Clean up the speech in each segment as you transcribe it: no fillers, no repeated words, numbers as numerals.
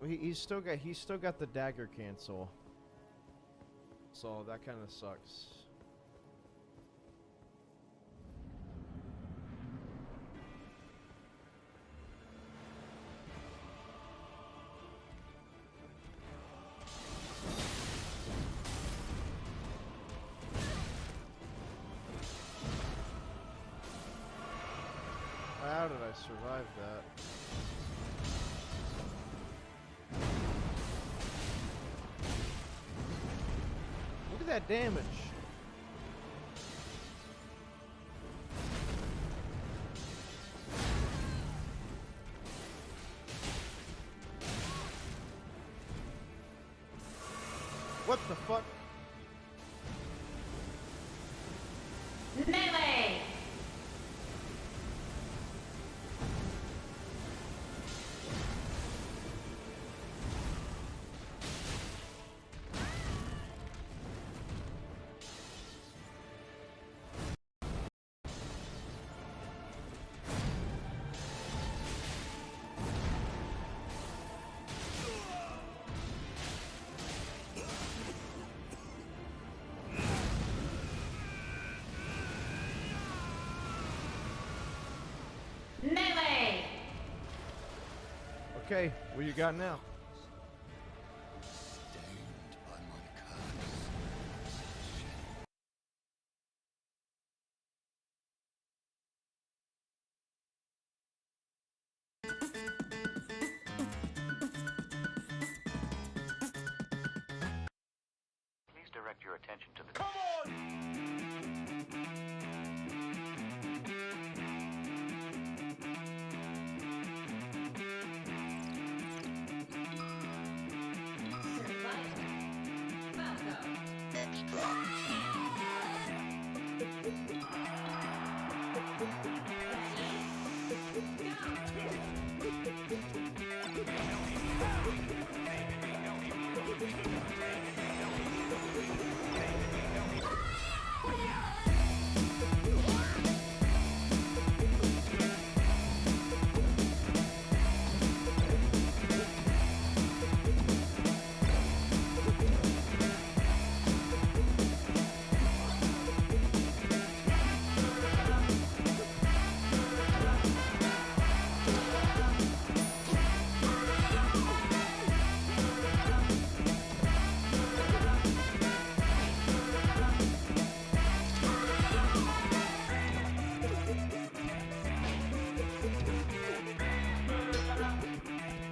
He's still got the dagger cancel. So that kind of sucks. How did I survive that? Look at that damage. What the fuck? Melee! Melee! Okay, what you got now? Please direct your attention to the... Come on!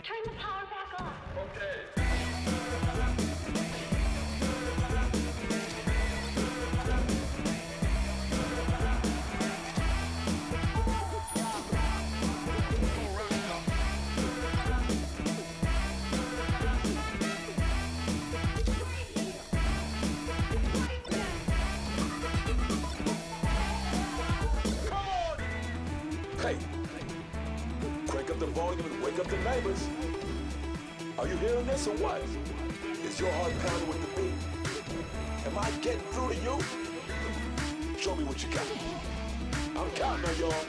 Turn the power back on. Okay. Hey, crank up the volume and wake up the neighbors. Are you hearing this or what? Is your heart pounding with the beat? Am I getting through to you? Show me what you got. I'm counting on y'all.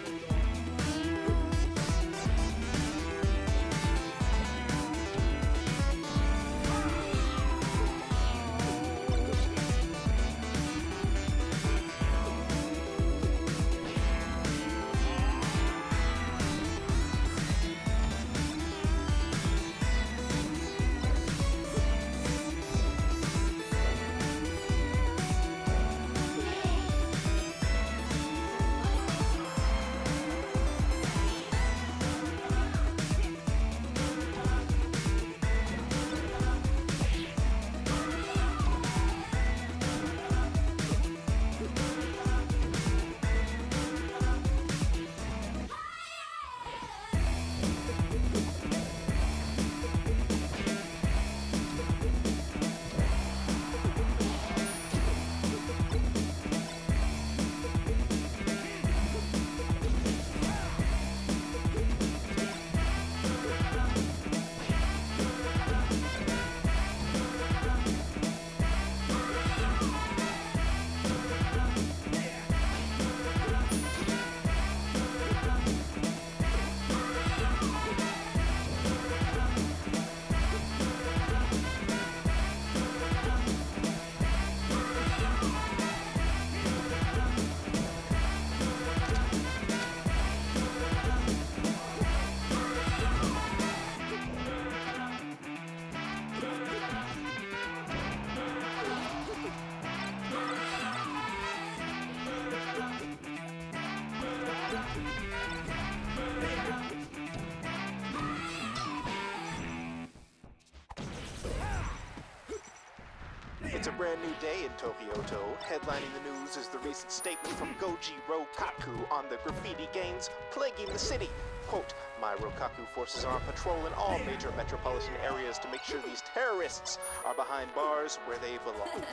It's a brand new day in Tokyoto. Headlining the news is the recent statement from Goji Rokaku on the graffiti gangs plaguing the city. Quote, my Rokaku forces are on patrol in all major metropolitan areas to make sure these terrorists are behind bars where they belong.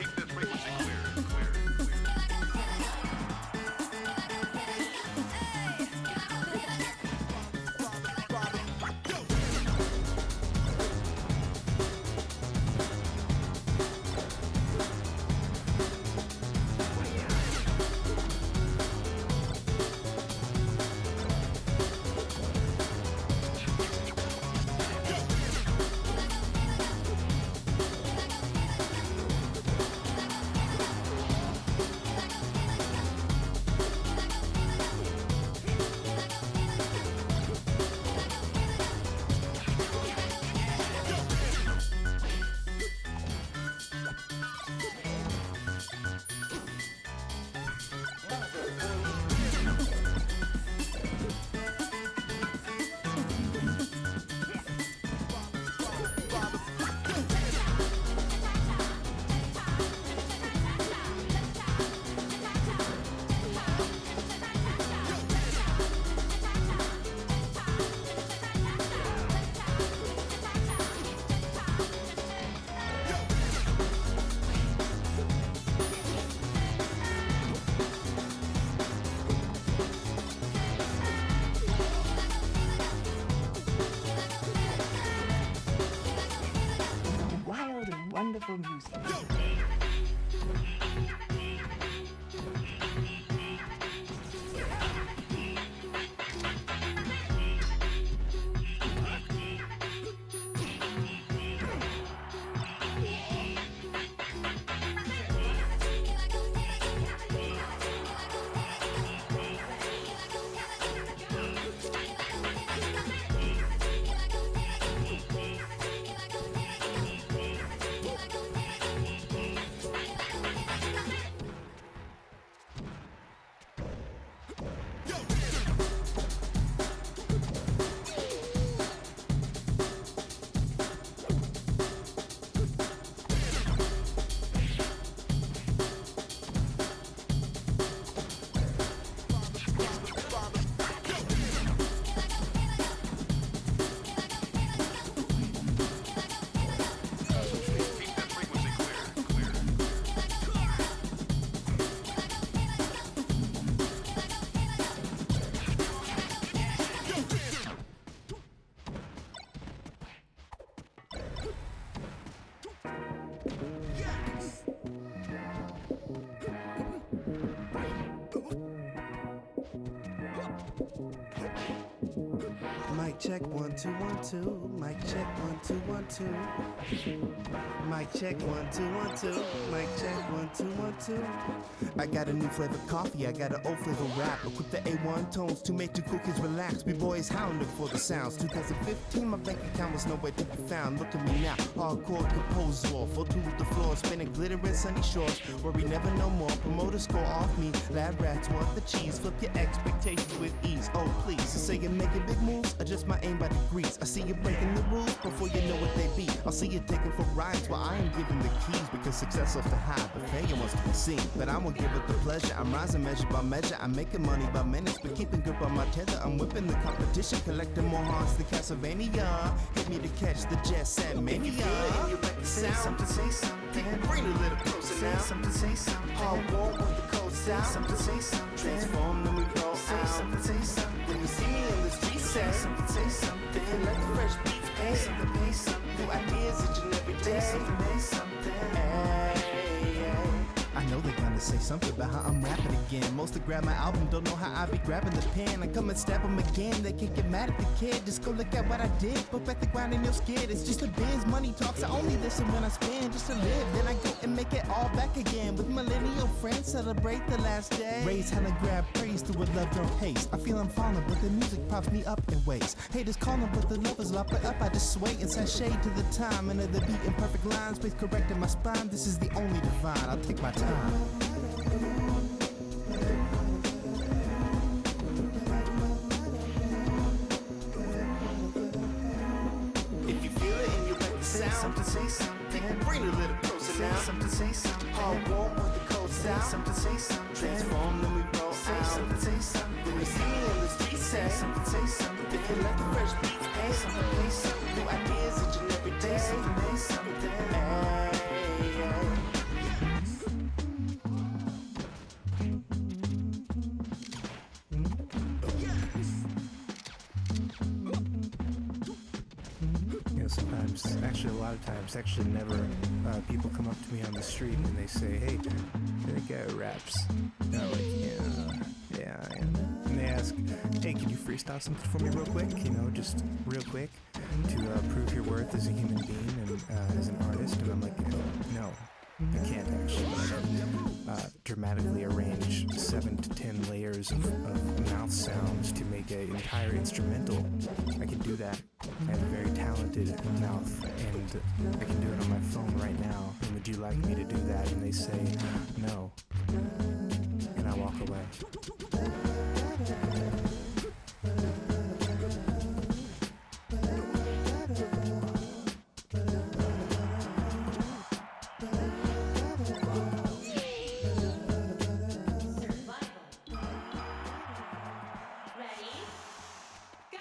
Keep this frequency clear. wonderful music. Mic check 1 2 1 2. Mic check 1 2 1 2. Mic check 1 2 1 2. Mic check 1 2 1 2. I got a new flavor coffee. I got an old flavor rap. Equip the A1 tones to make the cool kids relax. B-boys hounding for the sounds. 2015, my bank account was nowhere to be found. Look at me now, hardcore composer. Fall through the floor, spinning glitter in sunny shores. Where we never know more. Promoters score off me. Lab rats want the cheese. Flip your expectations with ease. Oh please, I say you're making big moves. Adjust my aim by degrees. I see you breaking the rules before you know what they be. I'll see you taking for rides while I am giving the keys. Because success off the high, but failure wants to be seen. But I won't give it the pleasure. I'm rising measure by measure. I'm making money by minutes, but keeping grip on my tether. I'm whipping the competition, collecting more hearts than Castlevania. Hit me to catch the jet set mania. Say something, say something. Bring it a little closer now. Say something, say something. Hard war with the coast out. Say something, say something. Transform, then we roll Say out. something, say something. When you see me in the street, say something, say something. let the fresh beats pay. Pay something. New ideas each and every day. Pay something. Hey, I know they're gonna say something about how I'm rapping again. Most to grab my album don't know how I be grabbing the pen. I come and stab them again, they can't get mad at the kid. Just go look at what I did, put back the grind in your skid. It's just a biz, money talks, I only listen when I spend. Just to live, then I go and make it all back again. With millennial friends, celebrate the last day. Raise hell and grab praise through a love drum pace. I feel I'm falling, but the music props me up in ways. Haters calling, but the lovers lock it up. I just sway and set shade to the time. And of the beat in perfect lines, please correcting my spine. This is the only divine, I'll take my time. If you feel it and you like the sound, something, say something. bring it a little closer Say now. something, say something. Hard warm with the cold Say sound. something, say something. Transform, then we roll Say out. something, say something. When you see me in the street, Say something, say something. if you like the fresh beats, Say something, say something. new ideas each and every day. Say something, say something. Hey. You know, sometimes, actually a lot of times, actually never, people come up to me on the street and they say, hey, that guy raps. And I'm like, yeah. And they ask, hey, can you freestyle something for me real quick? You know, just real quick to prove your worth as a human being and as an artist. And I'm like, no, I can't actually. Dramatically arrange 7 to 10 layers of mouth sounds to make an entire instrumental. I can do that. I have a very talented mouth, and I can do it on my phone right now. And would you like me to do that? And they say, no. And I walk away. Ready? Go!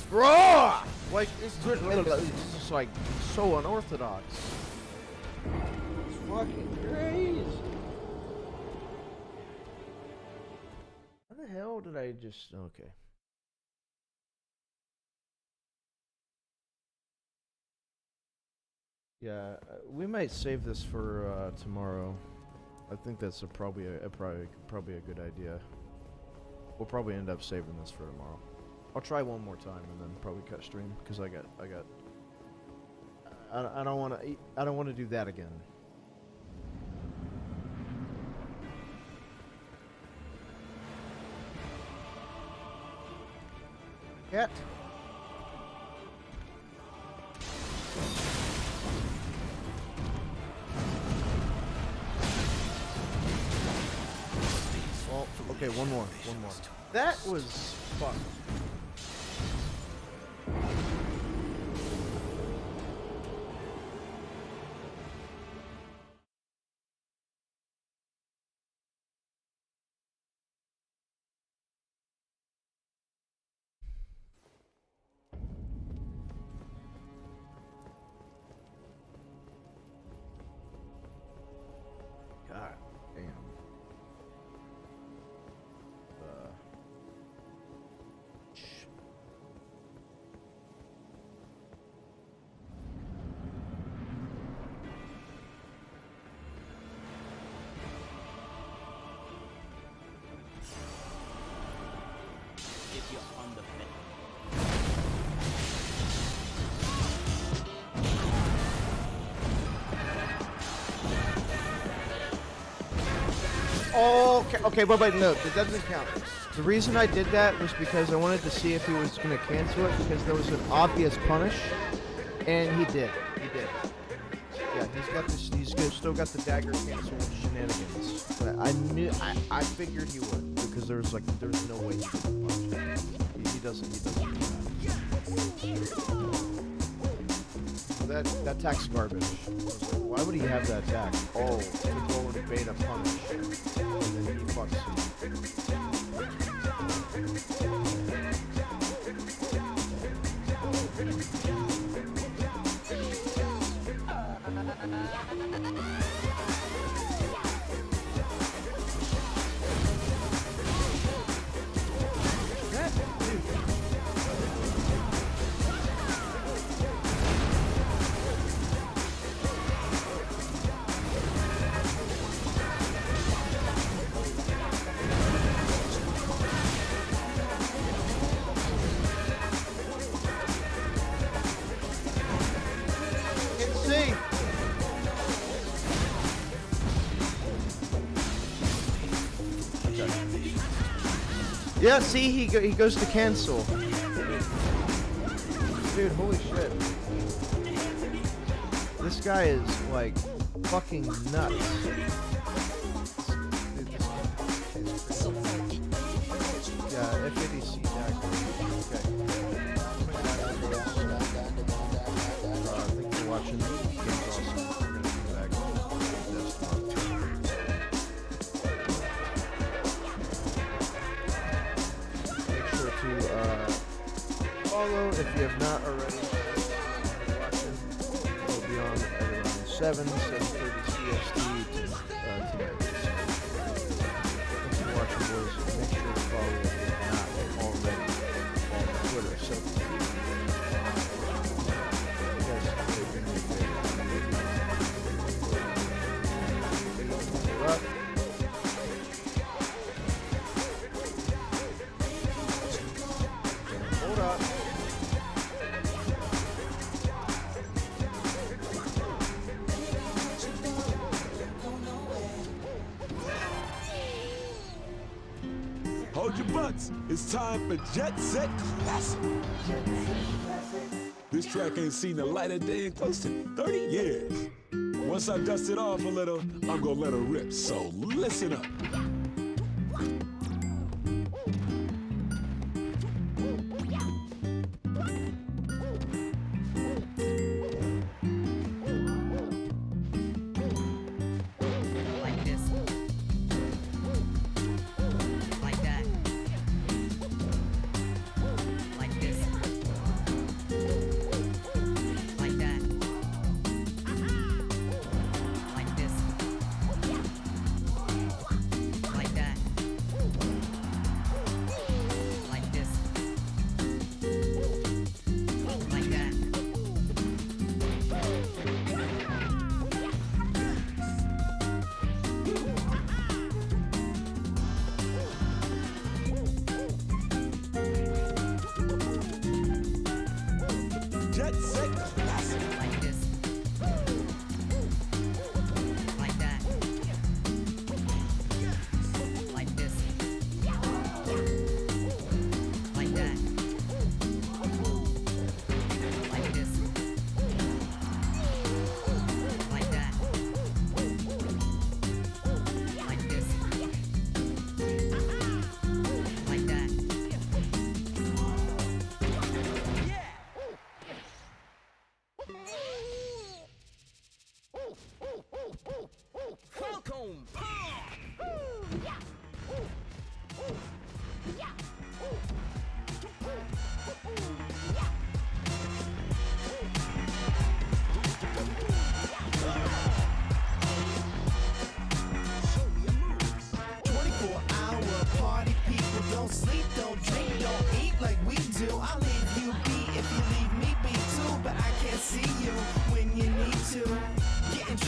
Raw! Like, it's just like so unorthodox. It's fucking crazy. How the hell did I just... Okay. Yeah, we might save this for tomorrow. I think that's probably a good idea. We'll probably end up saving this for tomorrow. I'll try one more time and then probably cut stream because I don't want to do that again. Cat. Well, okay, one more. That was fun. God damn. If you're on the fence. Oh, okay, wait, no, that doesn't count. The reason I did that was because I wanted to see if he was going to cancel it because there was an obvious punish, and he did. Yeah, still got the dagger cancel shenanigans. But I figured he would because there's no way he could punish. He doesn't do that. That attack's garbage. I was like, why would he have that attack? Oh, to go and bait a punish. And then he fucks Yeah, see, he goes to cancel. Dude, holy shit. This guy is, like, fucking nuts. Yeah, FADC dagger. Okay. Thanks for watching. Game's awesome. We're gonna come back to desktop. Follow if you have not already. Watching. We'll be on at around 7:30 CST tonight. Thanks for watching, boys. Make sure to follow if you have not already on Twitter. So, you guys have been up. Hold up. Hold your butts. It's time for Jet Set Classic. This track ain't seen the light of day in close to 30 years. Once I dust it off a little, I'm gonna let her rip, so listen up. Like this. Like that. Like this.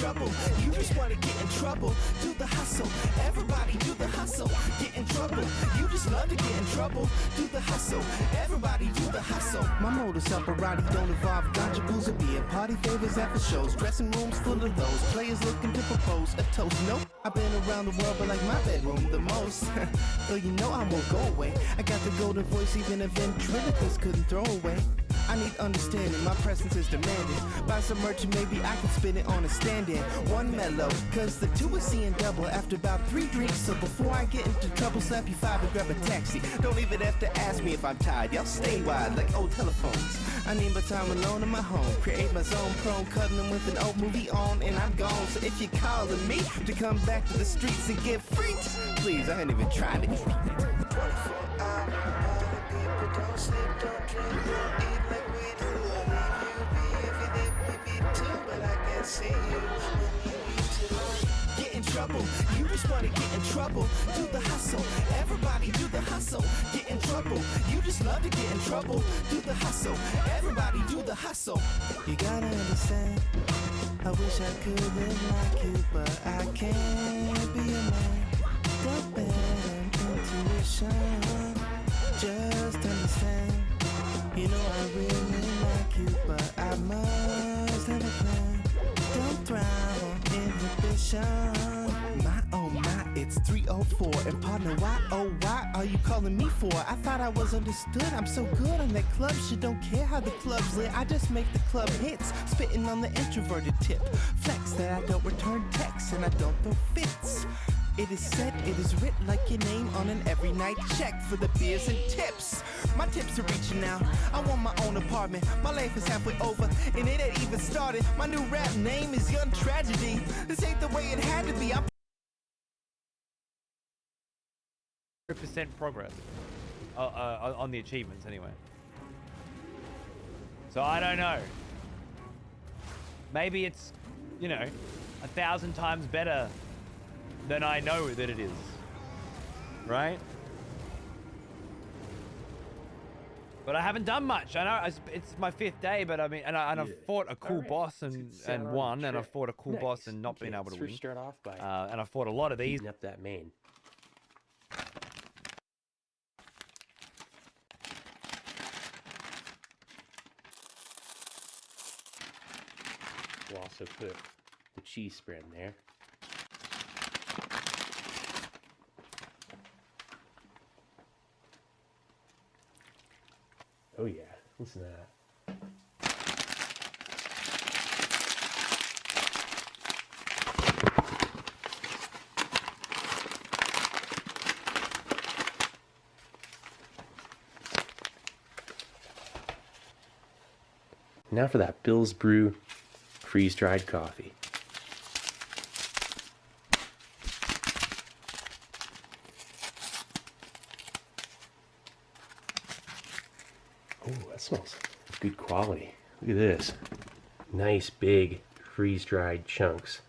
trouble. You just wanna get in trouble. Do the hustle. Everybody do the hustle. Get in trouble. You just love to get in trouble. Do the hustle. Everybody do the hustle. My modus operandi don't involve ganja booze or beer. Party favors after shows. Dressing rooms full of those. Players looking to propose a toast. Nope, I've been around the world, but like my bedroom the most. Though you know I won't go away. I got the golden voice even if ventriloquists couldn't throw away. I need understanding, my presence is demanded. Buy some merch and maybe I can spin it on a stand-in. One mellow, cause the two is seeing double after about 3 drinks. So before I get into trouble, slap you 5 and grab a taxi. Don't even have to ask me if I'm tired, y'all stay wide like old telephones. I need my time alone in my home. Create my zone prone, cuddling with an old movie on, and I'm gone. So if you're calling me to come back to the streets and get freaked, please, I ain't even trying to get freaked. 24 hour party, people don't sleep, don't drink, don't eat like we do. I leave you be if you too, but I can't see you when you need to. Get in trouble, you just wanna get in trouble. Do the hustle, everybody do the hustle. Get in trouble, you just love to get in trouble. Do the hustle, everybody do the hustle. You gotta understand, I wish I could live like you, but I can't be a man. Don't bet intuition, just understand. You know I really like you, but I must have a plan. Don't thrive on inhibition. My oh my, it's 3:04, and partner, why are you calling me for? I thought I was understood. I'm so good on that club shit. Don't care how the club's lit. I just make the club hits, spitting on the introverted tip. Flex that I don't return texts and I don't throw fits. It is said, it is writ like your name on an every night check for the beers and tips. My tips are reaching out. I want my own apartment. My life is halfway over, and it ain't even started. My new rap name is Young Tragedy. This ain't the way it had to be. I'm 100% progress on the achievements anyway. So I don't know. Maybe it's, 1,000 times better than I know that it is. Right? But I haven't done much. I know it's my 5th day, but I mean, and I've fought a cool boss and won, and I've fought a cool boss and not been able to win. Start off by and I fought a lot of these. up that main. We'll also put the cheese spread in there. Oh yeah, listen to that. Now for that Bill's Brew freeze-dried coffee. Oh, that smells good quality. Look at this. Nice big freeze-dried chunks.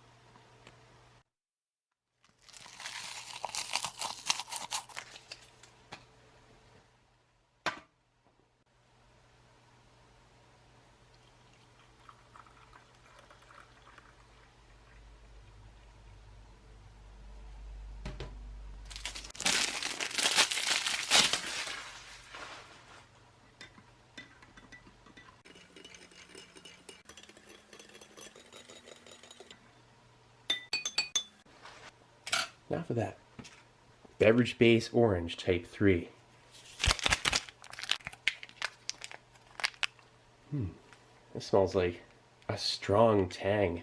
Now for that beverage base orange type 3. It smells like a strong tang.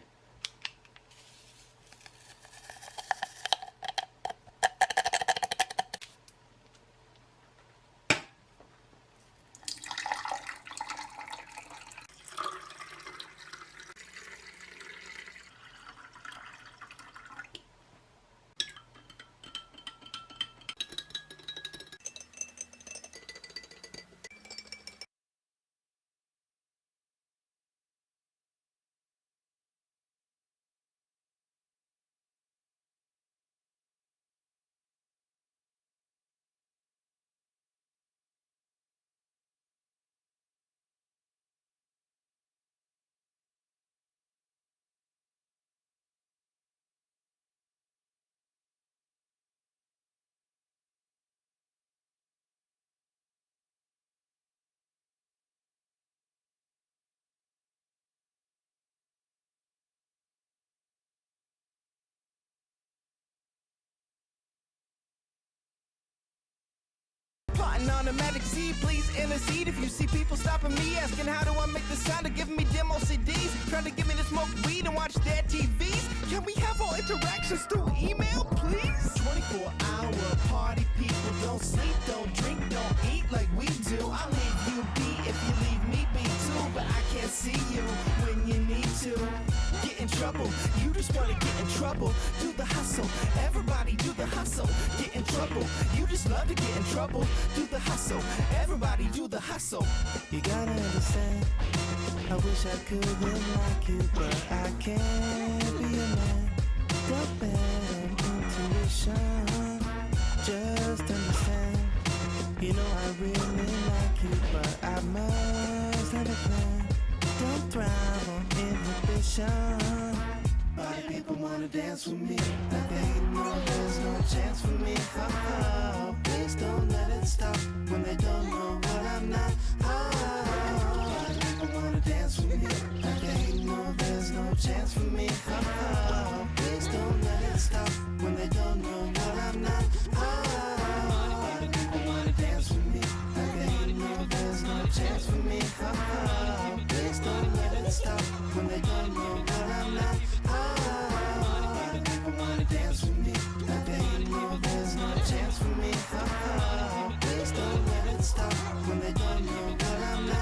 an automatic Z. Please intercede if you see people stopping me, asking how do I make the sound of giving me demo CDs, trying to get me to smoke weed and watch their TVs. Can we have all interactions through email, please? 24-hour party people, don't sleep, don't drink, don't eat like we do. I'll leave you be if you leave me be too, but I can't see you when you need to. Get in trouble, you just wanna get in trouble. Do the hustle, everybody do the hustle. Get in trouble, you just love to get in trouble. Do the hustle, everybody do the hustle. You gotta understand, I wish I could live like you, but I can't be a man. Don't bet on intuition, just understand. You know I really like you, but I must have a plan. Don't thrive on inhibition. Body people wanna dance with me, but they know there's no chance for me. Oh, please don't let it stop when they don't know what I'm not. Oh, body people wanna dance with me, but they know there's no chance for me. Oh, please don't let it stop when they don't know what I'm not. Oh, body people wanna dance with me, but they know there's no chance for me. Oh, please don't let it stop when they don't know what I'm not. Body people wanna dance with me, but they know there's no chance for me. Please don't let it stop when they don't know what I'm not.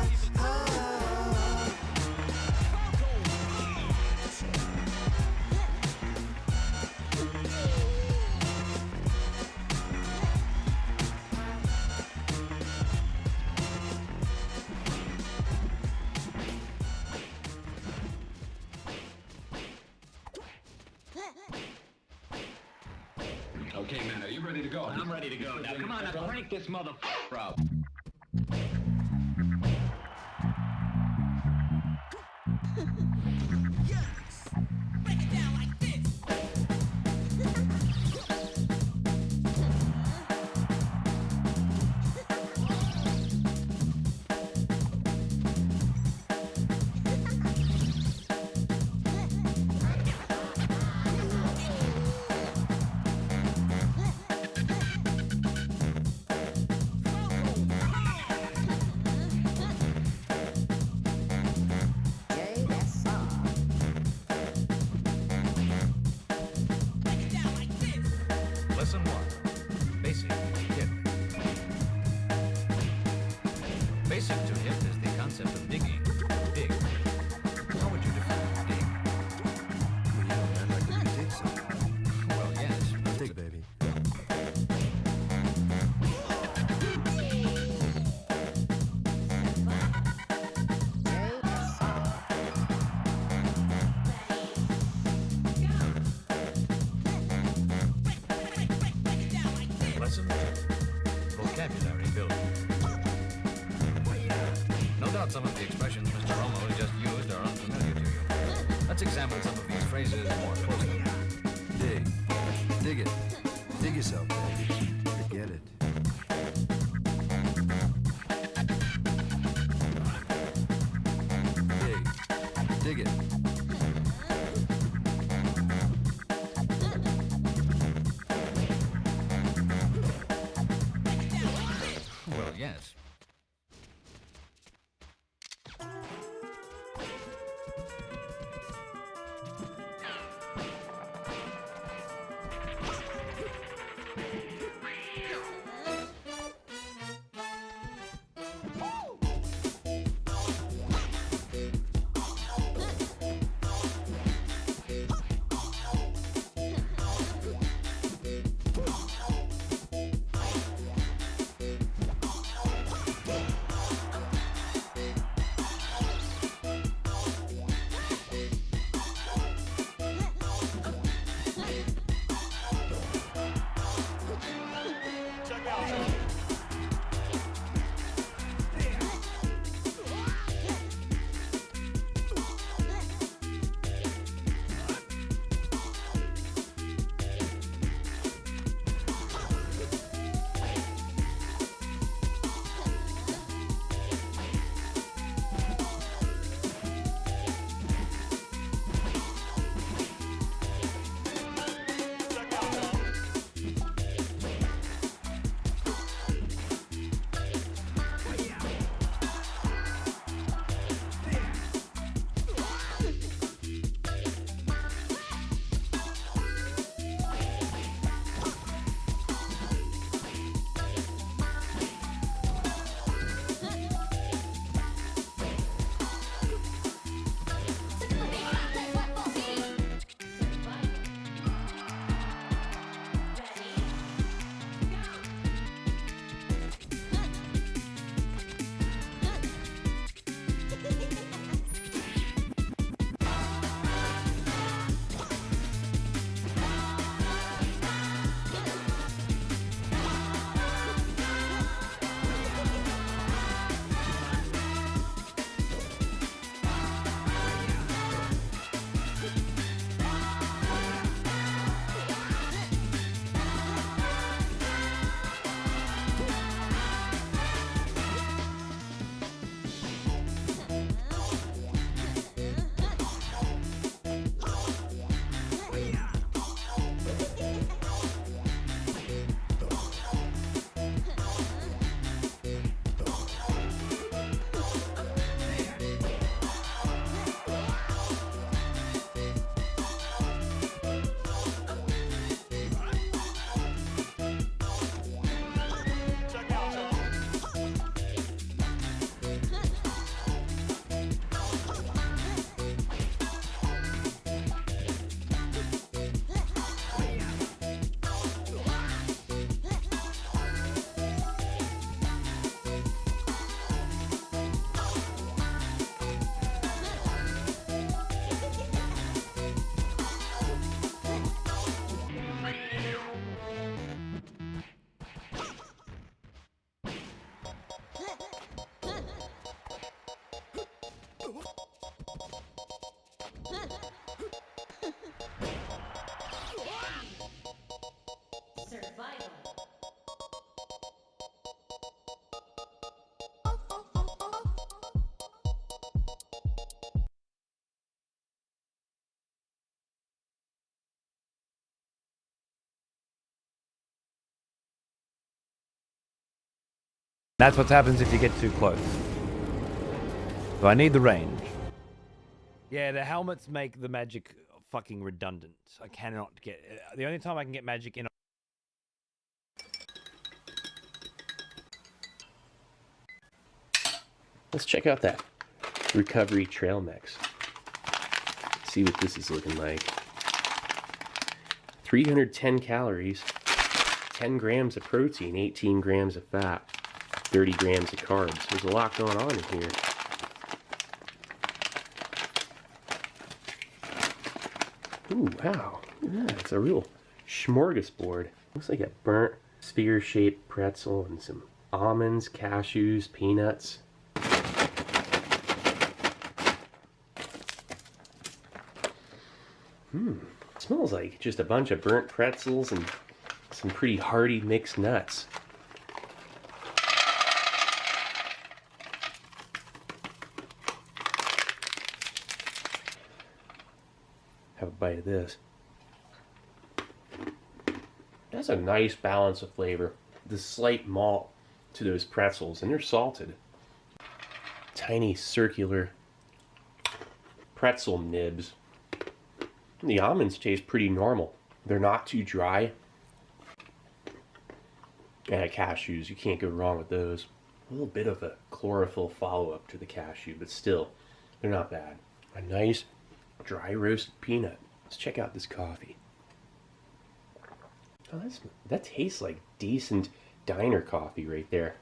Okay, man, are you ready to go? I'm ready to go. Now, come on, now crank this motherfucker up. Lesson 1. Basic hip. Basic to hip is the concept of digging. Dig. How would you define dig? Well, you know, man, like when you dig something. Well, yes. Dig, baby. Lesson 2. Vocabulary building. No doubt some of the expressions Mr. Romo just used are unfamiliar to you. Let's examine some of these phrases more closely. Dig. Dig it. Dig yourself, baby. Forget it. Dig. Dig it. Well, yes. That's what happens if you get too close. So I need the range. Yeah, the helmets make the magic fucking redundant. I cannot get... The only time I can get magic in... Let's check out that recovery trail mix. See what this is looking like. 310 calories, 10 grams of protein, 18 grams of fat, 30 grams of carbs. There's a lot going on in here. Ooh, wow. Yeah, it's a real smorgasbord. Looks like a burnt sphere-shaped pretzel and some almonds, cashews, peanuts. It smells like just a bunch of burnt pretzels and some pretty hearty mixed nuts. Have a bite of this. That's a nice balance of flavor. The slight malt to those pretzels, and they're salted. Tiny circular pretzel nibs. The almonds taste pretty normal. They're not too dry. And cashews, you can't go wrong with those. A little bit of a chlorophyll follow-up to the cashew, but still, they're not bad. A nice dry roasted peanut. Let's check out this coffee. Oh, that tastes like decent diner coffee right there.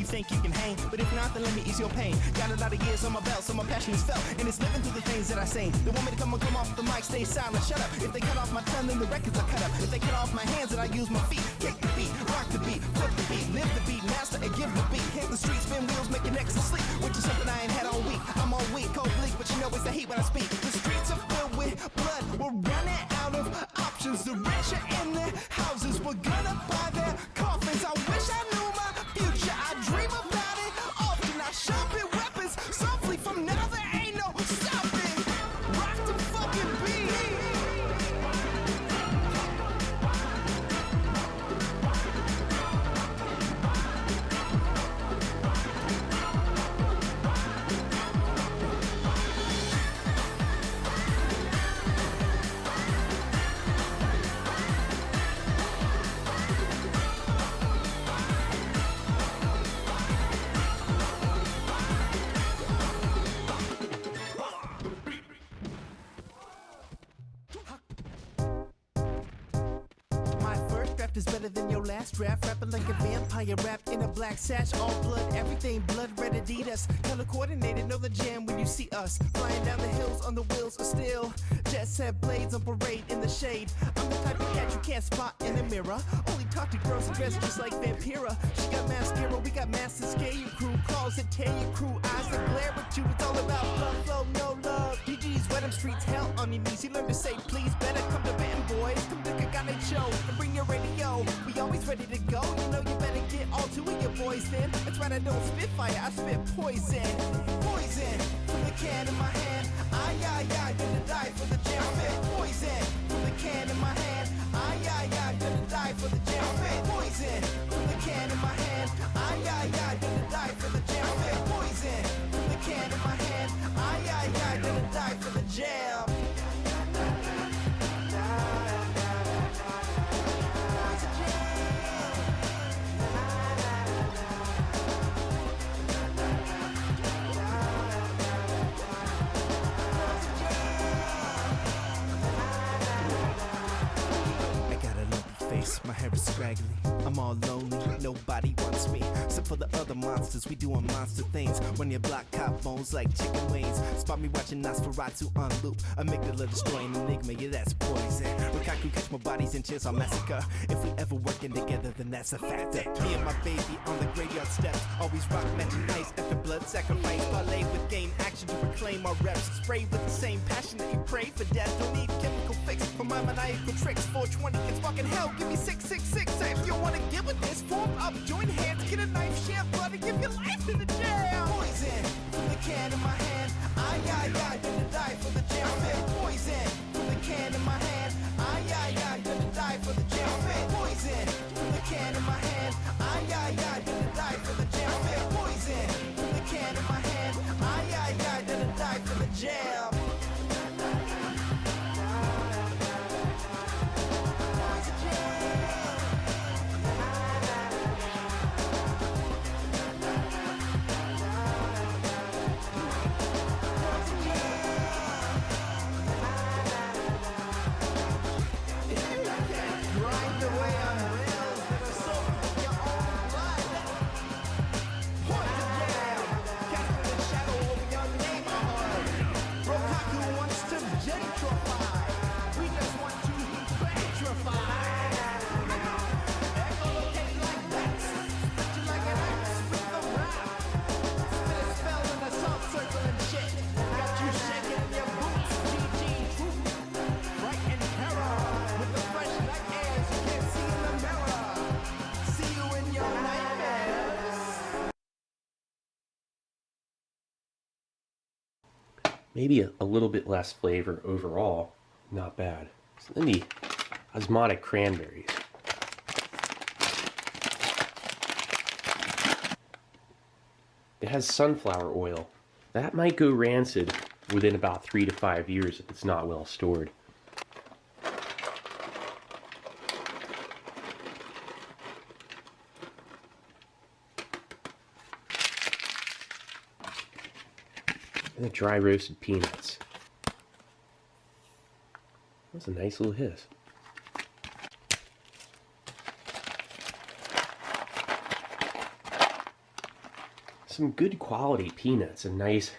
think you can hang, but if not, then let me ease your pain. Got a lot of years on my belt, so my passion is felt, and it's living through the things that I say. They want me to come off the mic, stay silent, shut up. If they cut off my tongue, then the records are cut up. If they cut off my hands, then I use my feet. Kick the beat, rock the beat, flip the beat, live the beat, master and give the beat. Hit the streets, spin wheels, make your necks asleep, which is something I ain't had all week. I'm all weak, cold bleak, but you know it's the heat when I speak. The streets are filled with blood, we're running out of options. The rich are in their houses, we're gonna buy their coffins. I wish I knew my future, I dream about it often. I sharpen weapons softly, from now there ain't no stopping. Rock the fucking beat. My first draft is better than your last draft. Rapping like a vampire, wrapped in a black sash. All blood, everything blood red Adidas. Color coordinated, know the jam when you see us. Flying down the hills on the wheels of steel. Jet set blades on parade in the shade. I'm the type of cat you can't spot in a mirror. Only talk to girls dressed just like Vampira. She got mascara, we got masses. Scare you crew, calls that tear you crew. Eyes that glare at you, it's all about blood flow, no love. GG's wet them streets, hell on your knees. You learn to say please, better come to Benton boys. Come to Kagane show and bring your radio. We always ready to go, you know you better get all two of your boys then. That's right, I don't spit fire, I spit poison. Poison, from the can in my hand. Gonna die for the jam. I spit poison, from the can in my hand. Gonna die for the jam. I spit poison, from the can in my hand. Gonna die for the jam. I spit poison, from the can in my hand. Gonna die for the jam. My hair is scraggly, I'm all lonely, nobody wants me. Except for the other monsters, we doing monster things. When your block cop bones like chicken wings. Spot me watching Nosferatu on loop. Amygdala destroying enigma, yeah that's poison. Rikaku catch my bodies in chairs on massacre. If we ever working together, then that's a factor. Me and my baby on the graveyard steps. Always rock matching ice after blood sacrifice. Ballet with game action to reclaim our reps. Spray with the same passion that you pray for death. Don't need chemical fix for my maniacal tricks. 420 kids fucking hell, give me 666. If you wanna get with this, form up, join hands, get a knife, share blood, and give your life to the jam. Poison, from the can in my hand. Gonna die for the jam. Poison, from the can in my hand. Gonna die for the jam. Poison, from the can in my hand. Gonna die for the jam. Poison, from the can in my hand. Gonna die for the jam. Maybe a little bit less flavor overall. Not bad. So then the osmotic cranberries. It has sunflower oil. That might go rancid within about 3 to 5 years if it's not well stored. And the dry roasted peanuts. That's a nice little hiss. Some good quality peanuts, a nice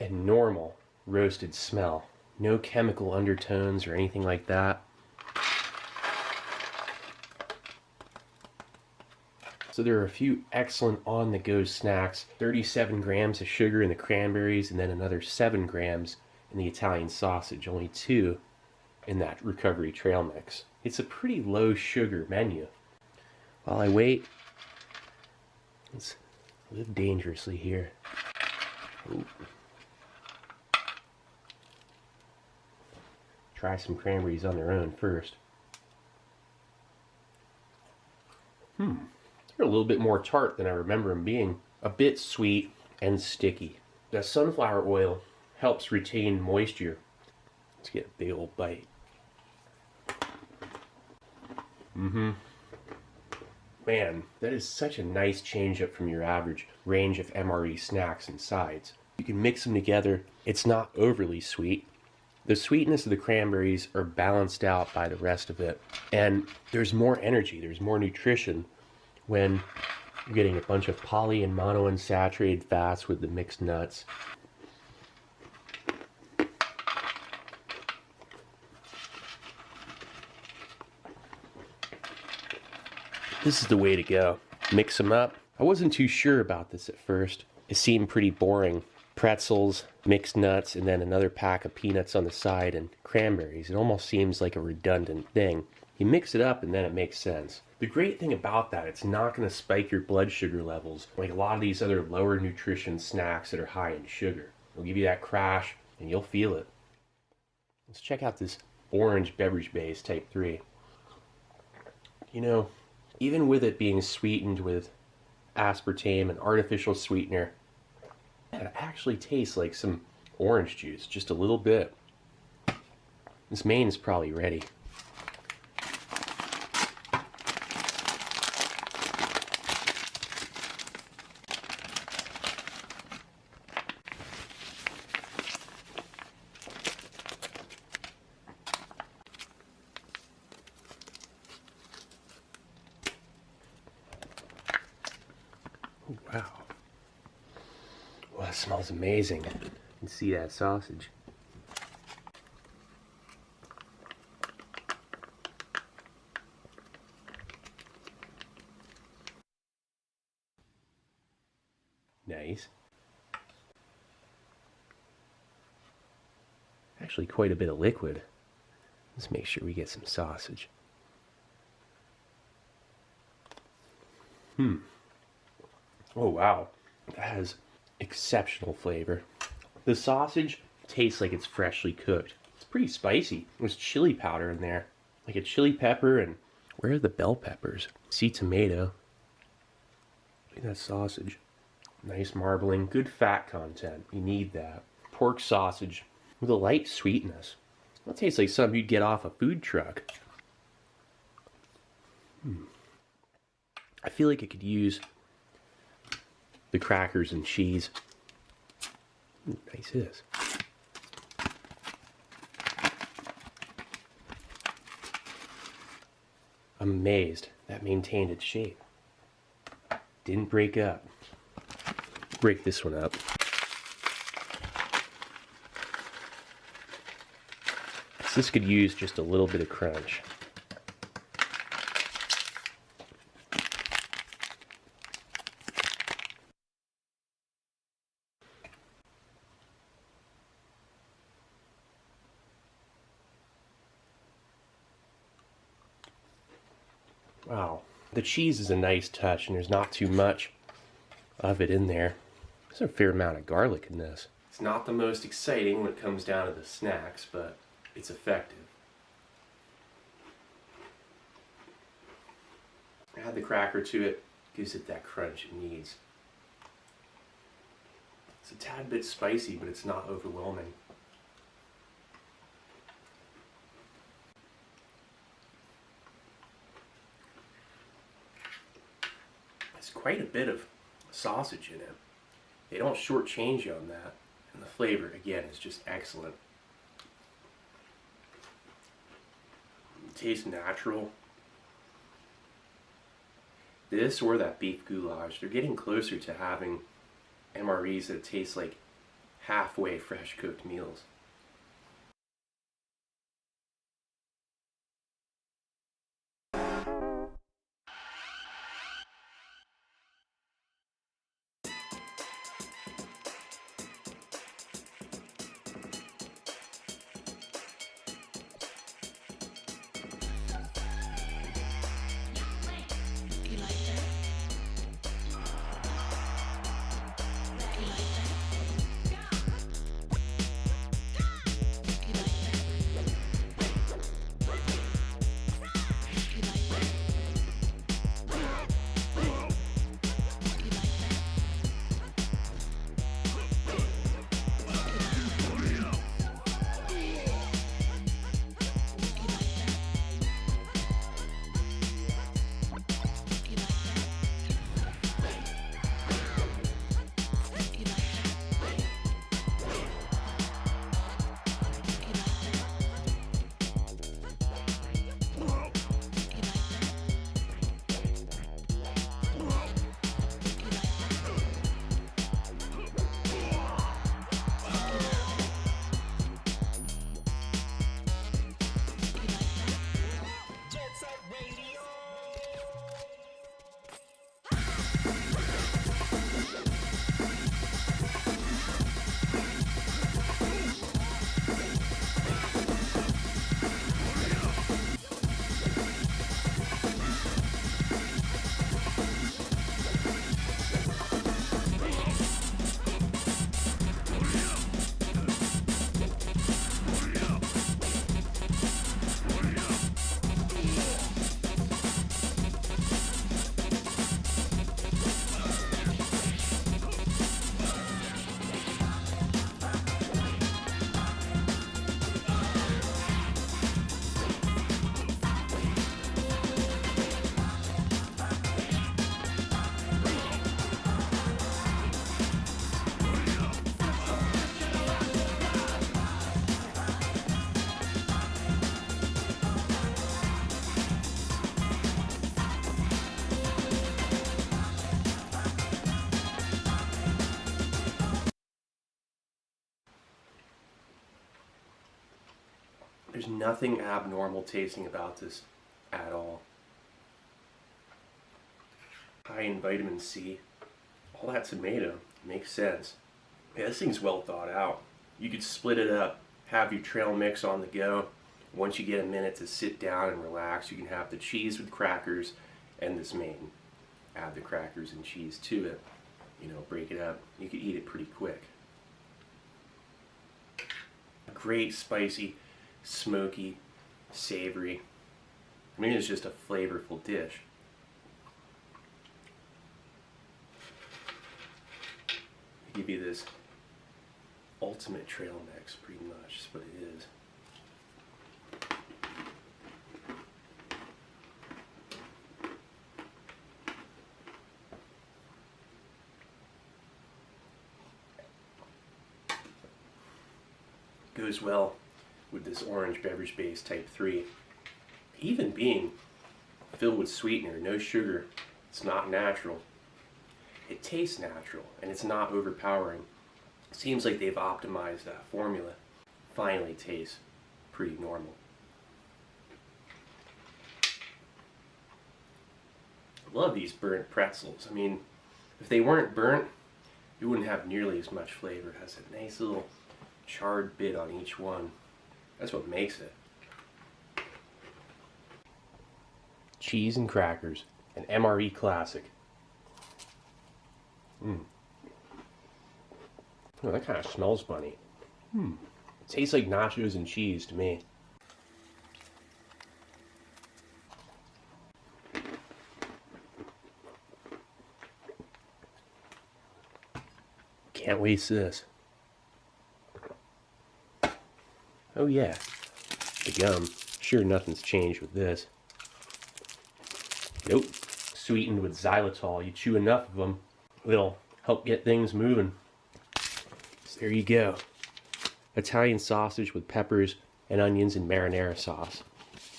and normal roasted smell. No chemical undertones or anything like that. So there are a few excellent on-the-go snacks. 37 grams of sugar in the cranberries, and then another 7 grams in the Italian sausage. Only 2 in that recovery trail mix. It's a pretty low sugar menu. While I wait, let's live dangerously here. Ooh. Try some cranberries on their own first. They're a little bit more tart than I remember them being. A bit sweet and sticky. The sunflower oil helps retain moisture. Let's get a big old bite. Man, that is such a nice change up from your average range of MRE snacks and sides. You can mix them together. It's not overly sweet. The sweetness of the cranberries are balanced out by the rest of it. And there's more energy, there's more nutrition when you're getting a bunch of poly and monounsaturated fats with the mixed nuts. This is the way to go. Mix them up. I wasn't too sure about this at first. It seemed pretty boring. Pretzels, mixed nuts, and then another pack of peanuts on the side and cranberries. It almost seems like a redundant thing. You mix it up and then it makes sense. The great thing about that, it's not going to spike your blood sugar levels like a lot of these other lower nutrition snacks that are high in sugar. It'll give you that crash and you'll feel it. Let's check out this orange beverage base type 3. You know, even with it being sweetened with aspartame and artificial sweetener, it actually tastes like some orange juice, just a little bit. This main is probably ready. Oh, wow. Well, that smells amazing. You can see that sausage. Nice. Actually, quite a bit of liquid. Let's make sure we get some sausage. Oh, wow. That has exceptional flavor. The sausage tastes like it's freshly cooked. It's pretty spicy. There's chili powder in there, like a chili pepper, and where are the bell peppers? See tomato. Look at that sausage. Nice marbling, good fat content. You need that. Pork sausage with a light sweetness. That tastes like something you'd get off a food truck. I feel like it could use the crackers and cheese. Ooh, nice this. I'm amazed that maintained its shape. Didn't break up. Break this one up. So this could use just a little bit of crunch. Wow. The cheese is a nice touch, and there's not too much of it in there. There's a fair amount of garlic in this. It's not the most exciting when it comes down to the snacks, but it's effective. Add the cracker to it, gives it that crunch it needs. It's a tad bit spicy, but it's not overwhelming. There's quite a bit of sausage in it. They don't shortchange you on that. And the flavor, again, is just excellent. It tastes natural. This or that beef goulash, they're getting closer to having MREs that taste like halfway fresh cooked meals. There's nothing abnormal tasting about this at all. High in vitamin C. All that tomato makes sense. Yeah, this thing's well thought out. You could split it up, have your trail mix on the go. Once you get a minute to sit down and relax, you can have the cheese with crackers and this main. Add the crackers and cheese to it. You know, break it up. You could eat it pretty quick. Great spicy, smoky, savory. I mean, it's just a flavorful dish. Give you this ultimate trail mix, pretty much is what it is. Goes well with this orange beverage base type 3. Even being filled with sweetener, no sugar, it's not natural. It tastes natural and it's not overpowering. It seems like they've optimized that formula. Finally tastes pretty normal. Love these burnt pretzels. I mean, if they weren't burnt, you wouldn't have nearly as much flavor. It has a nice little charred bit on each one. That's what makes it. Cheese and crackers, an MRE classic. Oh, that kind of smells funny. It tastes like nachos and cheese to me. Can't waste this. Oh yeah, the gum. Sure, nothing's changed with this. Nope. Sweetened with xylitol. You chew enough of them, it'll help get things moving. So there you go. Italian sausage with peppers and onions and marinara sauce.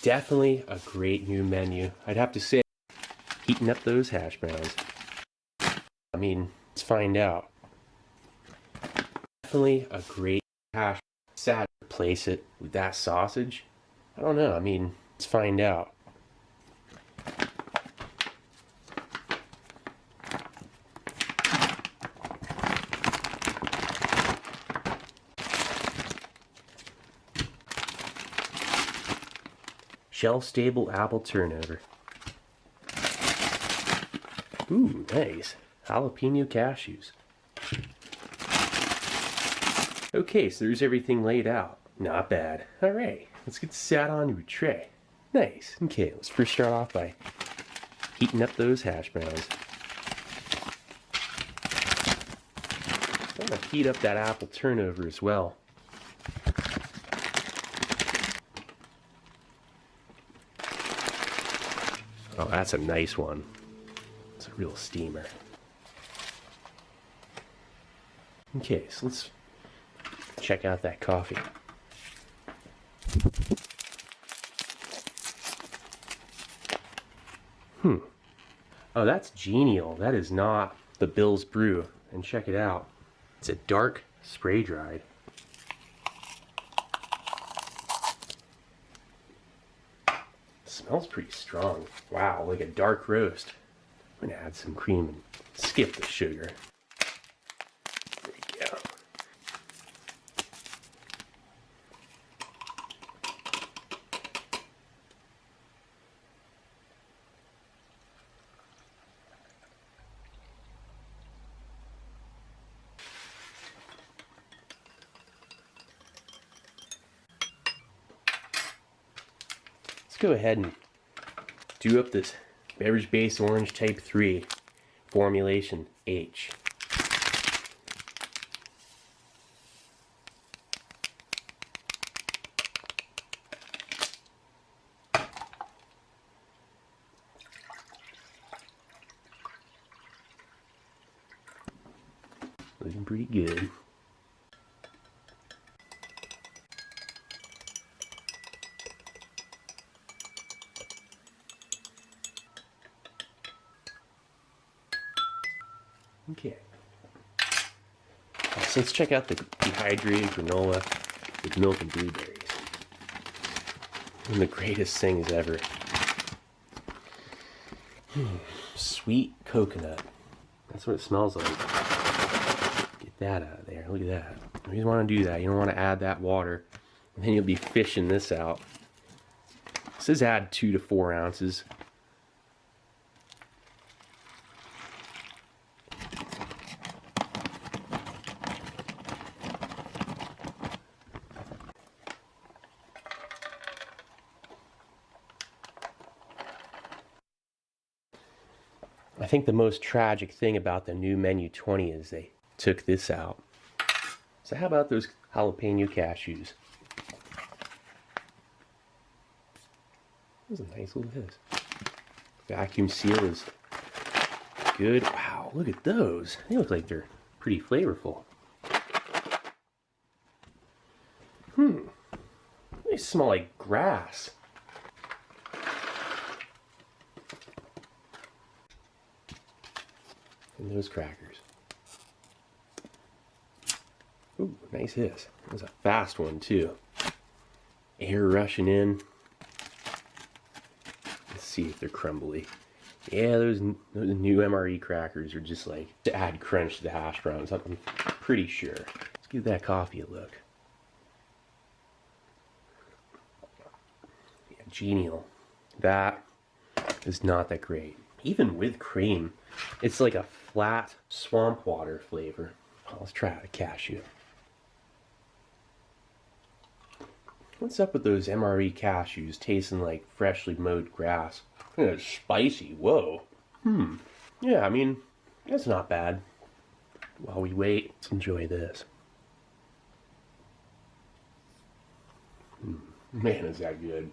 Definitely a great new menu. I'd have to say, heating up those hash browns. I mean, let's find out. definitely a great hash. Sad to replace it with that sausage. I don't know. I mean, let's find out. Shelf-stable apple turnover. Ooh, nice. Jalapeno cashews. Okay, so there's everything laid out. Not bad. Alright, let's get sat onto a tray. Nice. Okay, let's first start off by heating up those hash browns. I'm gonna heat up that apple turnover as well. Oh, that's a nice one. It's a real steamer. Okay, so let's check out that coffee. Oh, that's genial. That is not the Bill's Brew. And check it out. It's a dark spray dried. Smells pretty strong. Wow, like a dark roast. I'm gonna add some cream and skip the sugar. There we go. Let's go ahead and do up this Beverage Base Orange Type 3 Formulation H. Looking pretty good. Okay. So let's check out the dehydrated granola with milk and blueberries. And the greatest things ever. Sweet coconut. That's what it smells like. Get that out of there. Look at that. You don't want to do that. You don't want to add that water. And then you'll be fishing this out. It says add 2 to 4 ounces. I think the most tragic thing about the new Menu 20 is they took this out. So how about those jalapeno cashews? That was a nice little hit. Vacuum seal is good. Wow, look at those. They look like they're pretty flavorful. They smell like grass. And those crackers. Ooh, nice hiss. That was a fast one too. Air rushing in. Let's see if they're crumbly. Yeah, those new MRE crackers are just like to add crunch to the hash browns. I'm pretty sure. Let's give that coffee a look. Yeah, genial. That is not that great. Even with cream, it's like a flat swamp water flavor. Oh, let's try out a cashew. What's up with those MRE cashews tasting like freshly mowed grass? It's spicy, whoa. Yeah, I mean, that's not bad. While we wait, let's enjoy this. Man, is that good.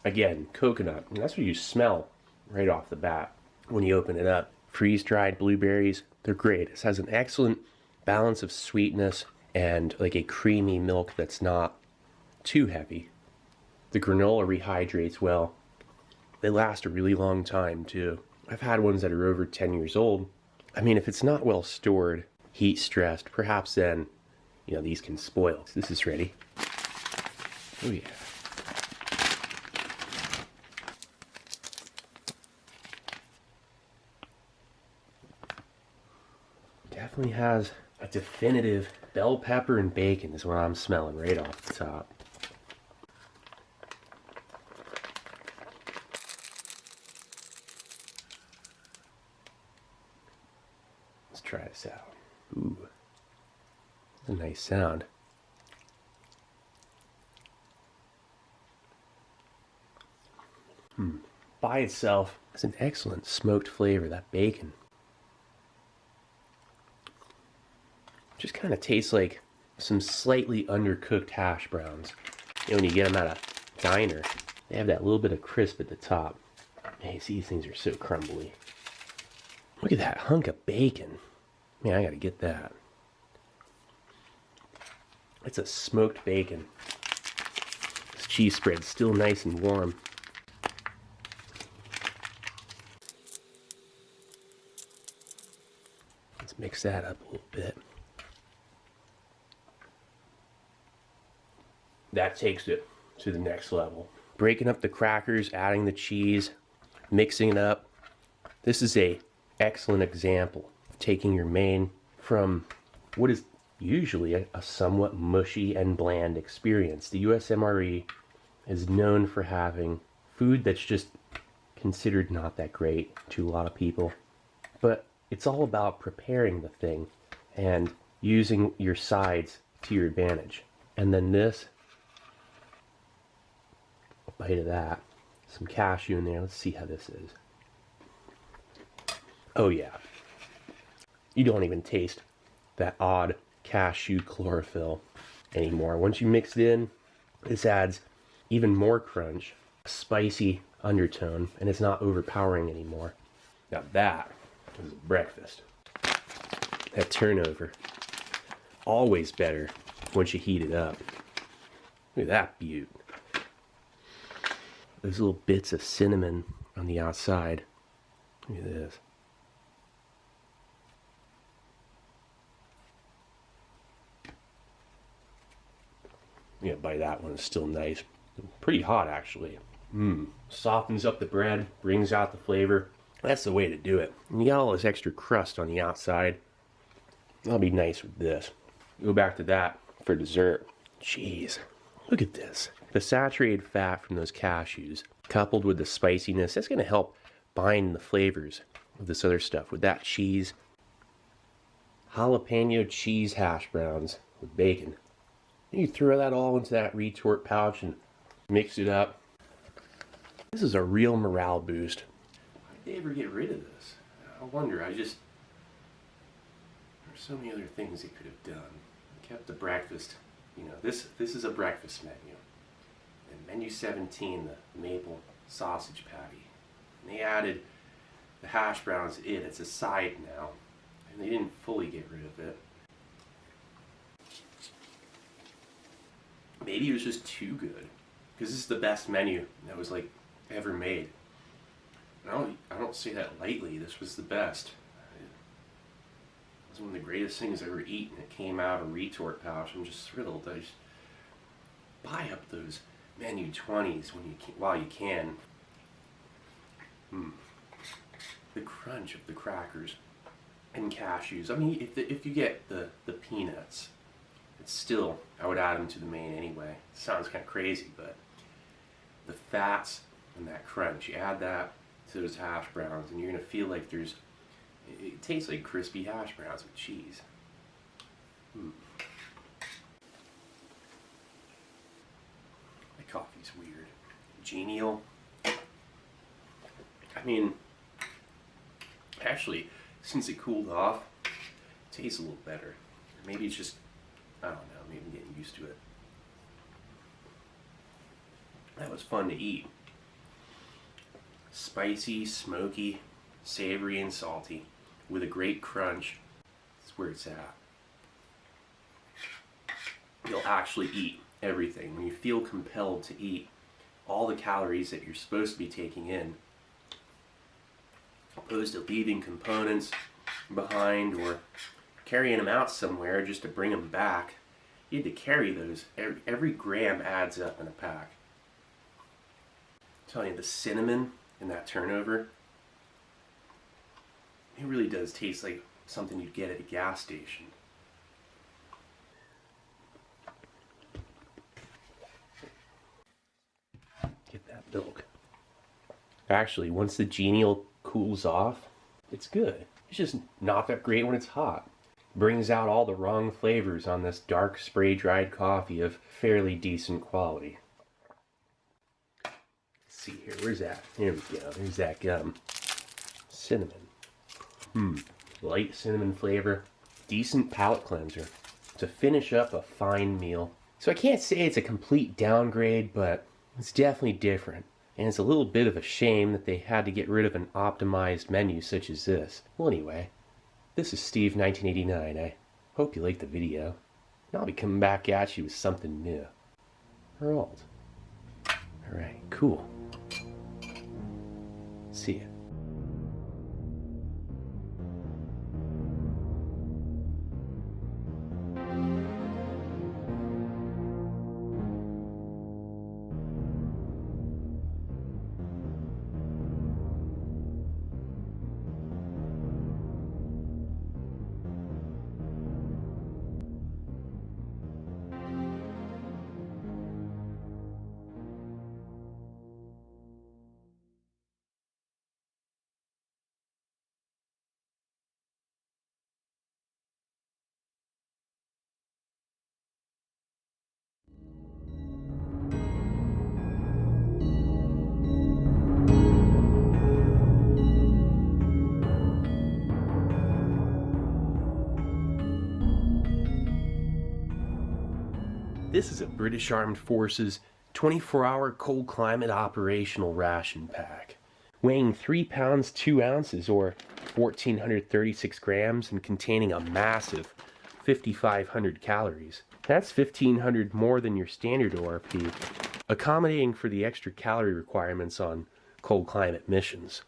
Again, coconut. And that's what you smell right off the bat when you open it up. Freeze-dried blueberries, they're great. This has an excellent balance of sweetness and like a creamy milk that's not too heavy. The granola rehydrates well. They last a really long time too. I've had ones that are over 10 years old. I mean, if it's not well stored, heat stressed, perhaps then, these can spoil. This is ready. Oh yeah. Definitely has a definitive bell pepper and bacon is what I'm smelling right off the top. Let's try this out. Ooh, that's a nice sound. By itself, it's an excellent smoked flavor, that bacon. Just kind of tastes like some slightly undercooked hash browns. When you get them at a diner, they have that little bit of crisp at the top. Man, see, these things are so crumbly. Look at that hunk of bacon. Man, I gotta get that. It's a smoked bacon. This cheese spread's still nice and warm. Let's mix that up a little bit. That takes it to the next level. Breaking up the crackers, adding the cheese, mixing it up. This is an excellent example of taking your main from what is usually a somewhat mushy and bland experience. The USMRE is known for having food that's just considered not that great to a lot of people. But it's all about preparing the thing and using your sides to your advantage. And then this, a bite of that, some cashew in there. Let's see how this is. Oh yeah. You don't even taste that odd cashew chlorophyll anymore. Once you mix it in, this adds even more crunch, a spicy undertone, and it's not overpowering anymore. Now that is breakfast. That turnover, always better once you heat it up. Look at that beaut. Those little bits of cinnamon on the outside. Look at this. Yeah, by that one, it's still nice. Pretty hot, actually. Softens up the bread, brings out the flavor. That's the way to do it. And you got all this extra crust on the outside. That'll be nice with this. Go back to that for dessert. Jeez, look at this. The saturated fat from those cashews, coupled with the spiciness, that's going to help bind the flavors of this other stuff. With that cheese, jalapeno cheese hash browns with bacon. You throw that all into that retort pouch and mix it up. This is a real morale boost. Why did they ever get rid of this? I wonder. There's so many other things they could have done. They kept the breakfast. This is a breakfast menu. And menu 17, the maple sausage patty. And they added the hash browns in. It's a side now. And they didn't fully get rid of it. Maybe it was just too good. Because this is the best menu that was ever made. And I don't say that lightly. This was the best. It was one of the greatest things I've ever eaten. It came out of a retort pouch. I'm just thrilled. I just buy up those menu 20s while you can. The crunch of the crackers and cashews. I mean, if you get the peanuts, it's still, I would add them to the main anyway. It sounds kind of crazy, but the fats and that crunch, you add that to those hash browns, and you're going to feel like it tastes like crispy hash browns with cheese. My coffee's weird. Genial. I mean, actually, since it cooled off, it tastes a little better. Maybe it's just, I don't know, maybe I'm getting used to it. That was fun to eat. Spicy, smoky, savory, and salty, with a great crunch. That's where it's at. You'll actually eat everything. When you feel compelled to eat all the calories that you're supposed to be taking in, opposed to leaving components behind or carrying them out somewhere just to bring them back. You had to carry those. Every gram adds up in a pack. I'm telling you, the cinnamon in that turnover, it really does taste like something you'd get at a gas station. Get that milk. Actually, once the genial cools off, it's good. It's just not that great when it's hot. Brings out all the wrong flavors on this dark spray-dried coffee of fairly decent quality. Let's see here, where's that? Here we go, there's that gum. Cinnamon. Light cinnamon flavor. Decent palate cleanser to finish up a fine meal. So I can't say it's a complete downgrade, but it's definitely different. And it's a little bit of a shame that they had to get rid of an optimized menu such as this. Well, anyway, this is Steve 1989. I hope you liked the video. And I'll be coming back at you with something new. Or old. Alright, cool. See ya. This is a British Armed Forces 24-hour cold climate operational ration pack, weighing 3 pounds 2 ounces or 1,436 grams and containing a massive 5,500 calories. That's 1,500 more than your standard ORP, accommodating for the extra calorie requirements on cold climate missions.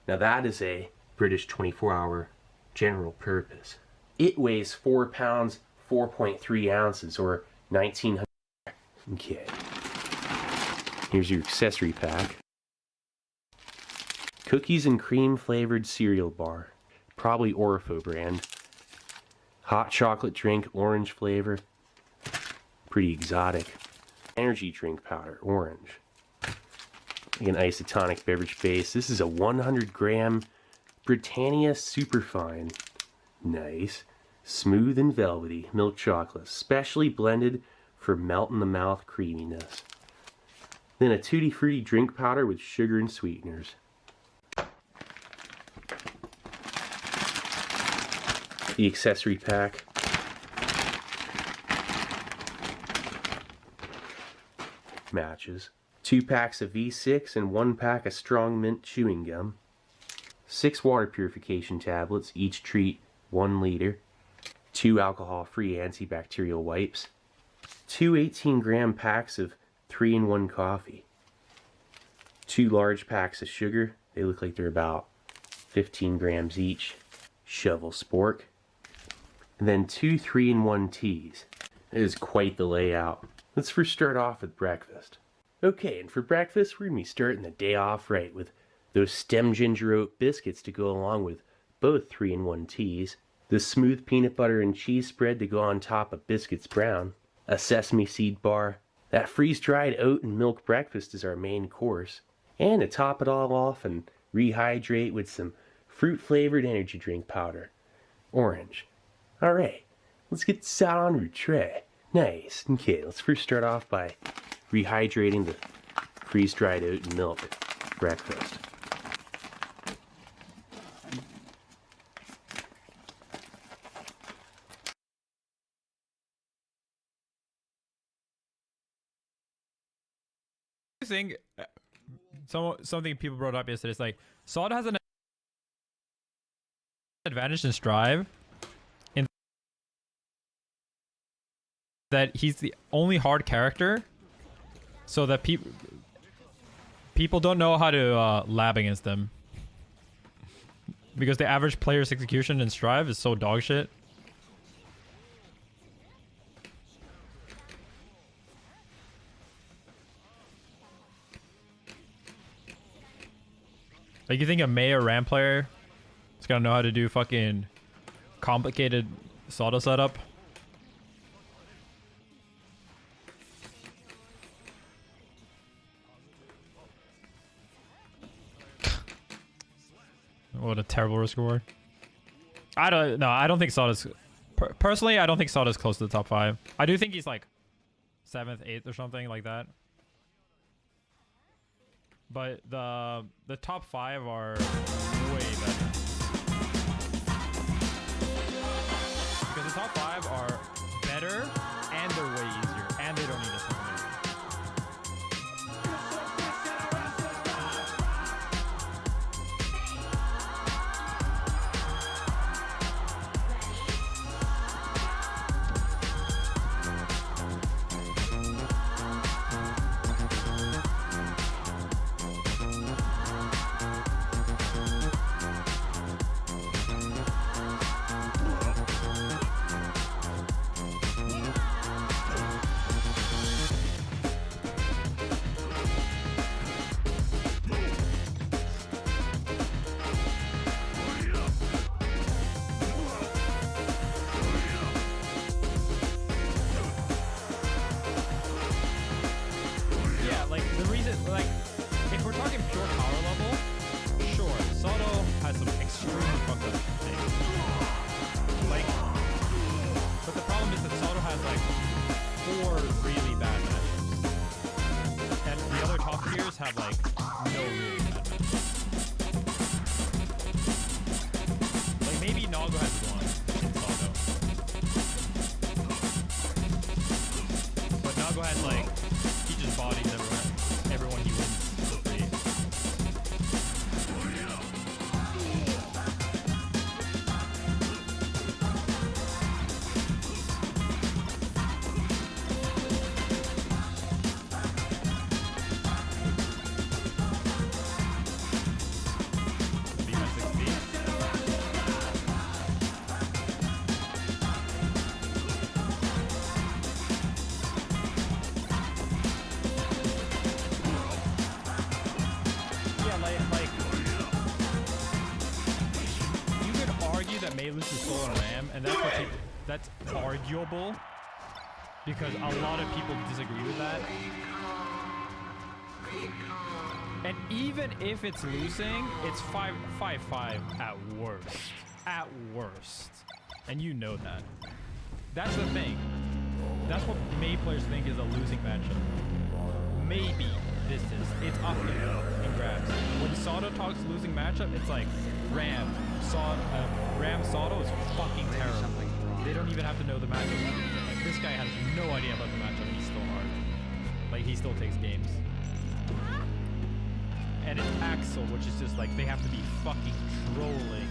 Now that is a British 24-hour general purpose. It weighs 4 pounds 4.3 ounces or 1,900. Okay. Here's your accessory pack. Cookies and cream flavored cereal bar. Probably Orifo brand. Hot chocolate drink, orange flavor. Pretty exotic. Energy drink powder, orange. Like an isotonic beverage base. This is a 100 gram Britannia Superfine. Nice. Smooth and velvety milk chocolate, specially blended for melt-in-the-mouth creaminess. Then a Tutti Frutti drink powder with sugar and sweeteners. The accessory pack. Matches. 2 packs of V6 and 1 pack of strong mint chewing gum. 6 water purification tablets, each treat 1 liter. 2 alcohol-free antibacterial wipes, 2 18-gram packs of 3-in-1 coffee, 2 large packs of sugar, they look like they're about 15 grams each, shovel spork, and then 2 3-in-1 teas. It is quite the layout. Let's first start off with breakfast. Okay, and for breakfast we're going to be starting the day off right with those stem ginger oat biscuits to go along with both 3-in-1 teas, the smooth peanut butter and cheese spread to go on top of biscuits brown, a sesame seed bar, that freeze-dried oat and milk breakfast is our main course, and to top it all off and rehydrate with some fruit-flavored energy drink powder, orange. Alright, let's get this out on our tray. Nice. Okay, let's first start off by rehydrating the freeze-dried oat and milk breakfast. Thing, something people brought up yesterday is like Sod has an advantage in Strive in that he's the only hard character, so that people don't know how to lab against him. because the average player's execution in Strive is so dog shit. Like, you think a Mei or Ram player is gonna know how to do fucking complicated Sado setup? What a terrible risk reward. I don't think Sada's... Personally, I don't think Sada's close to the top 5. I do think he's like 7th, 8th or something like that. But the top 5 are way better. Because the top 5 are better and they're way easier and they don't need a second. Have like no really bad matchups. Like maybe Nago has one in Sado, but Nago has like he just bodies everyone he wins for free. That's arguable because a lot of people disagree with that. And even if it's losing, it's 5-5 at worst. At worst. And you know that. That's the thing. That's what Mei players think is a losing matchup. Maybe this is. It's up in grabs. When Sado talks losing matchup, it's like Ram Sado is fucking terrible. They don't even have to know the matchup. Like, this guy has no idea about the matchup. He's still hard. Like, he still takes games. And it's Axel, which is just like, they have to be fucking trolling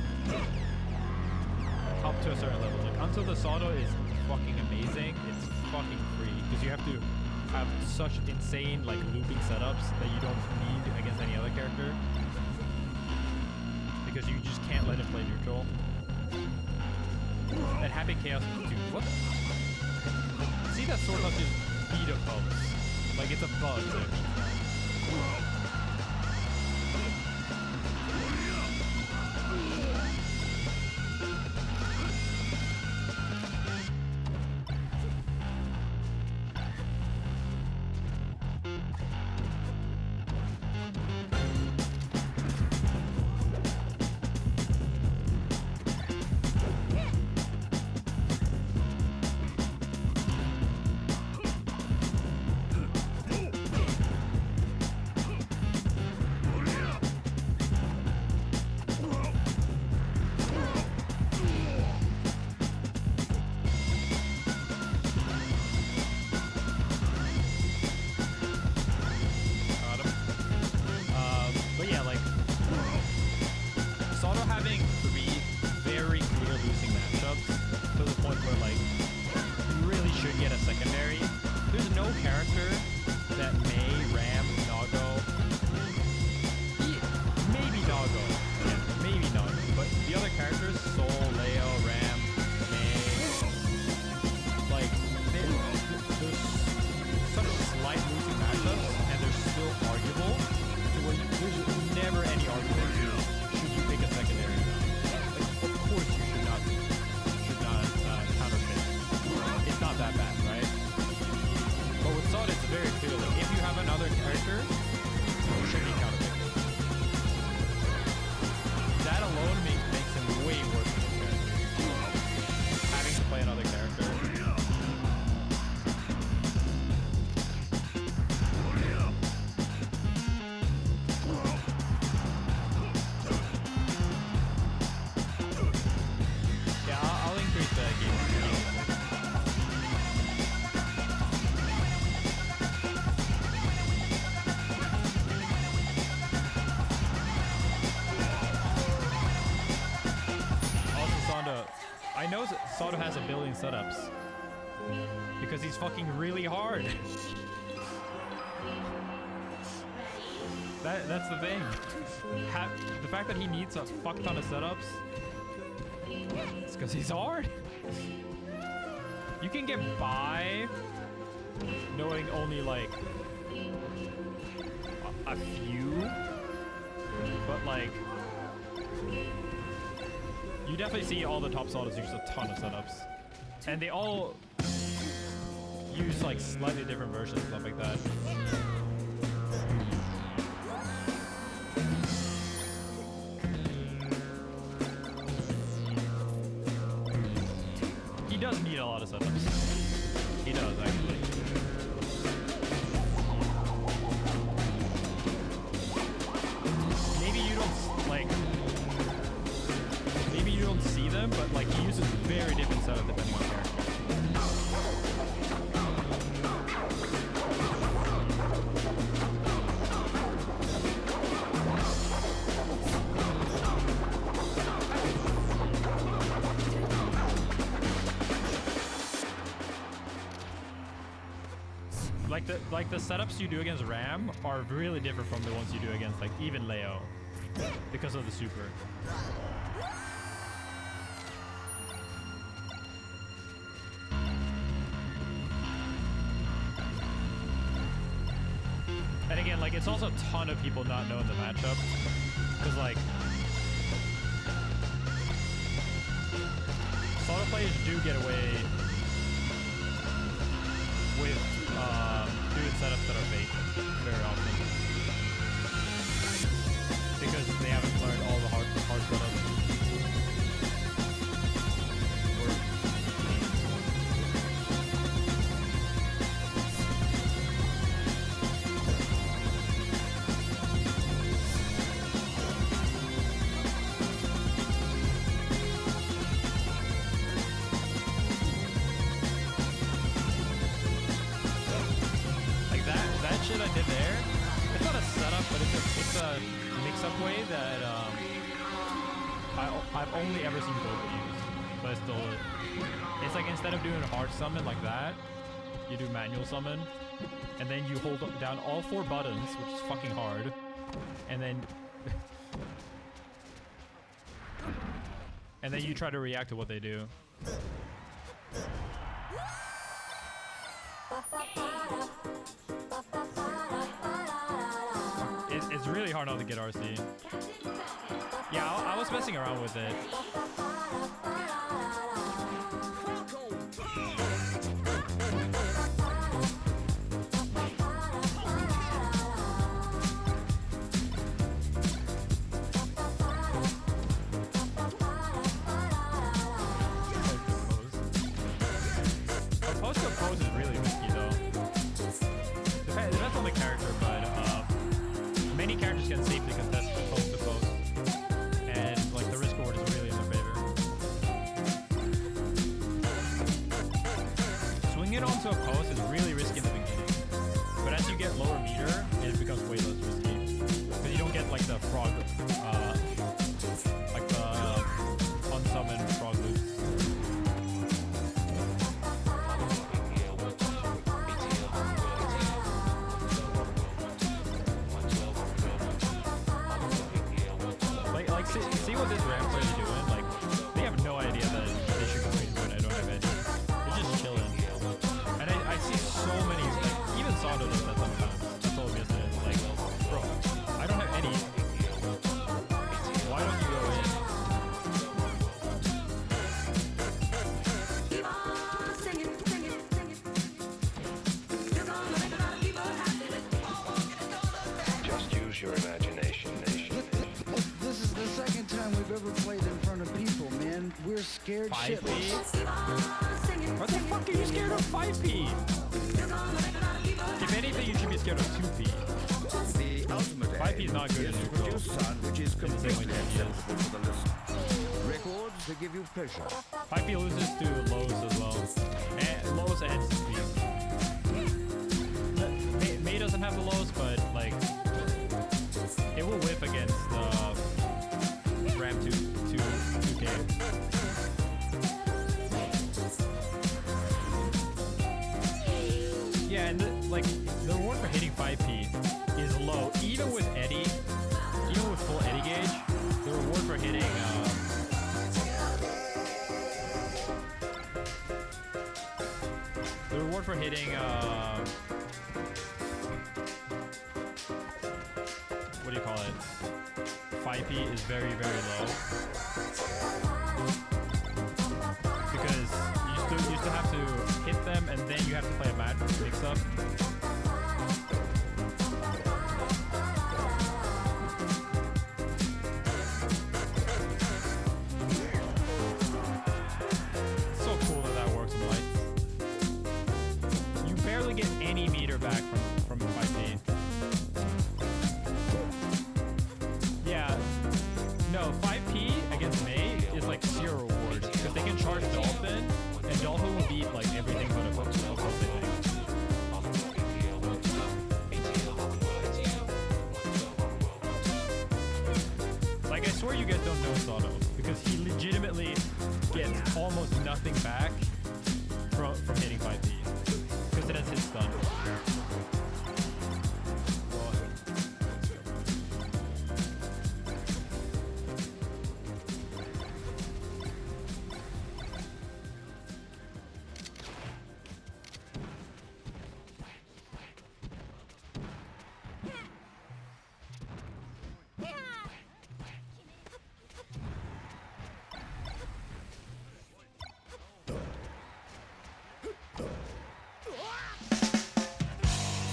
up to a certain level. Like, until the Sado is fucking amazing, it's fucking free. Because you have to have such insane, like, looping setups that you don't need against any other character. Because you just can't let him play neutral. And Happy Chaos, dude, what the? See that sword up just beat a post. Like, it's a bug, dude. But knows Sato has a billion setups. Because he's fucking really hard. That's the thing. The fact that he needs a fuck ton of setups, it's because he's hard. You can get by knowing only like a few, but like you definitely see all the top Satos use a ton of setups, and they all use like slightly different versions, stuff like that. He does need a lot of setups. He does, actually. Maybe you don't, like... Maybe you don't see them, but, like, he uses very different setups depending on character. Like the setups you do against Ram are really different from the ones you do against like even Leo because of the super. And again, like it's also a ton of people not knowing the matchup because like Sato players do get away with doing setups that are fake very often because they haven't learned all the hard setups. Shit I did there, it's not a setup, but it's a mix-up way that I've only ever seen Goku use, but it's still, it's like instead of doing a hard summon like that, you do manual summon, and then you hold down all 4 buttons, which is fucking hard, and then you try to react to what they do. It's really hard not to get RC. Yeah, I was messing around with it. Opposed to pose is really risky though. Depends on the character, but many characters can safely contest post to post, and like the risk reward is really in their favor. Swinging it onto a post is really risky in the beginning, but as you get lower meter, it becomes way less risky because you don't get like the frog, like the unsummoned frog loops. See what this Ram player is doing? Like, they have no idea that they should complete when I don't have any. They're just chilling. And I see so many, like, even Sato does that sometimes. I told him yesterday, like, bro, I don't have any. Why don't you go in? Just use your imagination, nation. This is the second time we've ever played in front of people, man. We're scared shitless. What the fuck are you scared of 5P? If anything, you should be scared of 2P. The ultimate 5P is not good in neutral. sound which is completely acceptable for the listener. Records that give you pleasure. 5P loses to lows as well. And lows and speed. May doesn't have the lows, but like it will whiff against the Ram 2K. like the reward for hitting 5P is low, even with Eddie, even with full Eddie gauge. The reward for hitting what do you call it? 5P is very, very low. Because you still have to hit them and then you have to play a match mix up. So cool that works in lights. You barely get any meter back from 5P. Yeah. No, 5P against Mei is like 0 rewards. Because they can charge Dolphin, and Dolphin will beat like everything but a focus thing. Like I swear you guys don't know Sato, because he legitimately gets almost nothing back from hitting 5P. Because it has his stun.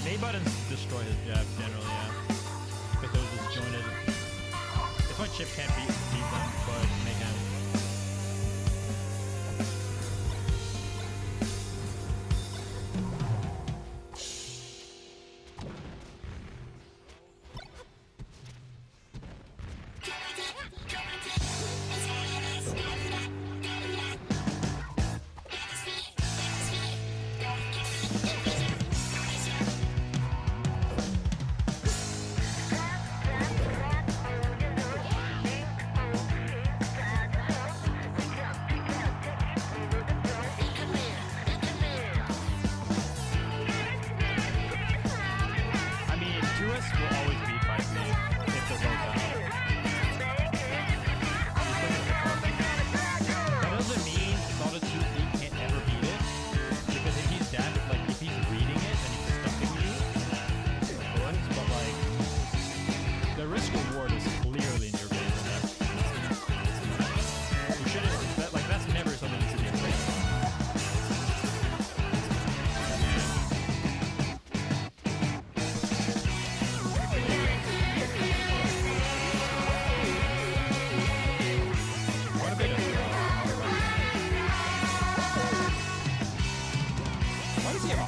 Mei buttons destroy his jab generally, yeah. Because those disjointed. That's why Chip can't beat them, but Mei can. I mean, Jewess will always beat 5P if they're both out. That doesn't mean Sato 2P can't ever beat it, because if he's dead, like if he's reading it and he's stumping you, it works, but like the risk reward is clearly in your favor there. You shouldn't, that's never something you should be afraid of. What a bit of why does he have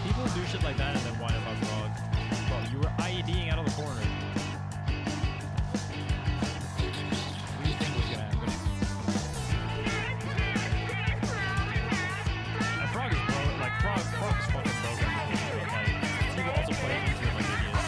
people do shit like that and then wind up on Frog. Bro, you were IEDing out of the corner. What do you think was gonna happen? And Frog is broken. Like Frog is fucking broken. But like he will also play into it like idiots.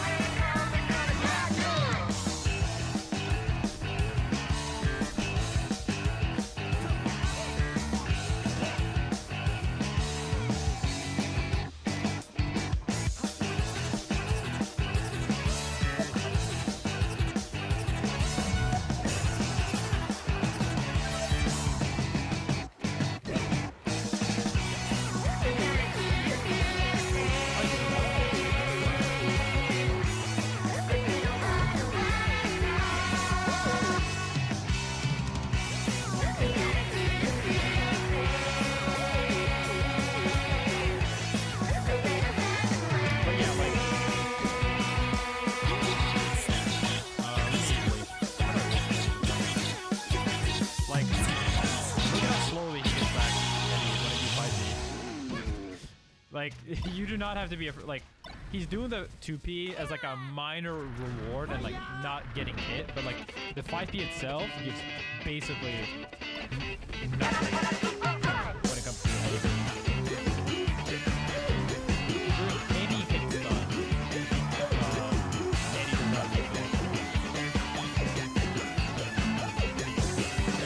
But yeah, like like look at how slowly he gets back when he fights me. Like you do not have to be like he's doing the 2P as like a minor reward and like not getting hit, but like the 5P itself gives basically nothing when it Any hit stun, Eddie does not make it.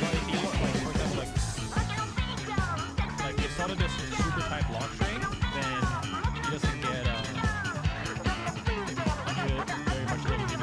But if you look, like, for example, like if Soda does super type block string, then he doesn't get very much of anything.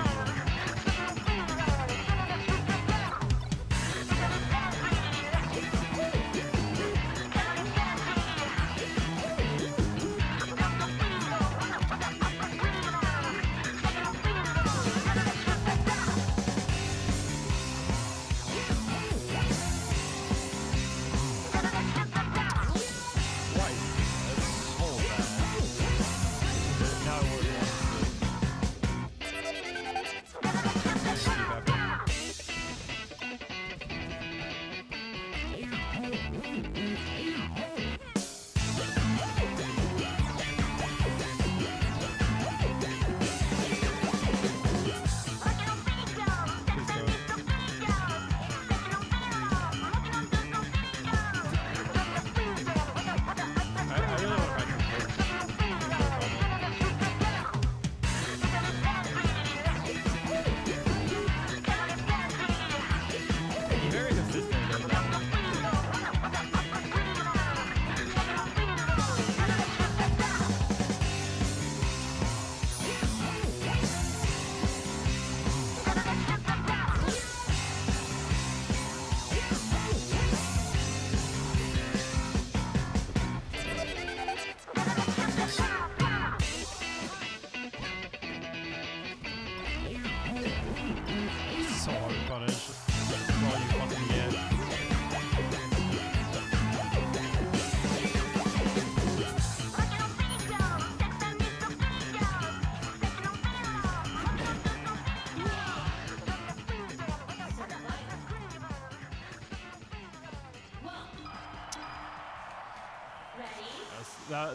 So hard to punish. That's all you fucking get.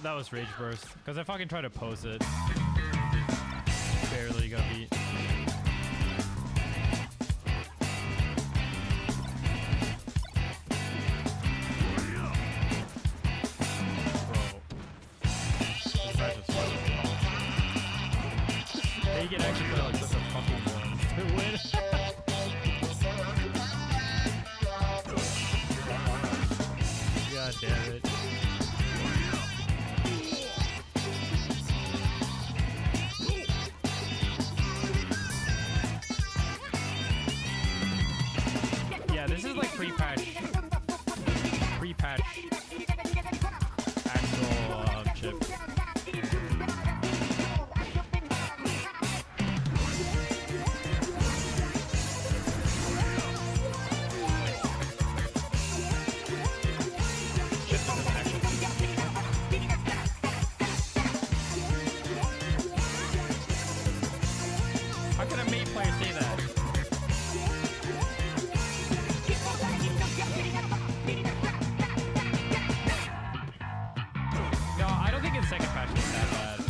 That was Rage Burst. Because I fucking tried to pose it. Barely got beat. They can actually play like such a fucking one to win. God damn it. Yeah, this is like pre-patch actual chip. How can a main player say that? No, I don't think in second patch it's that bad.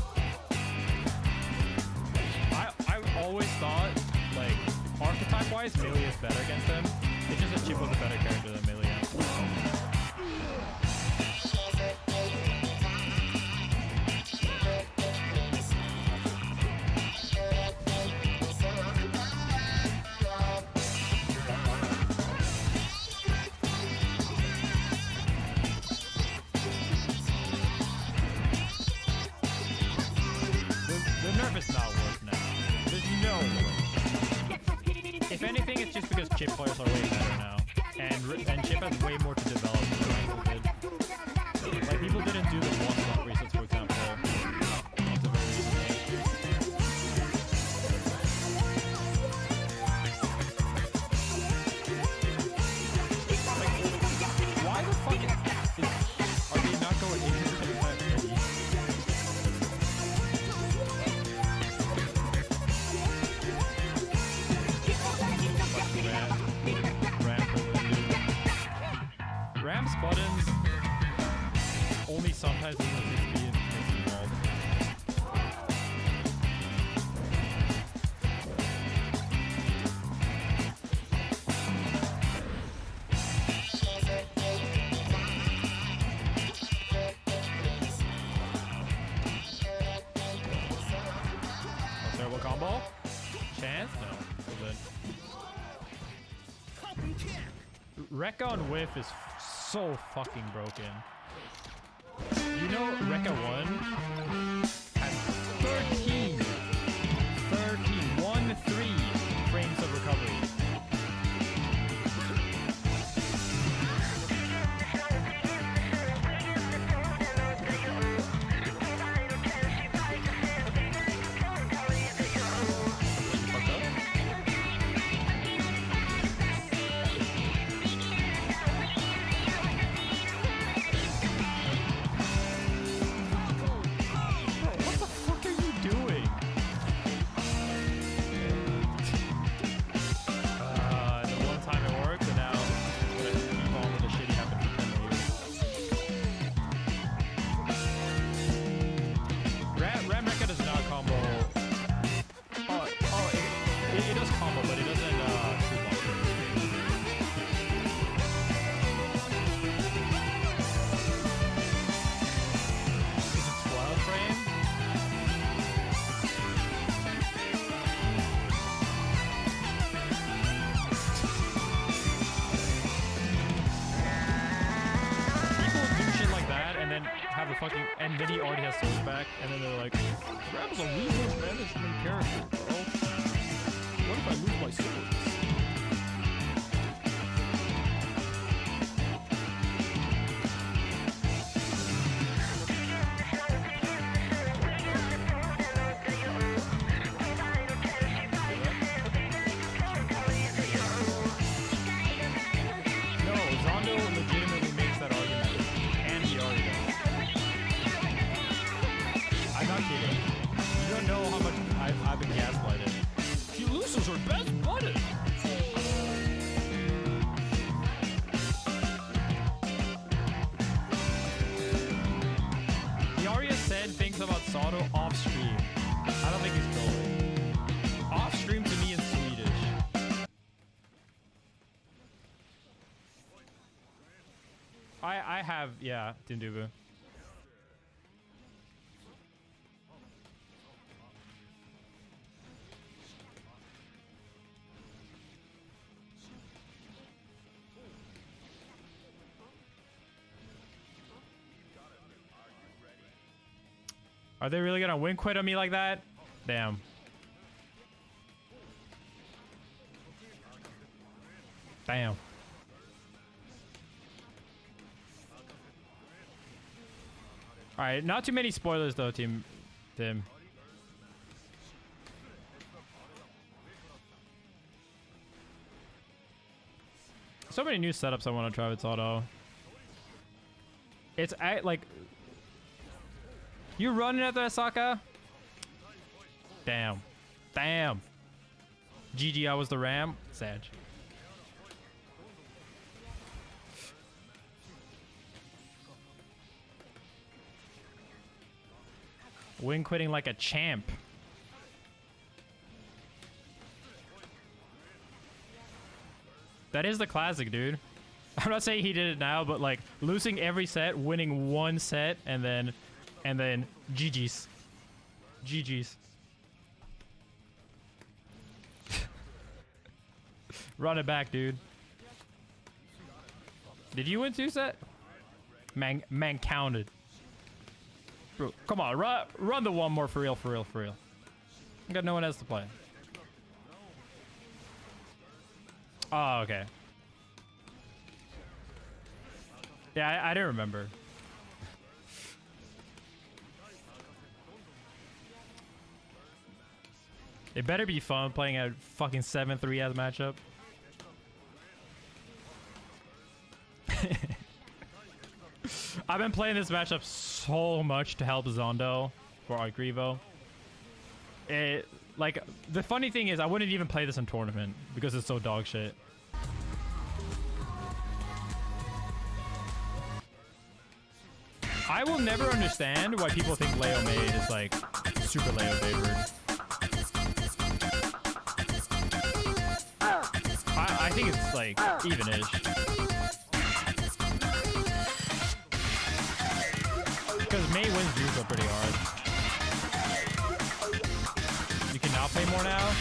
I always thought, like, archetype-wise, Melee is better against him. It's just that Chip was a better character than Melee. The nerf is not worth now. There's no way. If anything, it's just because Chip players are way better now. And Chip has way more to develop than Rifle did. Like, people didn't do the wall slot resets, for example. That's a very reason. Like, why the fuck are they not going into the second patch ready? Ram's buttons only sometimes lose 6 speed and makes it involved. Rekka on whiff is so fucking broken. You know Rekka 1 has 13 frames of recovery. And then he already has souls back, and then they're like, Ram's a resource management character, bro. What if I lose my swords? No, Zondo legitimately makes that argument, and he already does. I'm not kidding. You don't know how much I've been gaslighted. He loses her best buddy. He already said things about Sato off stream. I don't think he's trolling. Off stream to me in Swedish. I have, yeah, Dindubu. Are they really gonna win quit on me like that? Damn. Damn. Alright, not too many spoilers though, Tim. So many new setups I want to try with Auto. It's like... You running at the Asaka? Damn. Damn. GG, I was the Ram. Sag. Win quitting like a champ. That is the classic, dude. I'm not saying he did it now, but like losing every set, winning one set, and then GG's. GG's. Run it back, dude. Did you win 2 set? Man counted. Bro, come on, run the one more for real. I got no one else to play. Oh, okay. Yeah, I didn't remember. It better be fun playing a fucking 7-3 as a matchup. I've been playing this matchup so much to help Zondo for Argrevo. Like, the funny thing is I wouldn't even play this in tournament because it's so dog shit. I will never understand why people think Leo Maid is like super Leo favored. I think it's like even-ish. Because May wins Juzo pretty hard. You can now play more now?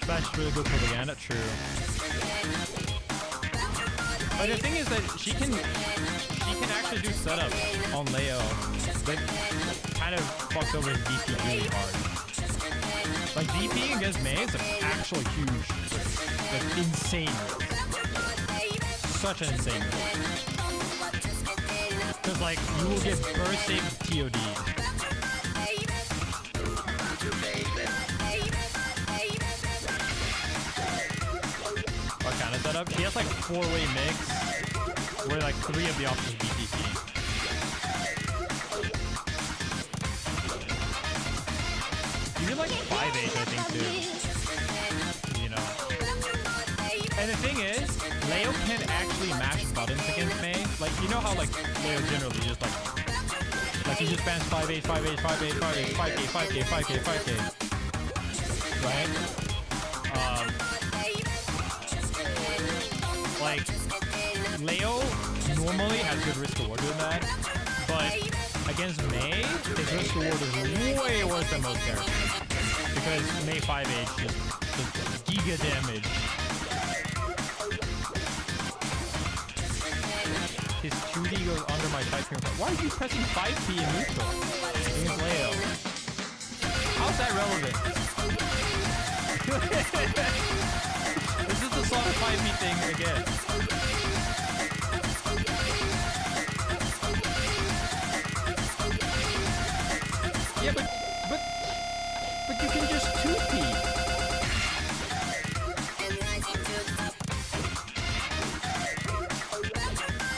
Smash is really good propaganda, true. But the thing is that she can actually do setups on Leo that kind of fucks over his DP really hard. Like DP against Mei is actually huge, like insane. Such an insane move. Because like you will get burst saved TOD. What kind of setup? She has like 4-way mix where like 3 of the options BTP. You get like 5-8 I think too. You know. And the thing is, Leo can actually mash buttons against Mei. Like you know how like Leo generally just like he just spams 5-8, 5-8, 5-8, 5-8, 5K, 5K, 5K, 5K. Right? Like, Leo normally has good risk reward doing that, but against Mei, his risk reward is way worse than most characters. Because Mei 5H just giga damage. His 2D goes under my typing. Why are you pressing 5P in neutral against Leo? How's that relevant? This is the Sonic 5P thing again. Yeah, but you can just 2P.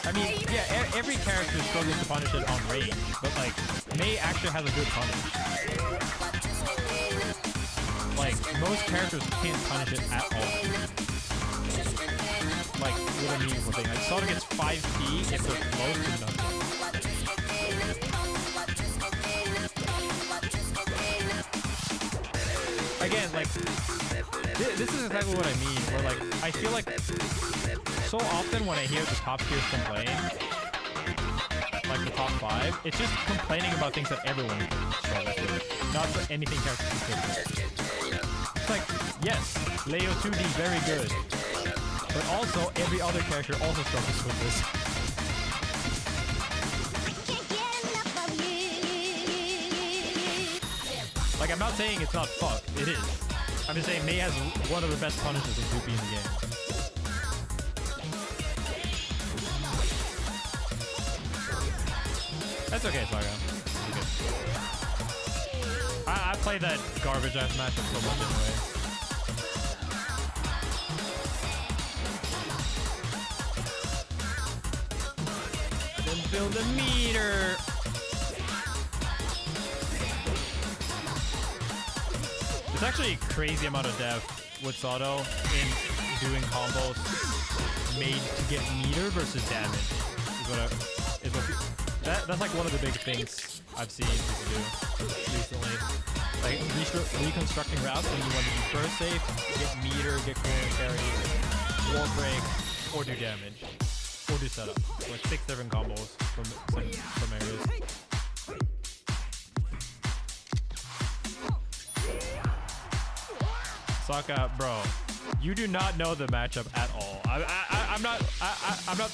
I mean, yeah, every character struggles to punish it on range, but like, Mei actually has a good punish. Like, most characters can't punish it at all. Like, with a meaningful thing. Like, Sonic gets 5P if they're close to nothing. Again, like, this is exactly what I mean, where, like, I feel like so often when I hear the top tiers complain, like the top 5, it's just complaining about things that everyone struggles with, not for anything character specific. It's like, yes, Leo 2D very good, but also every other character also struggles with this. Like, I'm not saying it's not fucked, it is. I'm just saying Mei has one of the best punishes in 2P in the game. That's okay, Saga. Okay. I play that garbage ass matchup so much anyway. Then build a meter. There's actually a crazy amount of depth with Sato in doing combos made to get meter versus damage. That's like one of the big things I've seen people do recently. Like reconstructing routes when you want to do first safe, get meter, get corner carry, wall break, or do damage. Or do setup. Like 6 different combos from some areas. Sokka, bro, you do not know the matchup at all. I'm not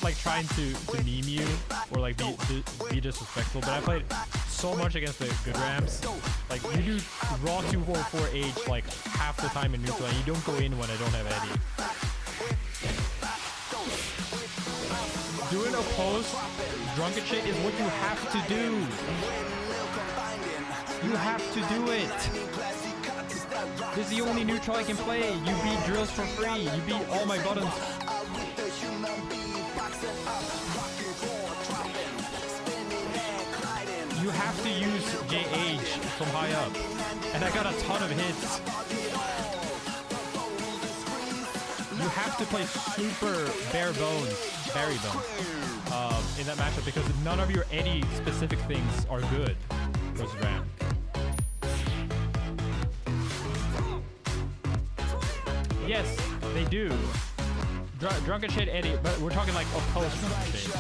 like trying to meme you or like be disrespectful, but I played so much against the good Rams. Like you do raw 244H like half the time in neutral, and you don't go in when I don't have Eddie. Doing a post drunken shit is what you have to do. You have to do it. This is the only neutral I can play. You beat drills for free. You beat all my buttons. You have to use JH from high up. And I got a ton of hits. You have to play super bare bones, in that matchup because none of your any specific things are good versus Ram. Yes, they do. Drunken Shade Eddie, but we're talking like opposed Drunken Shade.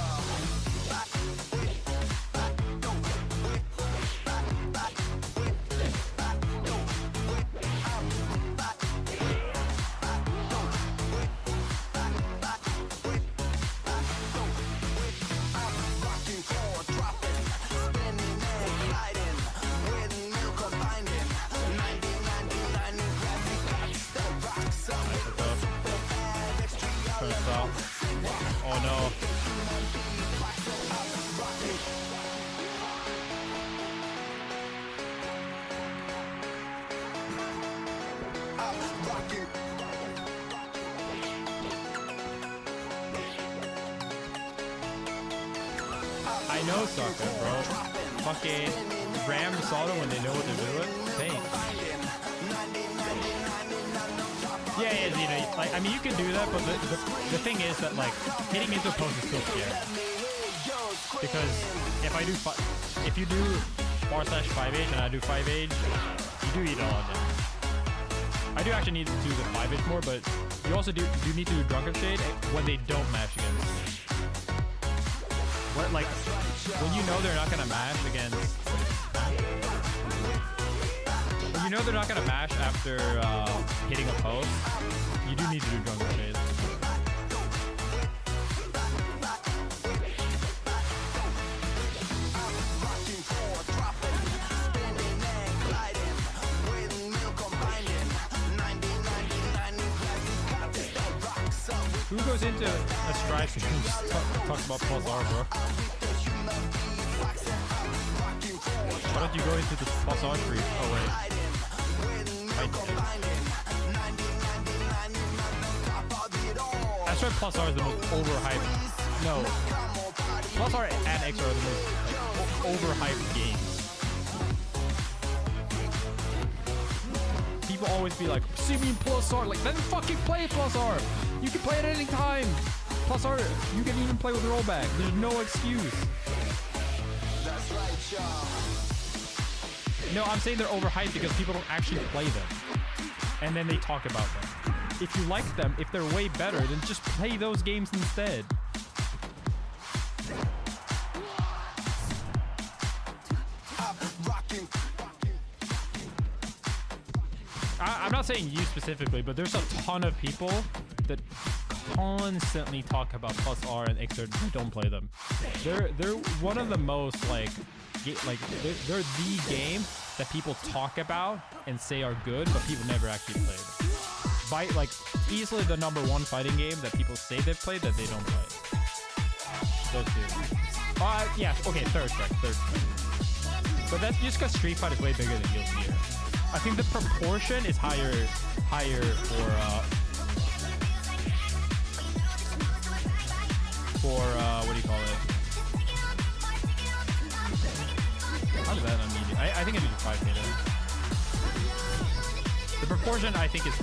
I know sucker, bro. Fucking ram Sodom when they know what they're doing. Thanks. Yeah, you know, like, I mean, you can do that, but the thing is that, like, hitting into post is still scary. Because if you do /5H and I do 5H, you do eat a lot of damage. I do actually need to do the 5H more, but you also do need to do Drunken Shade when they don't mash against. What, like, when you know they're not gonna mash against. When you know they're not gonna mash after hitting a post, you do need to do Drunken Shade. Who goes into a strike and just talks about plus R, bro? Why don't you go into the plus R tree? Oh wait. That's why plus R is the most overhyped. No. Plus R and X are the most overhyped games. People always be like, see me in plus R. Like, then fucking play plus R. You can play it at any time. Plus R, you can even play with rollback. There's no excuse. That's right, y'all. No, I'm saying they're overhyped because people don't actually play them. And then they talk about them. If you like them, if they're way better, then just play those games instead. I'm not saying you specifically, but there's a ton of people that constantly talk about plus R and Xrd that don't play them. They're one of the most like they're the game that people talk about and say are good, but people never actually play them. By like easily the #1 fighting game that people say they've played that they don't play. Those two. Yeah, okay, third strike. But that's just because Street Fighter is way bigger than Guilty Gear. I think the proportion is higher for what do you call it? How's that immediate? I think I need to 5K there. The proportion I think is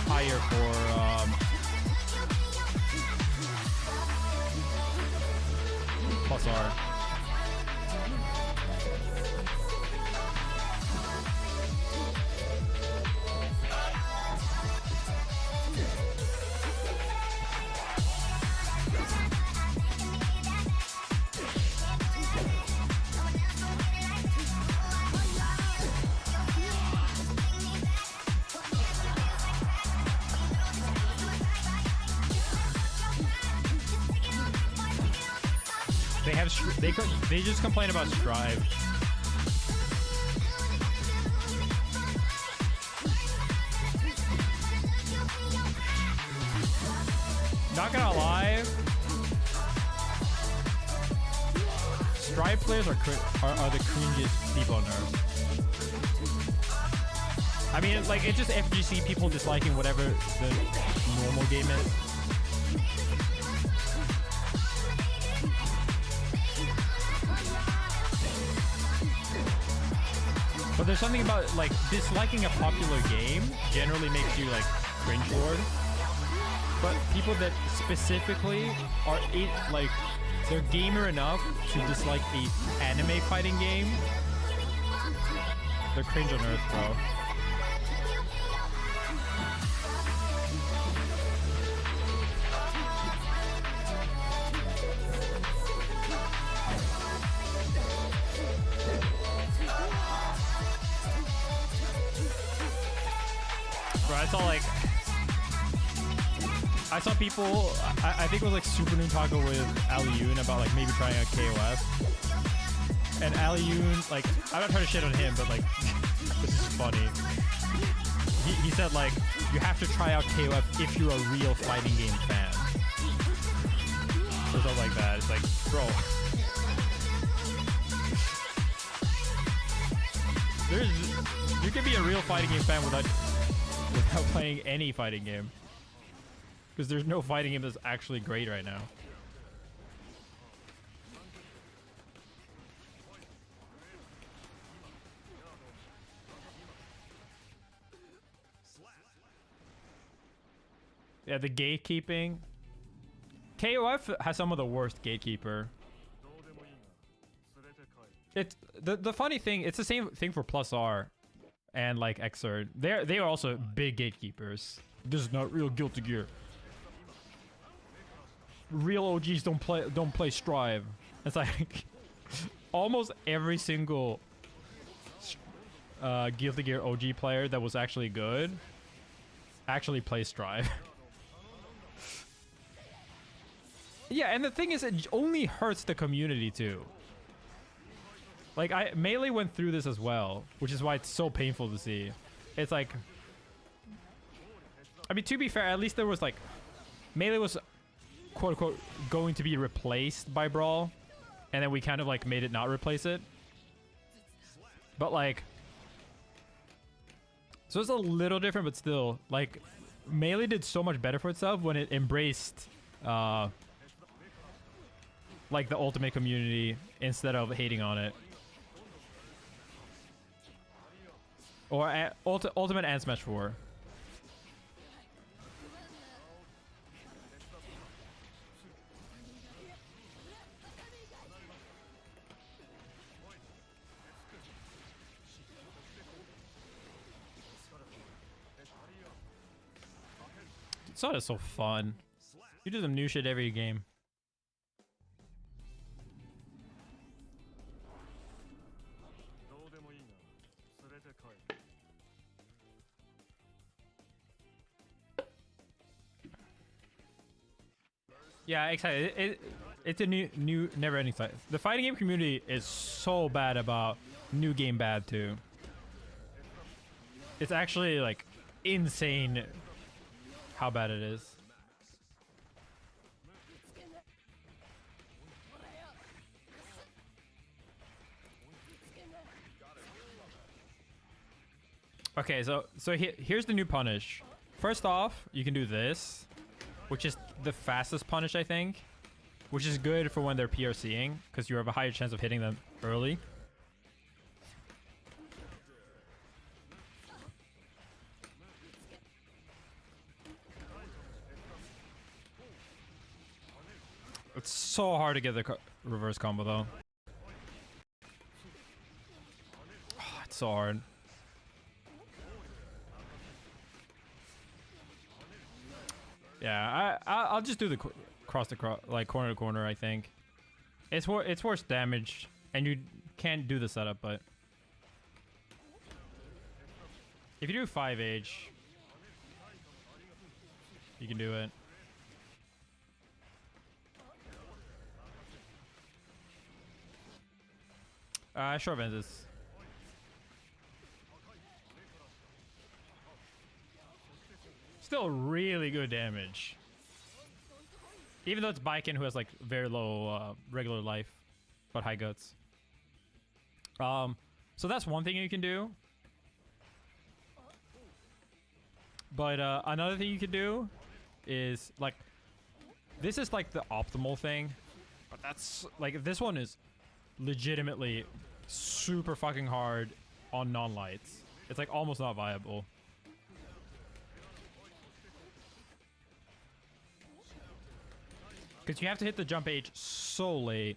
higher for plus R. They just complain about Strive. Not gonna lie, Strive players are the cringiest people on earth. I mean, like, it's just FGC people disliking whatever the normal game is. But there's something about, like, disliking a popular game generally makes you, like, cringe lord. But people that specifically are, like, they're gamer enough to dislike a anime fighting game, they're cringe on earth, bro. I saw people, I think it was like Super Noon Taco with Ali Yoon about like maybe trying out KOF. And Ali Yoon, like, I'm not trying to shit on him, but like, this is funny. He said like, you have to try out KOF if you're a real fighting game fan. Or something like that. It's like, bro. You can be a real fighting game fan without without playing any fighting game. Because there's no fighting game that's actually great right now. Yeah, the gatekeeping. KOF has some of the worst gatekeeper. It's the funny thing, it's the same thing for Plus R and like Xrd. They are also big gatekeepers. This is not real Guilty Gear. Real OGs don't play Strive. It's like almost every single Guilty Gear OG player that was actually good actually plays Strive. Yeah, and the thing is, it only hurts the community too. Like, Melee went through this as well, which is why it's so painful to see. It's like, I mean, to be fair, at least there was like, Melee was quote unquote going to be replaced by Brawl, and then we kind of like made it not replace it. But like, so it's a little different, but still, like, Melee did so much better for itself when it embraced like the Ultimate community instead of hating on it. Or Ultimate and Smash 4. Sod is so fun. You do some new shit every game. Yeah, excited. It's a new never-ending fight. The fighting game community is so bad about new game bad too. It's actually like insane how bad it is. Okay, so here's the new punish. First off, you can do this, which is the fastest punish, I think, which is good for when they're PRCing, because you have a higher chance of hitting them early. It's so hard to get the reverse combo, though. Oh, it's so hard. Yeah, I'll just do the like corner to corner. I think it's worse damage, and you can't do the setup. But if you do 5H, you can do it. Short Ventus. Still really good damage. Even though it's Baiken, who has like very low regular life, but high guts. So that's one thing you can do. But another thing you can do is like, this is like the optimal thing, but that's like, this one is legitimately super fucking hard on non-lights. It's like almost not viable. Because you have to hit the jump H so late.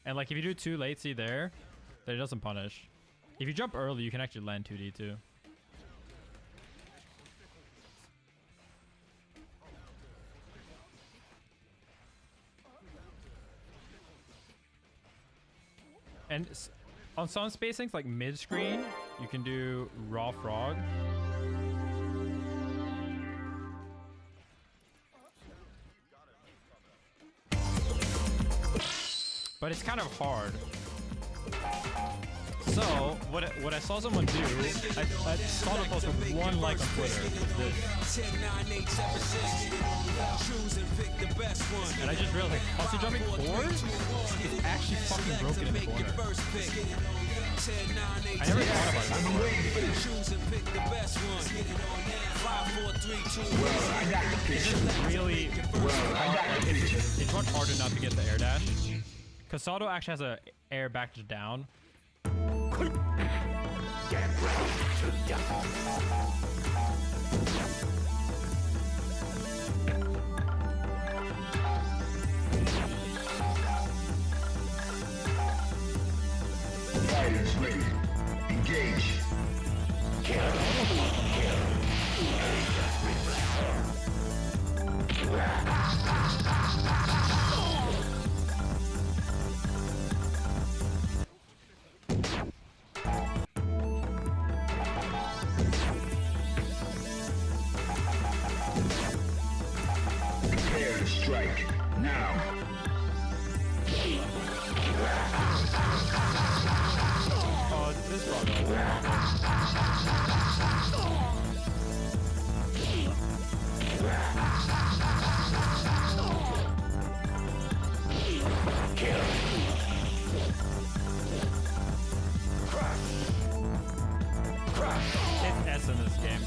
And like if you do too late, see there, that it doesn't punish. If you jump early, you can actually land 2D too. And on some spacings, like mid-screen, you can do Raw Frog. But it's kind of hard. So, what I saw someone do, I saw the post with one like on Twitter. And I just realized, like, Hustle Jumping 4 is actually fucking broken in the corner. I never thought about it. It's just really hard, it's much harder not to get the air dash. Because Saldo actually has a air back to down. Get ready to die. Fighters ready. Engage. Prepare to strike now. Oh, this one. It's S in this game.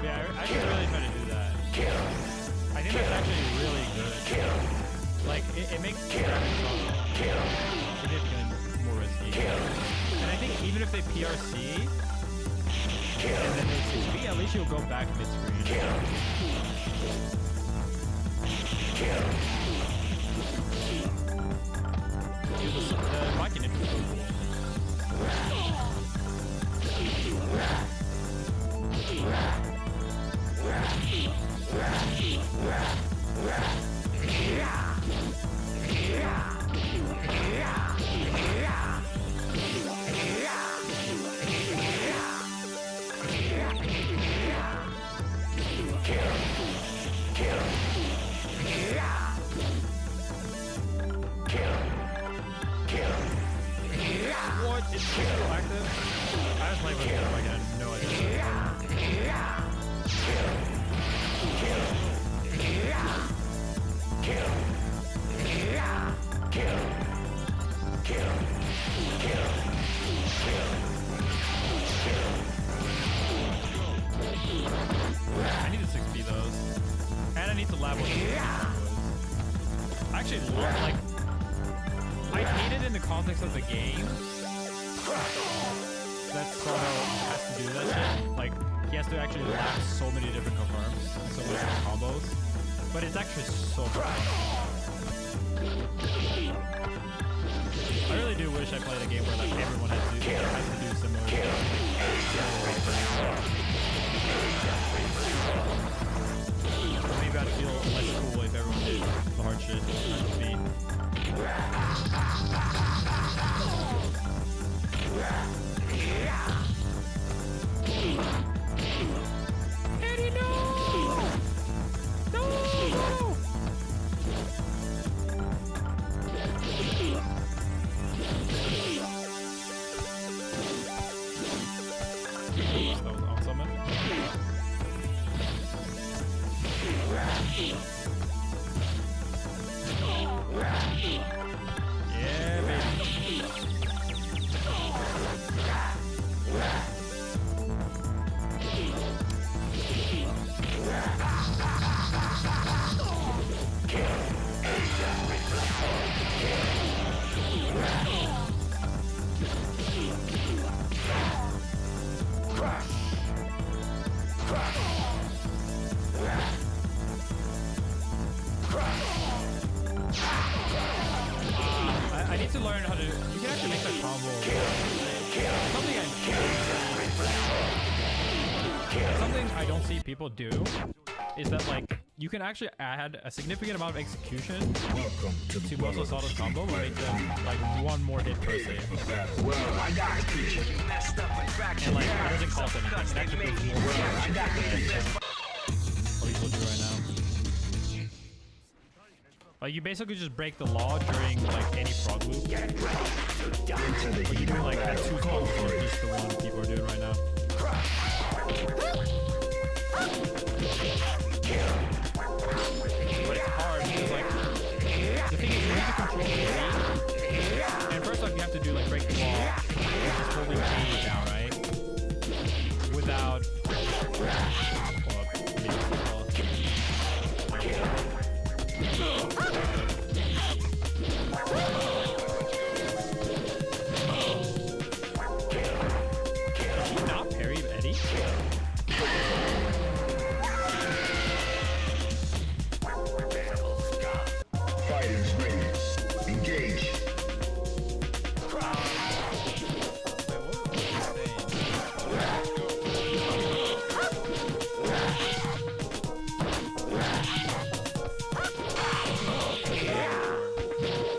Yeah, I should really try to do that. I think that's actually really good. Like, it makes significantly more risky. And I think even if they PRC, and then they 6B, at least you'll go back mid-screen. Dude, the Maki Ninja is so cool. What? It's still active? I was playing with it, like, I had no idea. I need to 6B those. And I need to lab what the I actually love, like, I hate it in the context of the game. That Saldo has to do that shit. Like, he has to actually lap so many different confirms, so many different combos. But it's actually so fun. I really do wish I played a game where like everyone has to do similar shit. Maybe I'd feel less cool if everyone did the hard shit at speed. Eddie, no! No! That was awesome. Yeah, baby. I need to learn how to. You can actually make that combo. Something I don't see people do is that like you can actually add a significant amount of execution to most of Saldo's combo and make them like one more hit per se. And like it doesn't cost anything. It actually puts more what people do right now. Like you basically just break the law during like any frog loop. But you do like that 2 spots for just the one people are doing right now. But it's hard break the wall just holding A down, right? Without. Did he not parry Eddie? Fighters ready. Engage.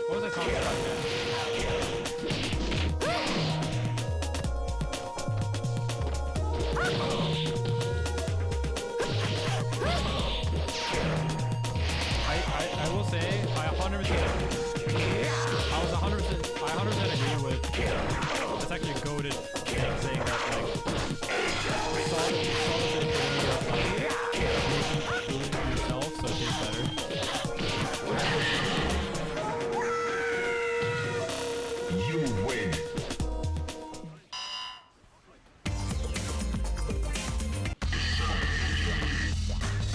What was I talking about, I will say, I 100% agree with, that's actually a goated thing saying that, like, salt is the epitome of, like, making food for yourself so it tastes better. You win.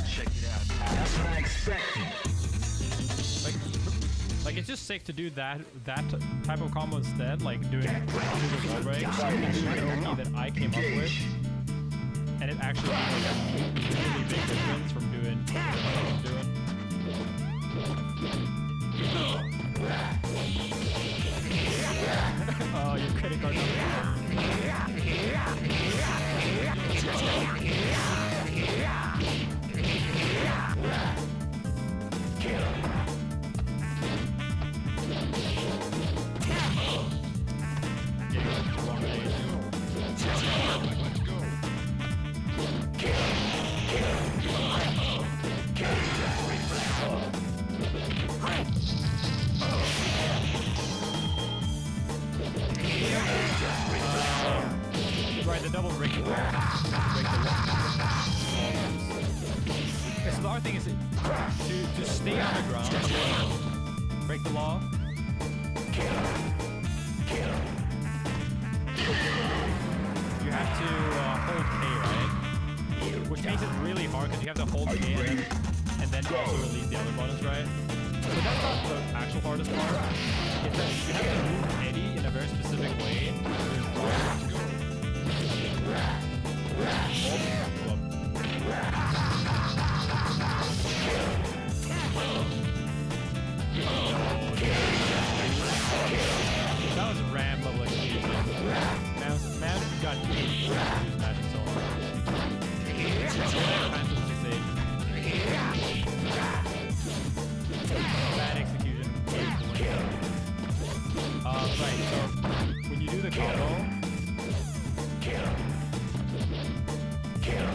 Check it out. That's what I expected. Like it's just sick to do that type of combo instead, like doing the wall break. It's an OP that I came up with, and it actually made like a really big difference from doing what I was doing. Oh, your credit card number. Right, the double break the wall. Break the wall. Okay, so the hard thing is to stay on the ground, break the law. You have to hold A, right? Which makes it really hard because you have to hold A and then also release the other buttons, right? So that's not the actual hardest part. It's that you have to move Eddie in a very specific way. That was RAM level execution. Man got used magic so hard. Bad execution. Right, so when you do the combo,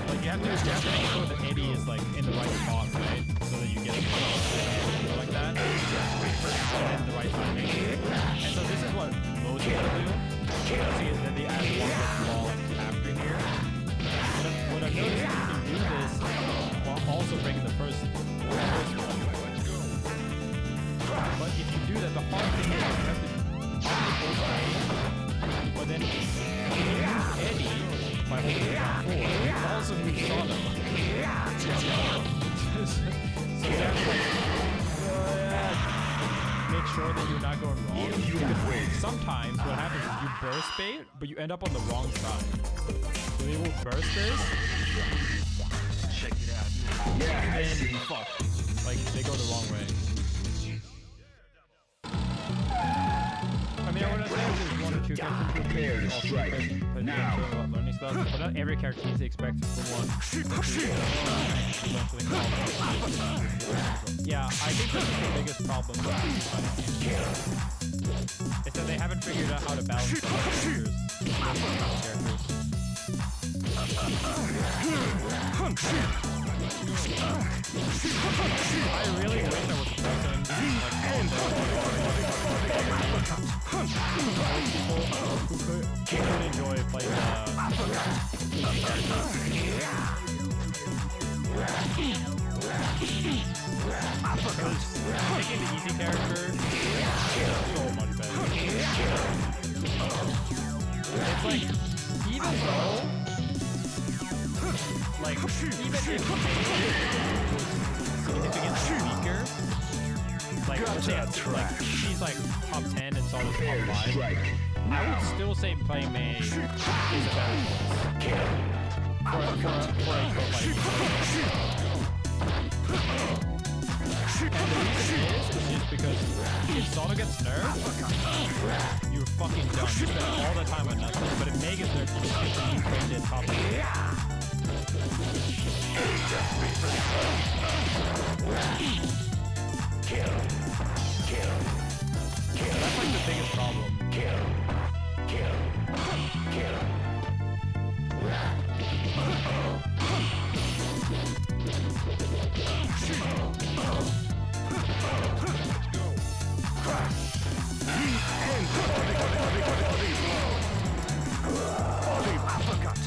like you have to make sure that Eddie is like in the right spot, right? So that you get it like that. And then the right timing. And so this is what most people do. See that they add one ball after here. What I've noticed is you can do this while also breaking the first one. But if you do that, the hard thing is you have to but then if you use Eddie by holding it down forward, you also move Sodom. So you have to make sure that you're not going wrong. Because sometimes what happens is you burst bait, but you end up on the wrong side. So they will burst this. Check it out. Yeah, I And see. then fuck. Like they go the wrong way. I mean, I wouldn't say there's one or two characters Prepare to strike. Now. learning stuff, but not every character needs to expect it for one. Yeah, I think that's the biggest problem with these fighting games. It's that they haven't figured out how to balance the characters. I really wish I was present like all people who could enjoy playing easy characters. Because taking the easy character is so much better. It's like, even though, like, even if May was significantly weaker, like, let's say, like, she's like top 10 and Sola's top 5, I would still say playing May is a better choice. For a pro-fighting. And the reason is just because if Sona gets nerfed, you're fucking done. You spend all the time on nothing. But if May gets nerfed, you just get the new trained in top 8. That's like the biggest problem.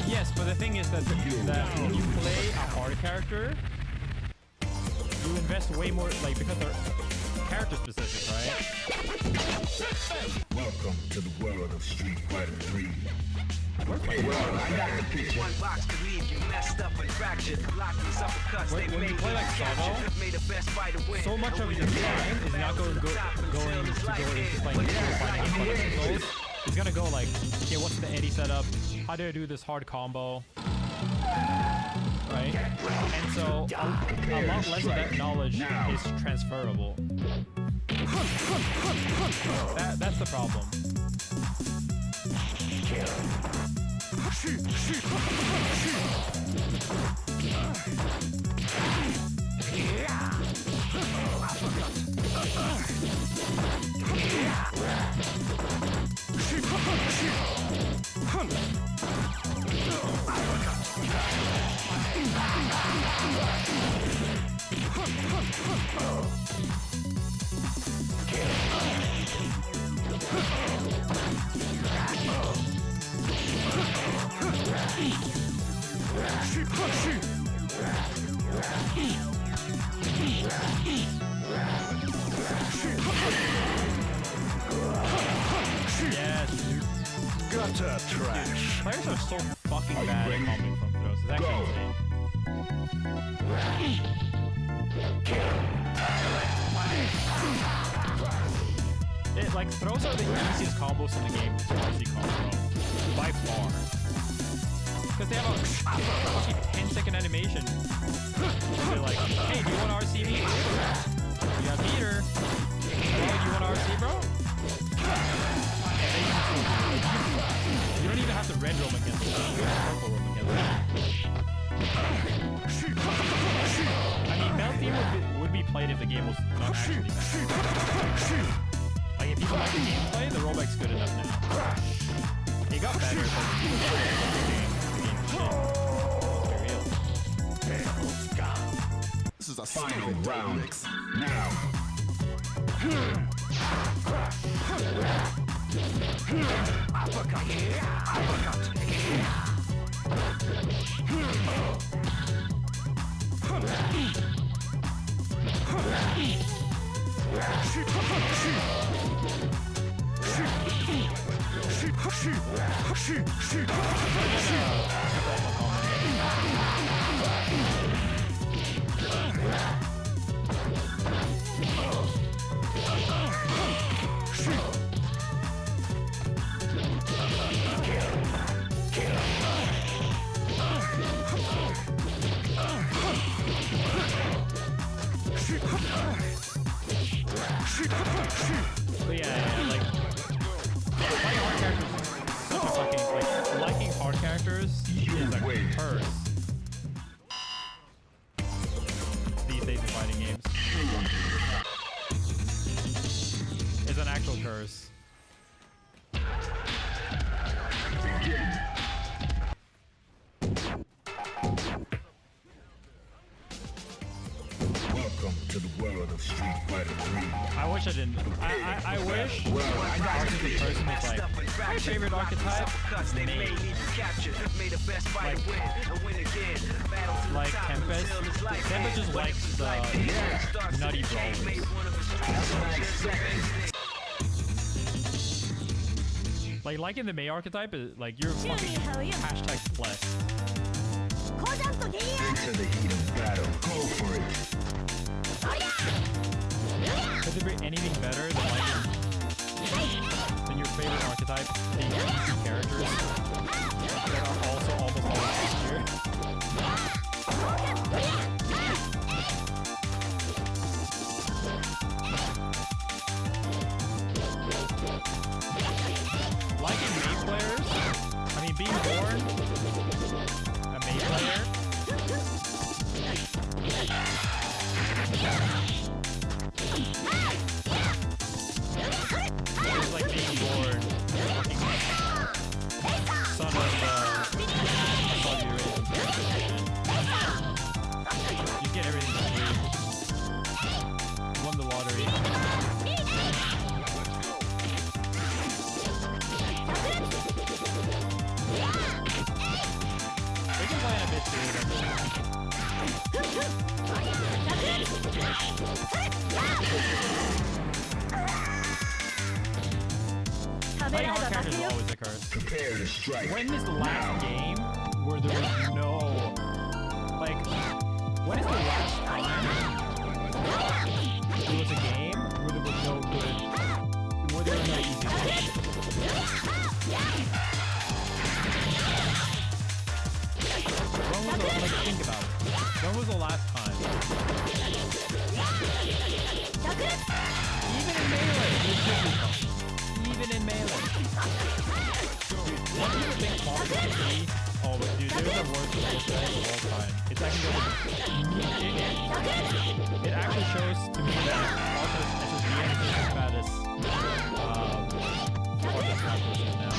Yes, but the thing is that when you play a hard character, you invest way more, like, because they're character specific, right? Welcome to the world of Street Fighter 3. One box to leave you messed up and fractured. Block these uppercuts, they when you play like Solo, so much of your time is not going to go into playing fighting controls. It's gonna go like, okay, what's the Eddie setup? How do I do this hard combo? Right? And so a lot less of that knowledge is transferable. That's the problem. Yes, dude. Gutter trash. Players are so fucking bad at comboing from throws. It's actually insane. Like, throws are the easiest combos in the game to see combo by far. Because they have a fucking 10-second animation. They're like, hey, do you want RCB? You got meter. Oh, do you want RC, bro? You don't even have to red roam against them. You have purple roam against them. I mean, Melt Theme would be played if the game was not actually bad. Like, if people like the gameplay, the rollback's good enough now. It got better, but the game shit. This is a final round. Now. But yeah, like liking hard characters is such a fucking, like, liking hard characters is a curse these days in fighting games. It's an actual curse. Welcome to the world of Street Fighter 3. I wish I didn't. I wish the person was like, my favorite archetype is May. Like Tempest. Tempest just likes the nutty brawlers. Like liking the Mei archetype is like you're fucking hashtag blessed. Into the heat of battle. Go for it. Could there be anything better than your favorite archetype being easy characters that are also almost always easier? Liking Mei players, I mean being born a Mei player. It's like being born son of Saudi Arabia. You get everything you need. You won the lottery. They can play in a bit too. Playing hard characters is always a curse. Prepare to strike. When is the last game where there was no... Like, when is the last time there was a game where there was no good... Where there was no easy games? When was the... Like, think about it. When was the last time? Even in Melee, there's good results. Even in Melee. Dude, what people think Fallout 3? Oh, but dude, they're the worst bullshit of all time. It's actually it actually shows to me that Fallout SSDN is the fattest Fallout Smash Bros. Now.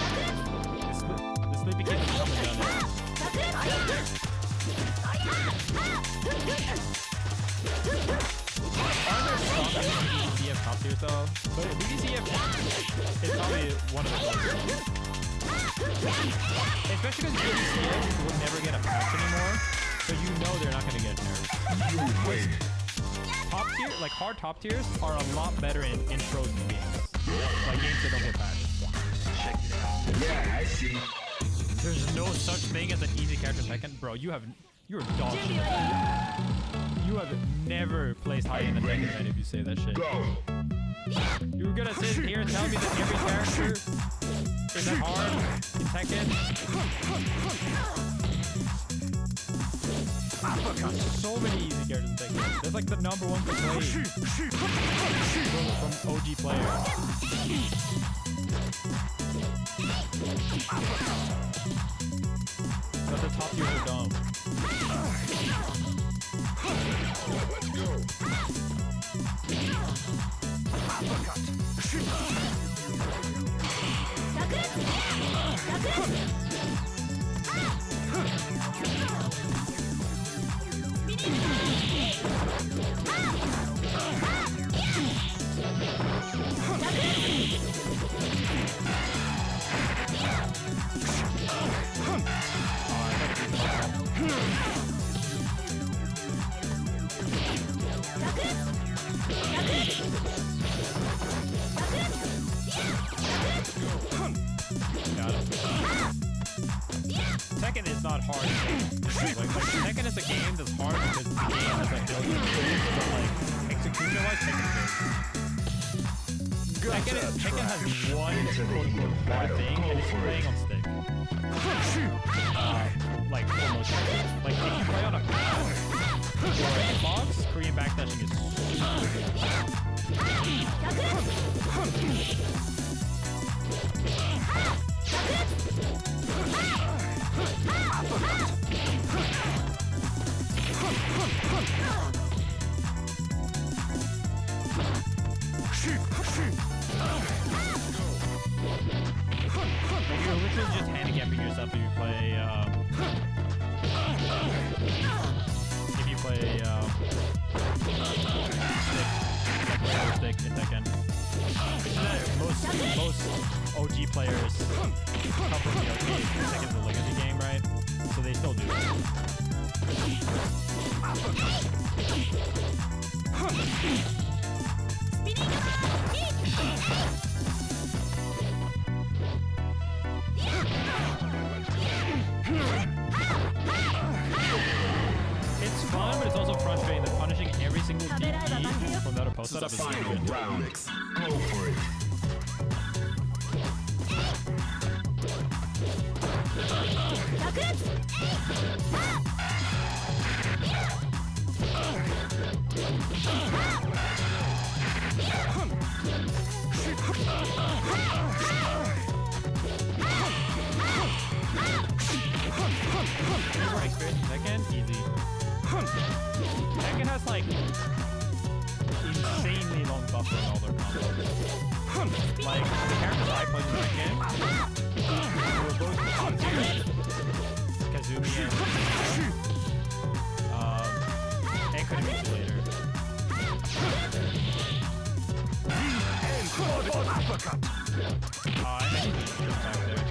The Sleepy Kid has come and done it. Aren't there some BDCF top tiers though? But BDCF is probably one of the worst. Especially because BDCF will never get a patch anymore, so you know they're not going to get nerfed. Top tier, like hard top tiers, are a lot better in intros to games. Like games that don't get patched. Check it out. Yeah, I see. There's no such thing as an easy character second. Bro, you're a dog shit. You have never placed higher in the second event if you say that shit. You were gonna sit here and tell me that every character is that hard in Tekken? So many easy characters in Tekken. That's like the number one to play from OG players. But the top tiers are dumb. Let's go. Tekken is not hard. Like Tekken is a game that's hard because the game is like built in moves, but like execution-wise, Tekken has one quote-unquote hard thing, and it's playing on stick. Like almost. Like if you play on a pad or a hitbox, Korean backdashing is super You're literally just handicapping yourself if you play stick in Tekken. Most OG players come from the arcade. Tekken's a legacy game, right? So they still do it. Post This is setup the is final good. round. Go for it. Right, second, easy. Second has like insanely long buffer in all their combos. Like the characters I played in that game were both top tier. Kazumi and Kunimitsu later. I need to jump back there.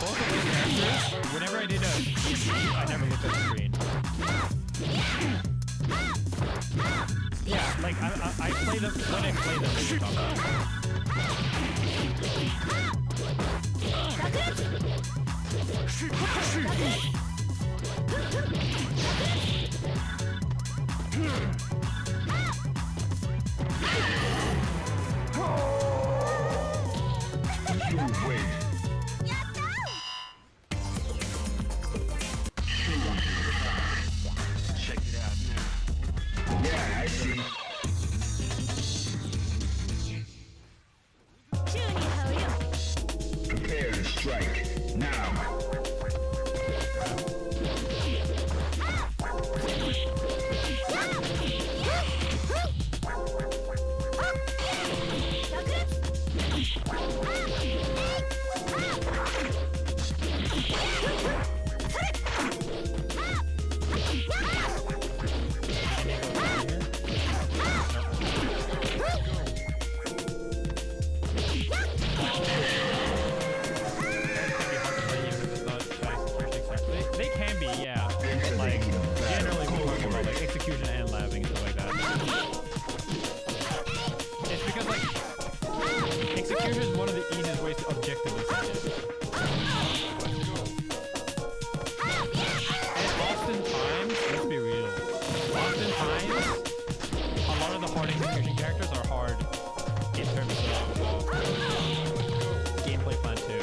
Both of those characters, whenever I did a DMG, I never looked at the screen. Yeah, like I play them when I play them. They talk about You win. Check it out now. Yeah, I see. Prepare to strike now. They can be, yeah. But like generally we're talking about like execution and labbing and stuff like that. It's because like execution is one of the easiest ways to objectively see it. And oftentimes, let's be real, oftentimes a lot of the hard execution characters are hard in terms of gameplay plan too.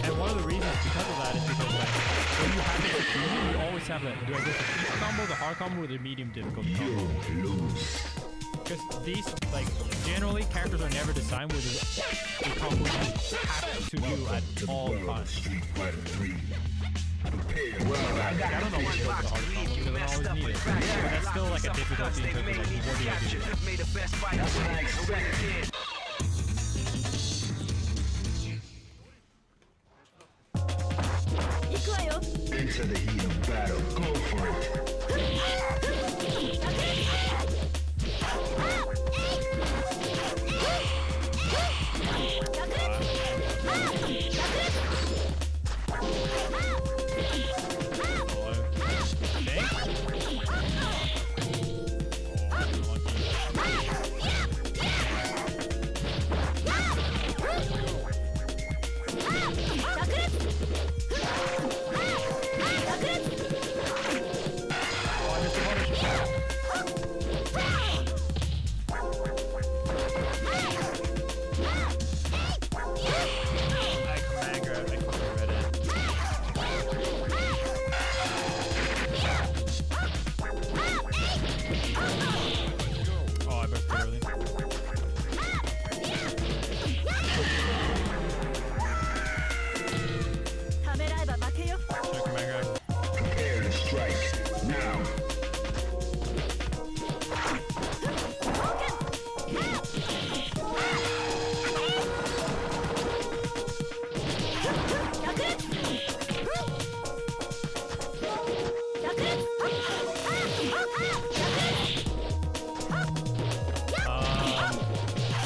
And one of the reasons because of that is because like when you have execution, you always have that, do I go for the easy combo, the hard combo, or the medium difficulty combo? Because these, like, generally characters are never designed with a combo you have to do at all times. I don't know what's the hard combo because I don't always need it. But that's still like a difficulty in terms of like, what do I do? That's what I expect. Into the heat of battle. Go for it. Prepare to strike now.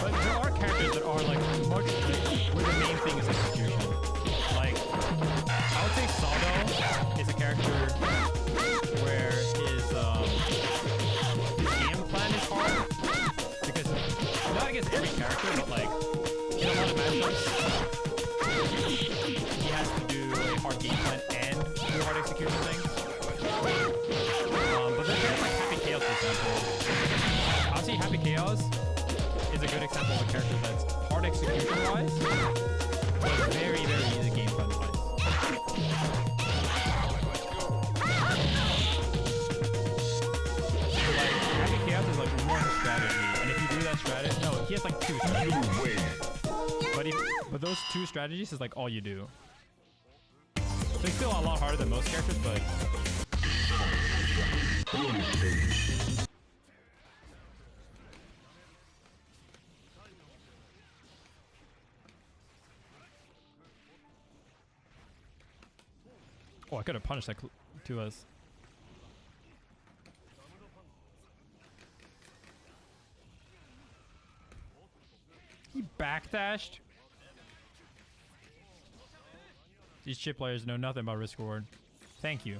But there are characters that are like much where the main thing is execution. Like I would say Sado is a character where his game plan is hard because not against every character, but like in a lot of matchups he has to do a hard game plan and do hard execution things. But there's characters like Happy Chaos, for example. Honestly, Happy Chaos is a good example of a character that's hard execution-wise, but very, very easy gameplay-wise. Happy Chaos is like one strategy, and if you do that strategy, no, he has like 2 strategies. But those 2 strategies is like all you do. So it's still a lot harder than most characters, but. Oh, I could have punished that to us. He backdashed. These chip players know nothing about risk reward. Thank you.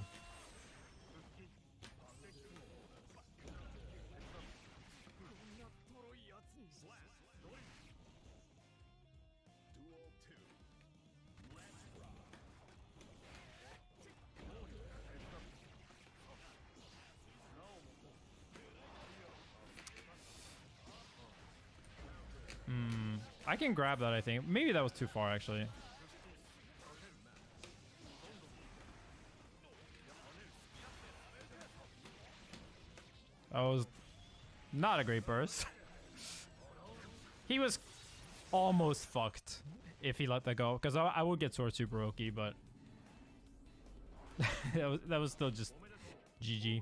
I can grab that, I think. Maybe that was too far, actually. That was not a great burst. He was almost fucked if he let that go, because I would get Sword Super Oki, but that was still just GG.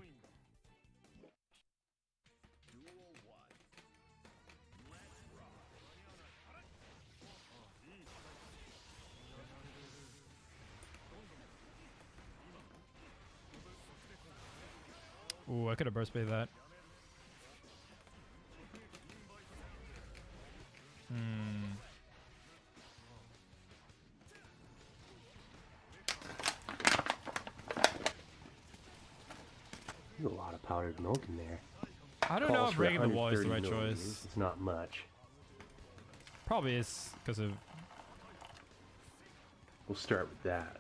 Ooh, I could have burst baited that. There's a lot of powdered milk in there. I don't know if breaking the wall is the right choice. It's not much. Probably is because of. We'll start with that.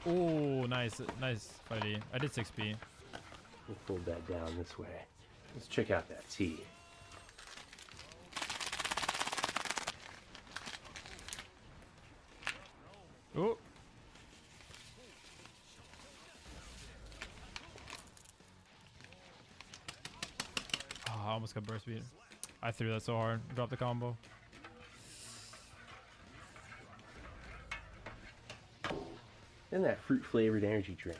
Oh, nice, nice, Fighty. I did 6B. We'll fold that down this way. Let's check out that T. Oh. Oh, I almost got burst beat. I threw that so hard. Dropped the combo. And that fruit-flavored energy drink.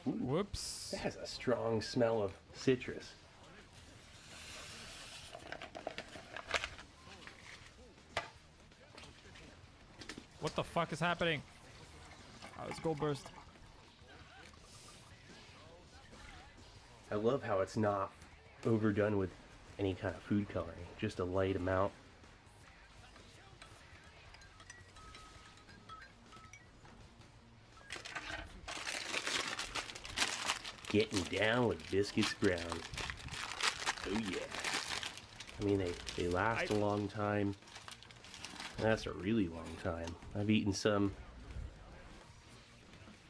Ooh, whoops. That has a strong smell of citrus. What the fuck is happening? Oh, it's gold burst. I love how it's not overdone with any kind of food coloring, just a light amount. Getting down with biscuits brown. Oh yeah. I mean, they last a long time. That's a really long time. I've eaten some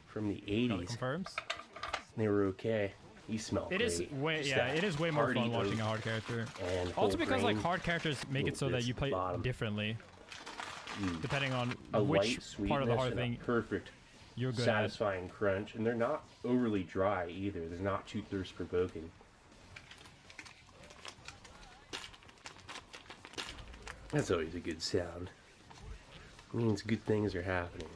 from the 80s. Confirms. They were okay. You smell It great. is way, Just yeah, that it is way more fun hearty watching a oat hard character. and Also whole because like grain, hard characters make it so that you play differently, depending on a which light part of the sweetness hard and a thing perfect you're good satisfying crunch, and they're not overly dry either. They're not too thirst provoking. That's always a good sound. It means good things are happening.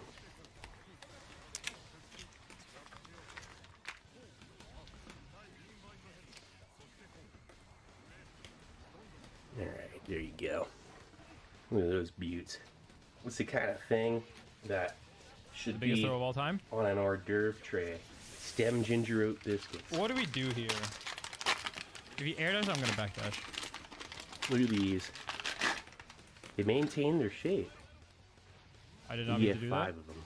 Alright, there you go. Look at those buttes. What's the kind of thing that should The biggest be throw of all time? on an hors d'oeuvre tray? Stem ginger oat biscuits. What do we do here? If he air does, I'm gonna backdash. Look at these. They maintain their shape. I did not You mean get to do 5 that. of them.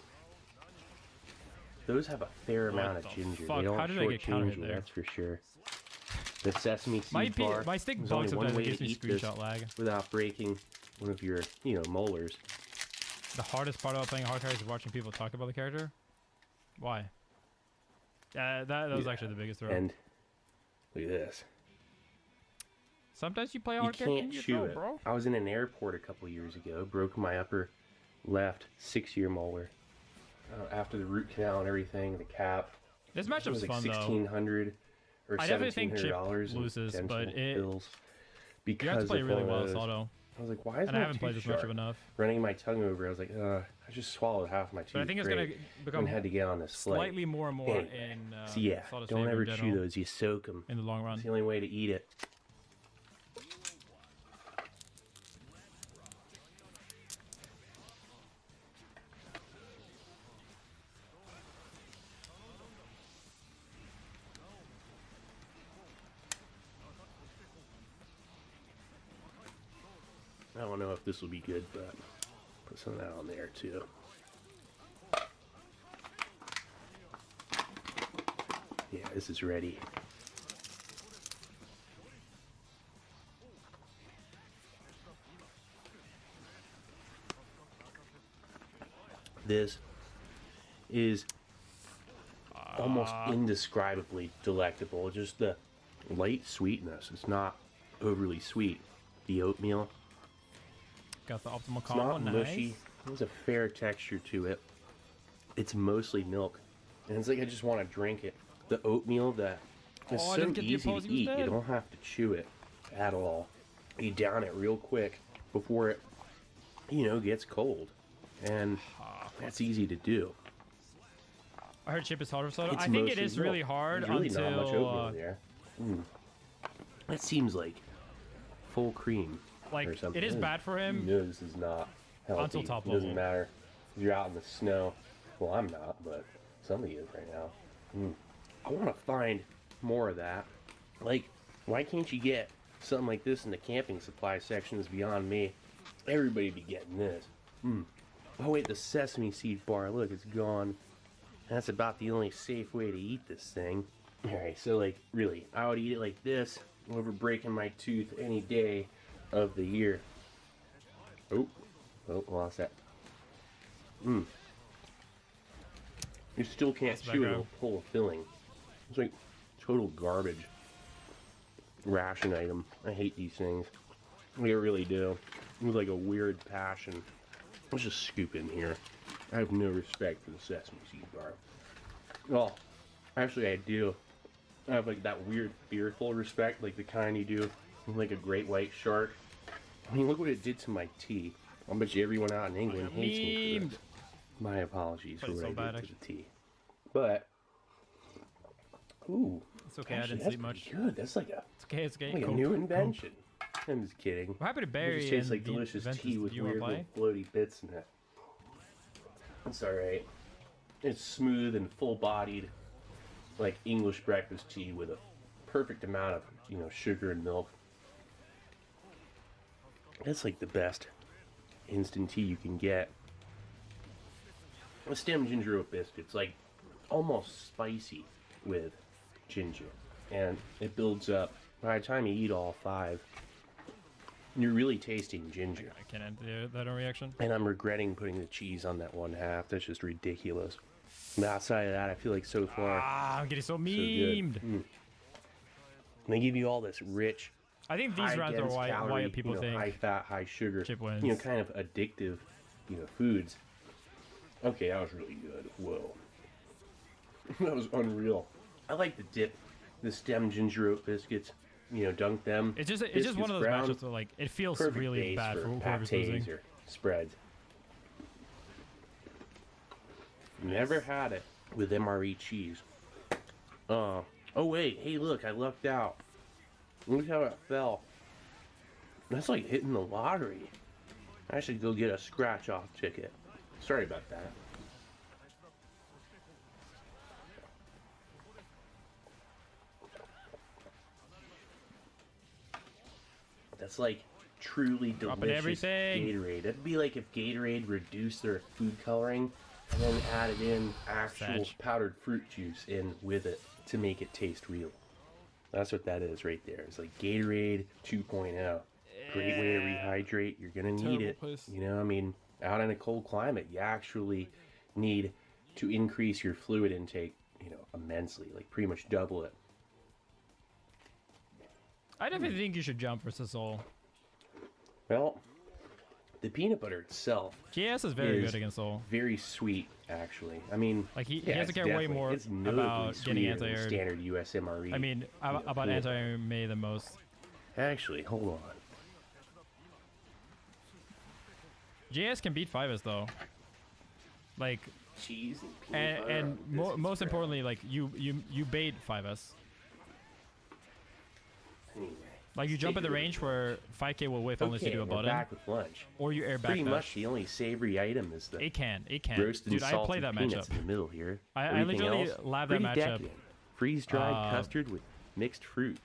Those have a fair What amount of the ginger. fuck? They don't How did I get counter shortchange hit you, there? that's for sure. The sesame seed My bar. my stick there's bugs only one sometimes. It way gives to me eat this screenshot lag. without breaking one of your, molars. The hardest part about playing a hard character is watching people talk about the character. Why? That was actually the biggest throw. And look at this. Sometimes you play a You hard character can't and you chew throw, it. bro. I was in an airport a couple years ago, broke my upper left 6-year molar. After the root canal and everything, the cap. This matchup was is like fun, though. $1,600 or I definitely think Chip $1,700 in loses, but dental it bills you have to because play of really one well of as those. auto. I was like, why is And my I haven't played tooth this matchup sharp? enough. Running my tongue over, I was like, I just swallowed half my tooth. But I think it's Great. gonna become and had to get on this flight. slightly more and more Anyway, in so yeah, Sawdust don't favor ever in chew general those. You soak them. in the long run. It's the only way to eat it. I don't know if this will be good, but put some of that on there too. Yeah, this is ready. This is almost indescribably delectable. Just the light sweetness. It's not overly sweet. The oatmeal. Got the optimal It's combo. not Nice. mushy. There's a fair texture to it. It's mostly milk. And it's like I just want to drink it. The oatmeal that is Oh, I so didn't get the easy to applause, he was eat. You dead. don't have to chew it at all. You down it real quick before it, gets cold. And that's easy to do. I heard Chip is harder soda. It's I think it mostly is milk. really hard There's really until not much oatmeal there. That seems like full cream Like, or something. it is bad for him This is not healthy. until top It doesn't level. matter if you're out in the snow. Well, I'm not, but somebody is right now. I want to find more of that. Like, why can't you get something like this in the camping supply section? Is beyond me. Everybody be getting this. Oh wait, the sesame seed bar. Look, it's gone. That's about the only safe way to eat this thing. Alright, so like, really, I would eat it like this over breaking my tooth any day of the year. Oh, lost that. You still can't That's chew it. background. It'll pull a filling. It's like total garbage. Ration item. I hate these things. I really do. With like a weird passion. Let's just scoop in here. I have no respect for the sesame seed bar. Well, actually I do. I have like that weird fearful respect, like the kind you do with like a great white shark. I mean, look what it did to my tea. I bet you everyone out in England hates me for this. My apologies for Played what so I bad, did to the tea. But, ooh. It's okay, I actually, didn't that's sleep much. pretty good. That's like a, It's okay, it's okay. like a Cope, new cope. invention. I'm just kidding. We're happy to It bury just tastes and like the delicious Ventus. tea Do with you wanna weird little floaty bits in it. It's alright. It's smooth and full-bodied, like English breakfast tea with a perfect amount of, sugar and milk. That's like the best instant tea you can get. A stem ginger oat biscuit's like almost spicy with ginger, and it builds up. By the time you eat all 5, you're really tasting ginger. I can't end that reaction. And I'm regretting putting the cheese on that one half. That's just ridiculous. But outside of that, I feel like so far, I'm getting so so memed. good. And they give you all this rich, I think these rounds are dense why calorie, people think high fat, high sugar, Chip wins. kind of addictive, foods. Okay, that was really good. Whoa, that was unreal. I like to dip the stem ginger oat biscuits. Dunk them. It's just one of those brown, matchups where like it feels perfect really base bad for whoever's pâtés losing. or spreads. Never had it with MRE cheese. Oh wait, hey look, I lucked out. Look how it fell. That's like hitting the lottery. I should go get a scratch-off ticket. Sorry about that. That's like truly Dropping delicious everything. Gatorade. It'd be like if Gatorade reduced their food coloring and then added in actual Sag. powdered fruit juice in with it to make it taste real. That's what that is right there. It's like Gatorade 2.0. Great way to rehydrate. You're gonna need Terrible it. place. I mean, out in a cold climate, you actually need to increase your fluid intake, you know, immensely, like pretty much double it. I definitely think you should jump versus Soul. Well, the peanut butter itself. GS is very good against Soul. Very sweet, actually. I mean, like he yeah, has to care way more it's notably about getting sweeter than anti-air. standard USMRE. I mean, about anti-air May the most. Actually, hold on. JS can beat 5S though. Like cheese and peanut butter. and most importantly, like you bait 5S. Anyway, like you jump at the range where 5K will whiff unless you do a we're button. back with lunch. Or you air back Pretty dash. much the only savory item is the It can. roasted Dude, and I salted play that peanuts matchup. in the middle here. I Everything literally else, love that pretty matchup. decadent. Freeze-dried custard with mixed fruit,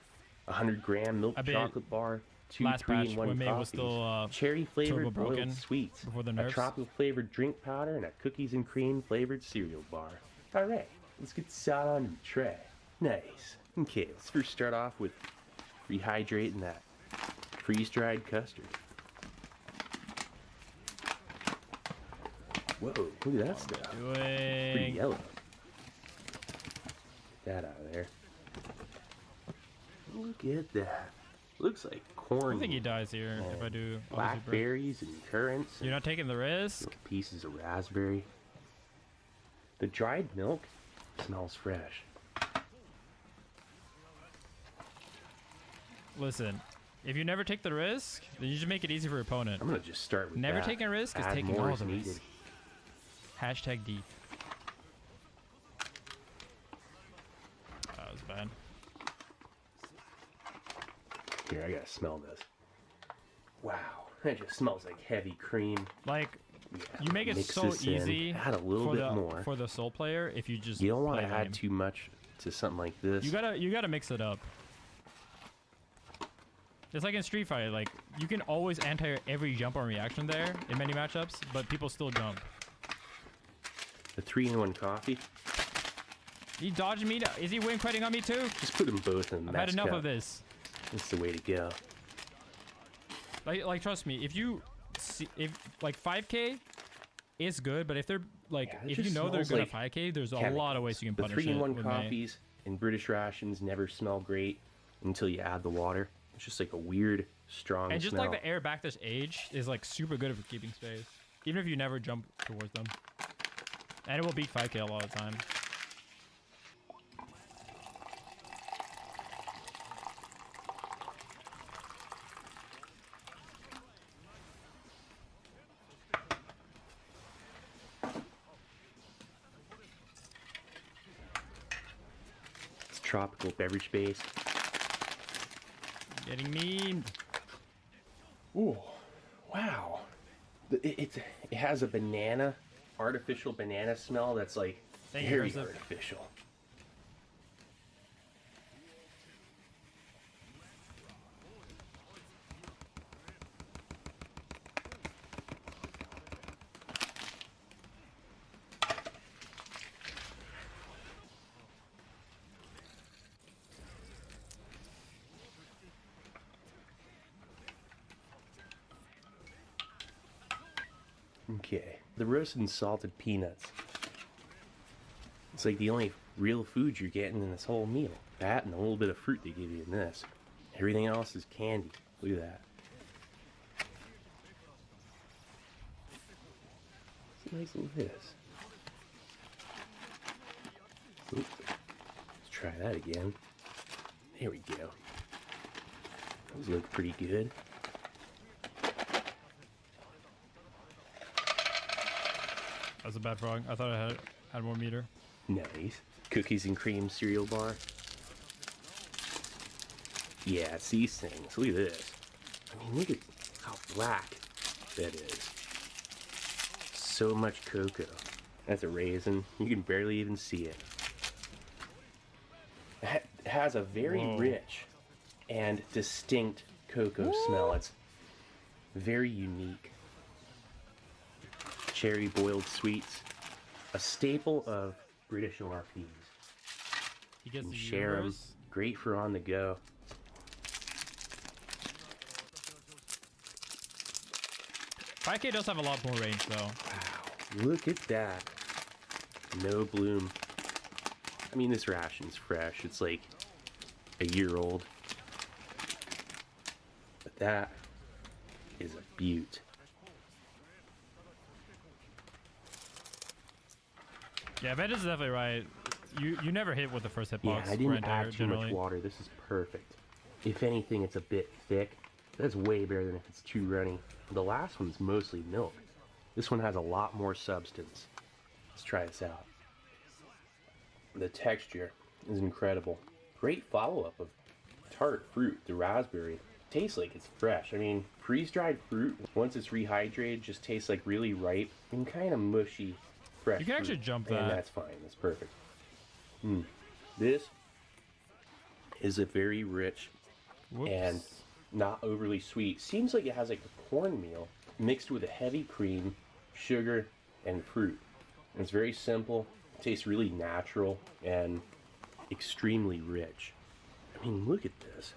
100-gram milk I bet chocolate bar, two last batch 3-in-1 when May was coffees, still cherry-flavored turbo broken boiled sweets, before the a nerfs. tropical-flavored drink powder, and a cookies and cream flavored cereal bar. All right, let's get salad on the tray. Nice. Okay, let's first start off with rehydrating that freeze-dried custard. Whoa, look at that stuff. Pretty yellow. Get that out of there. Look at that. Looks like corn. I think he dies here if I do. Blackberries and currants. You're not taking the risk? Little pieces of raspberry. The dried milk smells fresh. Listen, if you never take the risk, then you just make it easy for your opponent. I'm gonna just start with never that. taking a risk is Add taking more all as the needed. risk. Hashtag deep. That was bad. Here, I gotta smell this. Wow, that just smells like heavy cream. Like, you make it mix so this in, easy add a little for bit the more. for the Soul player if you just You don't want to play add lame. too much to something like this. You gotta mix it up. It's like in Street Fighter, like you can always anti every jump on reaction there in many matchups, but people still jump. The 3-in-1 coffee. He dodged me. Is he win quitting on me too? Just put them both in the I've had mess enough cup. of this. That's the way to go. Like trust me, if you see, if like 5K is good, but if they're like Yeah, it if you just know they're smells good like at 5K, there's a chemicals. lot of ways you can The punish it. 3-in-1 with May. coffees in British rations never smell great until you add the water. It's just like a weird, strong And just smell. like the air back dash age is like super good at keeping space, even if you never jump towards them. And it will beat 5K a lot of the time. It's tropical beverage base. Getting mean. Ooh, wow. It has a banana, artificial banana smell that's like Thank you, very Joseph. artificial. Okay, the roasted and salted peanuts. It's like the only real food you're getting in this whole meal. That and a little bit of fruit they give you in this. Everything else is candy. Look at that. It's nice little this. Oops. Let's try that again. There we go. Those look pretty good. That's a bad frog. I thought I had more meter. Nice. Cookies and cream cereal bar. Yeah, it's these things. Look at this. I mean, look at how black that is. So much cocoa. That's a raisin. You can barely even see it. It has a very Whoa. rich and distinct cocoa smell. It's very unique. Cherry boiled sweets, a staple of British RPs. He gets You the share 'em. universe. Great for on the go. 5K does have a lot more range though. Wow, look at that. No bloom. I mean, this ration's fresh. It's like a year old. But that is a beaut. Yeah, Ventus is definitely right. You never hit with the first hitbox. Yeah, I didn't add too much water. This is perfect. If anything, it's a bit thick. That's way better than if it's too runny. The last one's mostly milk. This one has a lot more substance. Let's try this out. The texture is incredible. Great follow-up of tart fruit. The raspberry tastes like it's fresh. I mean, freeze-dried fruit, once it's rehydrated, just tastes like really ripe and kind of mushy, fresh. You can actually jump that. And that's fine. That's perfect. This is a very rich and not overly sweet. Seems like it has like a cornmeal mixed with a heavy cream, sugar, and fruit. And it's very simple. It tastes really natural and extremely rich. I mean, look at this.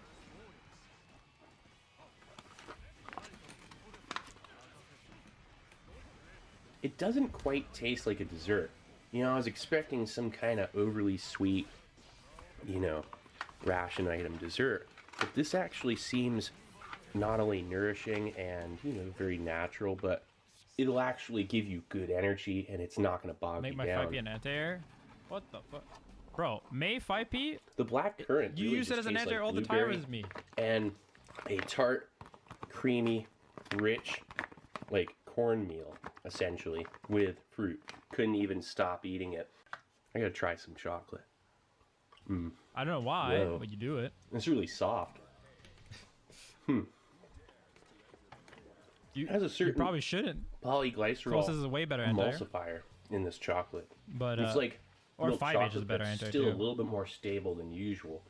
It doesn't quite taste like a dessert. You know, I was expecting some kind of overly sweet, you know, ration item dessert. But this actually seems not only nourishing and, you know, very natural, but it'll actually give you good energy and it's not going to bog Make you my down. 5P an anti-air? What the fuck? Bro, May 5P? The black currant. You really use it just as an tastes anti-air like all the time blueberry as me. And a tart, creamy, rich, like cornmeal, essentially, with fruit. Couldn't even stop eating it. I gotta try some chocolate. I don't know why, Whoa. but you do it. It's really soft. It has a certain You probably shouldn't. polyglycerol Closest is a way better anti-air. emulsifier in this chocolate. But, it's like or milk 5H is chocolate, a better but anti-air still too. a little bit more stable than usual.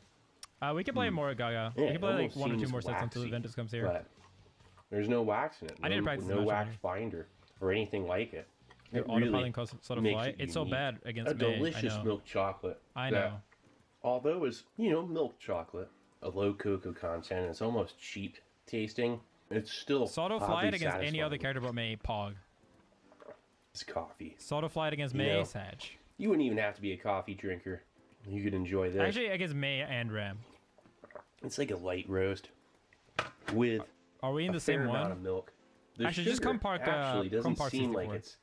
We can play more Gaga. Yeah, we can play it like almost 1 or 2 seems more sets until waxy, Ventus comes here. But there's no wax in it. I need to practice no the match wax on binder or anything like it. Your It really autopiling sort of makes fly. it It's so unique. bad against a May. delicious I know. milk chocolate. I that, know. Although it's, you know, milk chocolate, a low cocoa content, it's almost cheap tasting. It's still Soto fly oddly it against any satisfying. other character but May, Pog. It's coffee. Soto fly it against You May, know, Sag. You wouldn't even have to be a coffee drinker. You could enjoy this. Actually, against May and Ram. It's like a light roast with Are we in a the same fair amount one? of milk. The Actually, just sugar come park, actually come doesn't park seem like 64. it's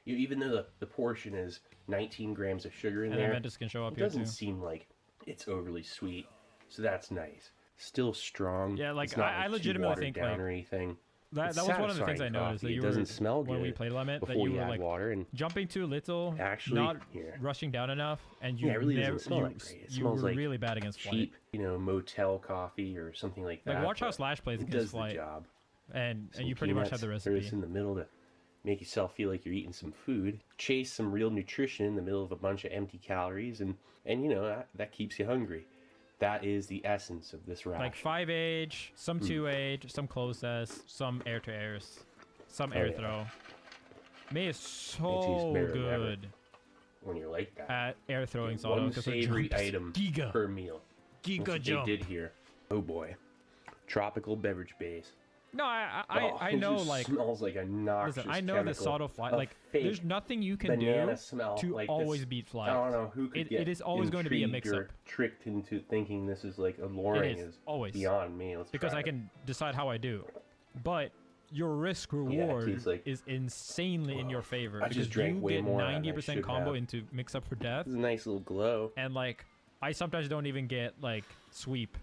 even though the portion is 19 grams of sugar in And then there. Ventus can show up it here doesn't too. seem like it's overly sweet, so that's nice. Still strong. Yeah, like, It's not, I too legitimately watered think, down like, or anything. That It's was one of the things I satisfying noticed. That coffee. you It doesn't were, smell when good we played Limit, that before you were add like water and jumping too little, actually not here. rushing down enough, and you Yeah, it really never, doesn't smell you, that great. It you smells were like really bad against Flight. cheap, you know, motel coffee or something like that. Like, watch how but Slash plays it against does Flight. the job. And Some you pretty much have peanuts, the throw recipe. this in the middle to make yourself feel like you're eating some food. Chase some real nutrition in the middle of a bunch of empty calories, and you know that keeps you hungry. That is the essence of this ration. Like 5H, some 2H, some close S, some air to airs, some air yeah. throw. May is It tastes so better than ever good when you're like that. at air throwing Soto. One 'cause it savory jumps. item Giga. per meal. Giga That's what jump. they did here. Oh boy, tropical beverage base. No, I It know, just like, smells like a noxious listen, I know the chemical, Soto fly. a Like, fake there's nothing you can banana do smell, to like always this. beat Flight. I don't know who could get It is always going to be a intrigued mix-up. or tricked into thinking this is like alluring. It is, always. beyond me. Let's Because try I it. can decide how I do. But your risk reward tastes like- is insanely in your favor. I just because drank you way get more than I 90% should combo have. into mix up for death. It's a nice little glow. And like, I sometimes don't even get like sweep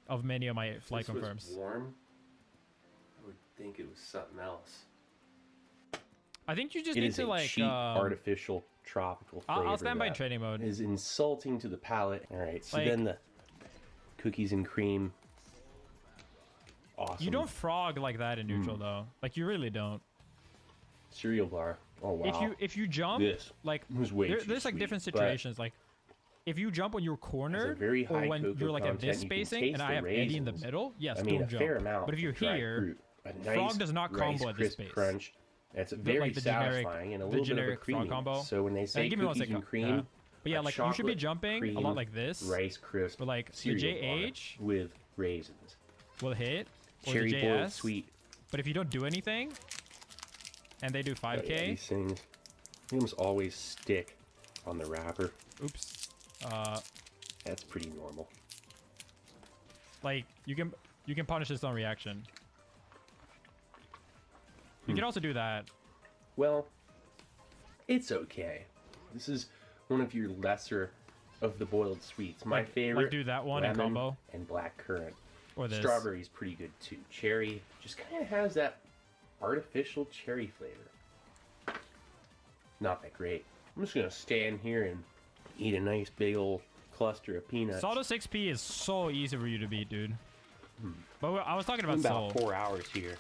of many of my flight If this confirms. was warm, I would think it was something else. I think you just It need is to a like cheap, artificial, tropical flavor. I'll stand by in that training mode. Is insulting to the palate. All right, so Like- then the cookies and cream. Awesome. You don't frog like that in neutral though. Like you really don't. Cereal bar. Oh wow. If you jump, This like was way too there's like sweet, different but situations. Like if you jump when you're cornered, very or high when cocoa you're like at this content, you can spacing, taste and I the have Eddie in the raisins. middle, yes, I mean, don't a jump. fair amount. But if of you're dried here, fruit. A nice frog does not Rice combo at this Crisp space. crunch. It's But, very like, the generic- satisfying and a the little bit of a generic frog creamy. combo. So when they say give me one cookies and second. cream, Yeah. But yeah, a like you should be chocolate jumping a lot cream like this. Rice Crisp. But like the cereal bar JH with raisins. will hit, or Cherry the boiled JS. sweet. But if you don't do anything, and they do 5K. Yeah, these things, they almost always stick on the wrapper. Oops. That's pretty normal. Like you can punish this on reaction. You can also do that. Well, it's okay. This is one of your lesser of the boiled sweets. My favorite. Like do that one in lemon combo. And black currant. Or this. Strawberry's pretty good too. Cherry just kind of has that artificial cherry flavor. Not that great. I'm just gonna stand here and eat a nice big old cluster of peanuts. Saldo 6P is so easy for you to beat, dude. But I was talking about about Soul. 4 hours here.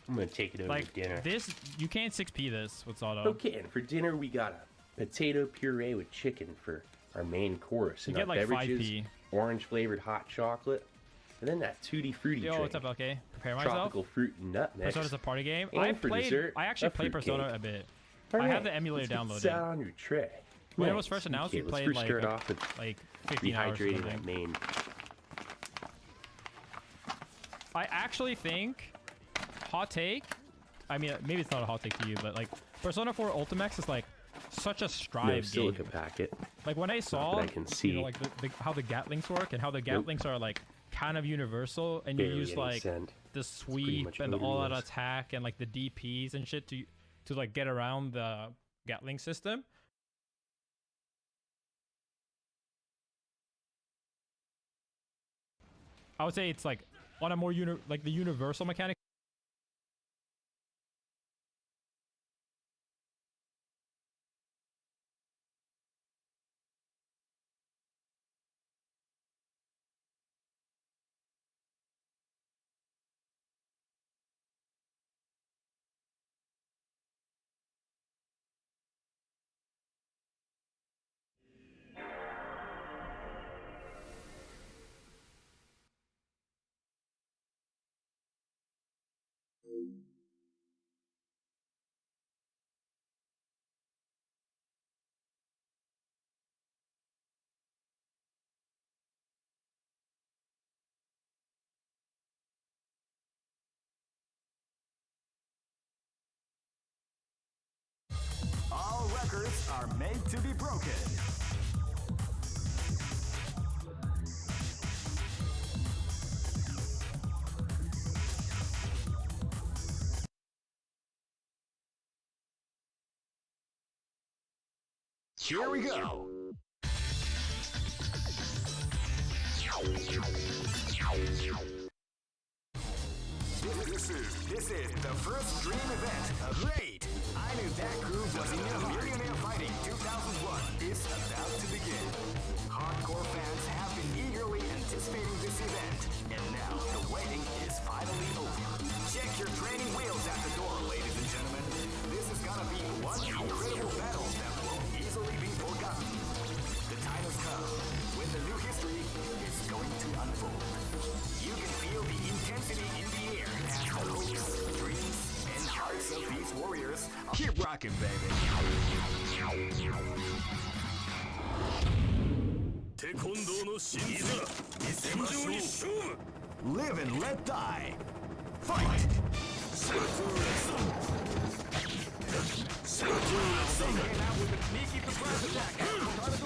I'm gonna take it over Like to dinner. this, you can't 6P this with Saldo. Okay, and for dinner we got a potato puree with chicken for our main course. You And get our like beverages, 5P. orange flavored hot chocolate, and then that tutti frutti Yo, drink. what's up, LK? Prepare myself. Tropical fruit and nut mix. Persona's a party game. And for dessert, I actually a played fruit Persona cake. a bit. All I have right, the emulator let's get downloaded. this out on your tray. When it Nice. was first announced, Okay, we let's played first like start off with 15 hours or dehydrating something. that main. I actually think, hot take, I mean, maybe it's not a hot take to you, but like, Persona 4 Ultimax is like such a No Strive silica game. packet. Like when I saw, that I can see. you know, like how the Gatlings work and how the Gatlings are like kind of universal, and you Barely use any like scent. the pretty sweep much and the all-out odorless. attack and like the DPs and shit to like get around the Gatling system. I would say it's like on a more like the universal mechanic. All records are made to be broken. Here we go. This is the first dream event of Raid. I knew that groove was in your heart. Millionaire Fighting 2001 is about to begin. Hardcore fans have been eagerly anticipating this event, and now the waiting is finally over. Check your training wheels at the door, ladies and gentlemen. This is gonna be one incredible battle that won't easily be forgotten. The time has come when the new history is going to unfold. You can feel the intensity in the air as the hopes, dreams, and hearts of these warriors keep rocking, baby. Live and let die. Fight! Came out with a sneaky surprise attack at the start of the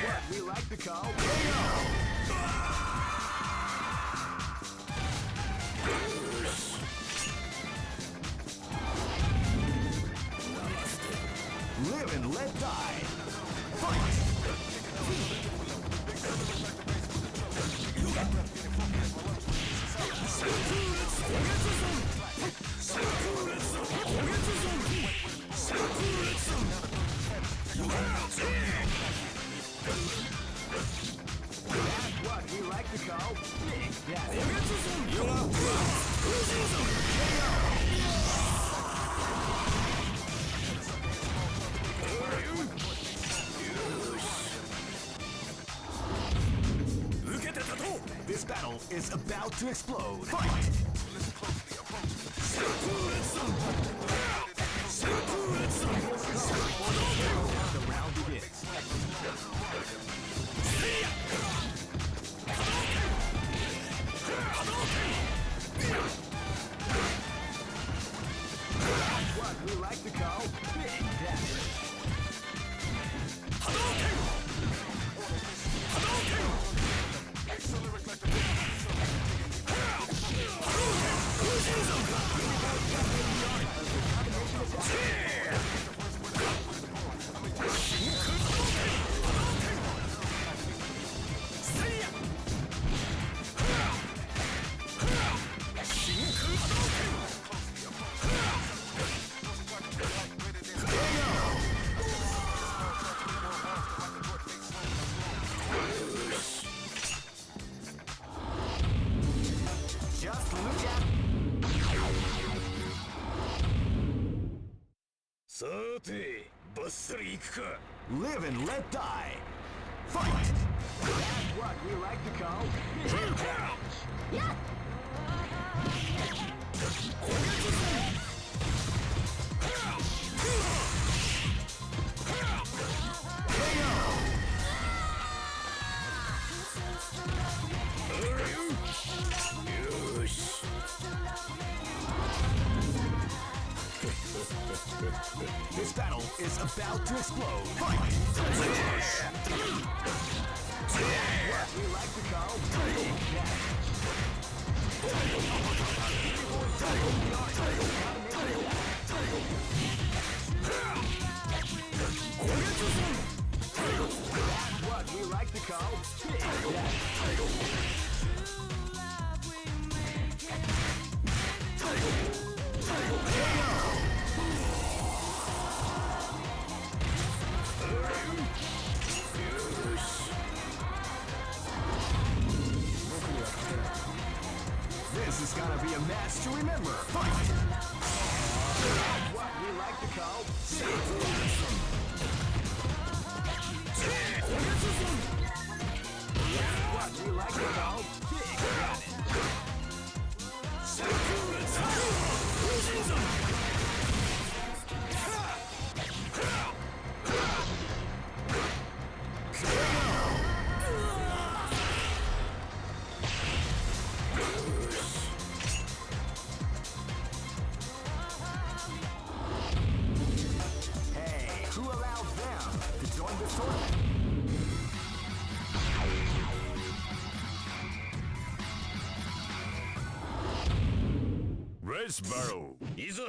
what we like to call KO. Live and let die. That's what we like to call big This battle is about to explode. Fight! The round begins. What we like to call big damage. Just look at. さてバッサリ行くか Live and let die. Fight! That's what we like to call big damage. This battle is about to explode. Fight! What we like to call big That's what we like to call big This is gonna be a match to remember. Fight! What we like to call what we like to call big Hey, who allowed them to join the tournament? Race battle いざ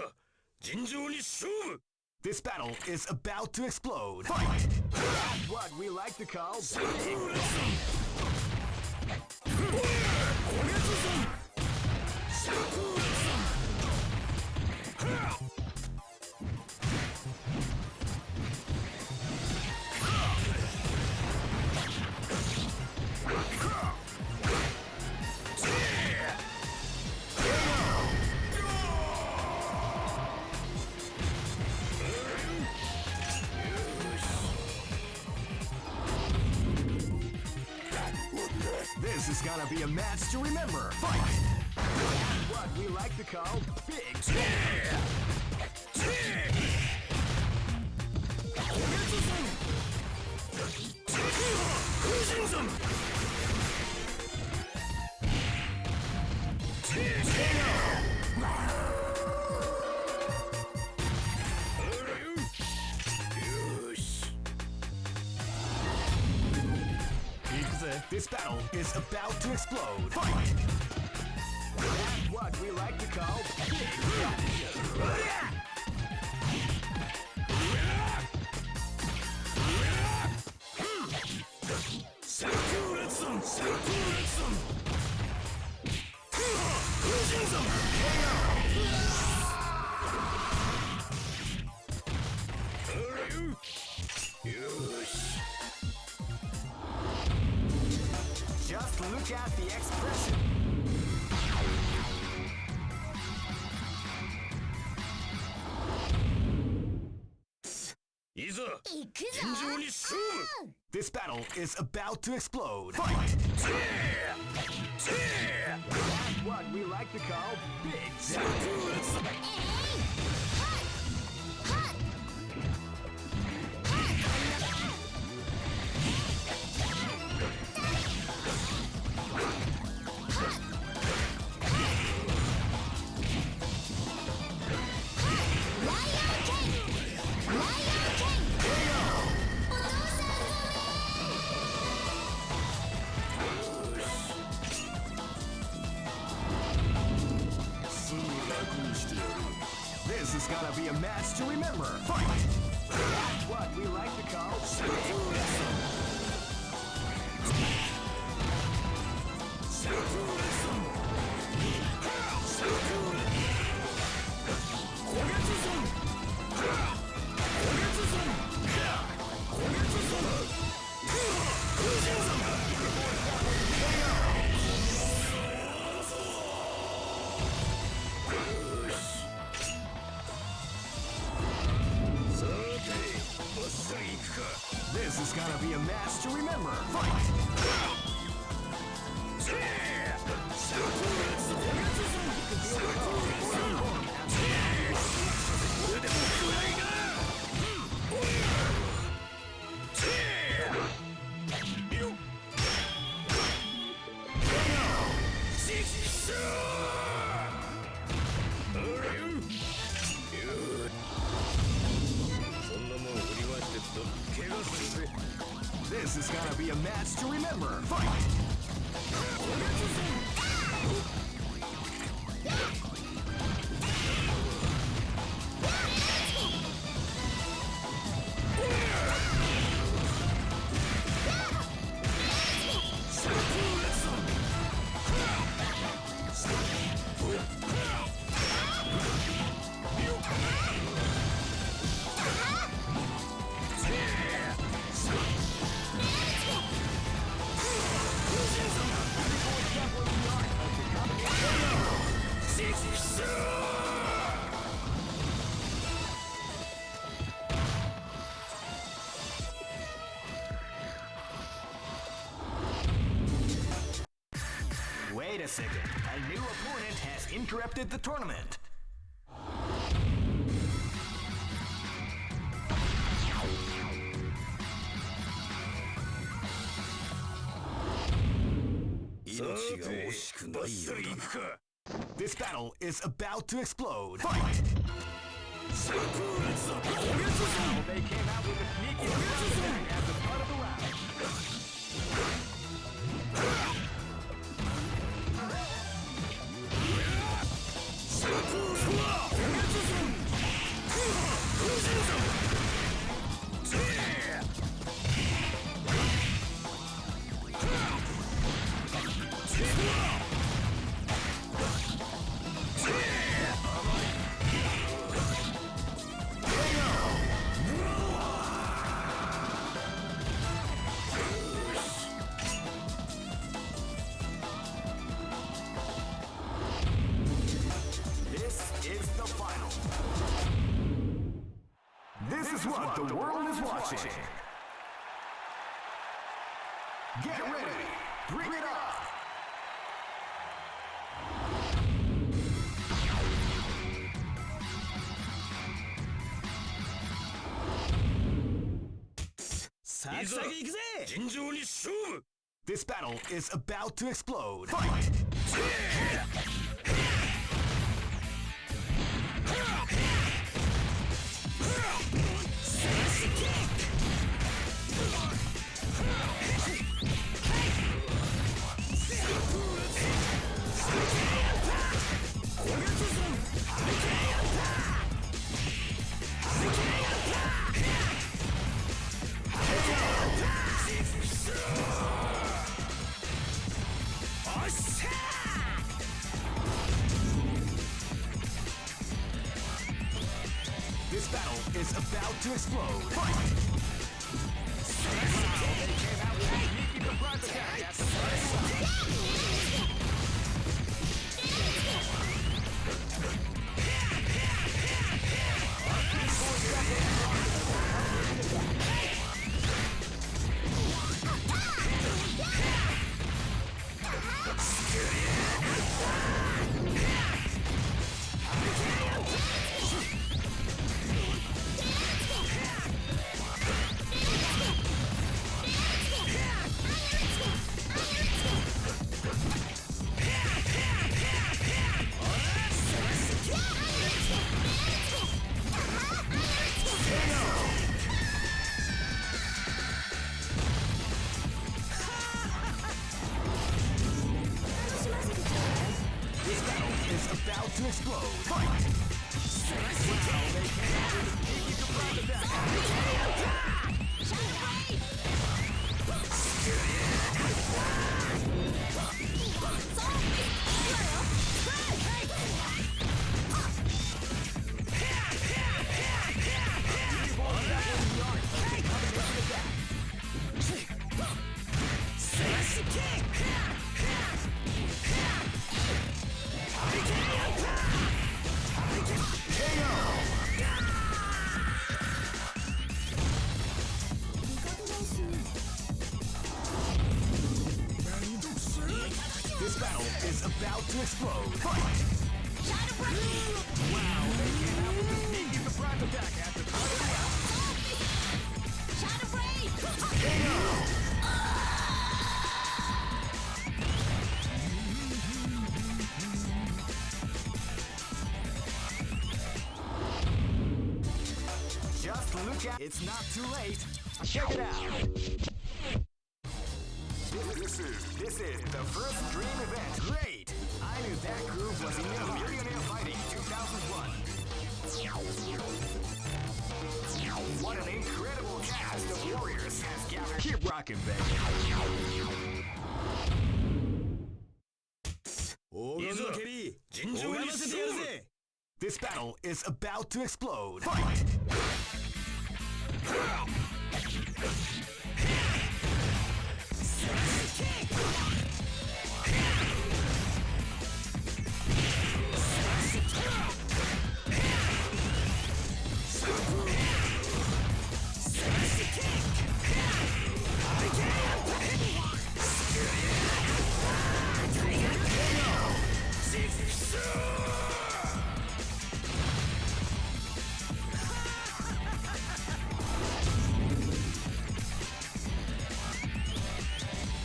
尋常に勝負 This battle is about to explode. Fight! That's what we like to call big This is gonna be a match to remember. Fight! What we like to call big This battle is about to explode. Fight! That's what we like to call big Just look at the expression. This battle is about to explode. Fight! That's what we like to call big This is gonna be a match to remember. Fight! That's what we like to call This is gonna be a match to remember. Fight! This is gonna be a match to remember. Fight! Wait a second. A new opponent has interrupted the tournament. This battle is about to explode. Fight! They came out with a sneaky attack at the start of the round. This is what the world is watching. Get ready. Bring it on. This battle is about to explode. Fight! This battle is about to explode. Fight! They came out with a sneaky surprise attack at the start of the This battle is about to explode. Fight! This battle is about to explode. Fight! Wow, they came out with the sneaky surprise attack at the start of the Just look at it's not too late. Check it out. This is the first dream event. Great! I knew that groove was in Millionaire Fighting 2001. What an incredible cast of warriors has gathered. Keep rocking, baby. This battle is about to explode. Fight!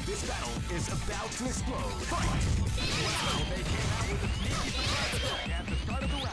This battle is about to explode. Fight! Wow, they came out with a sneaky surprise attack at the start of the round.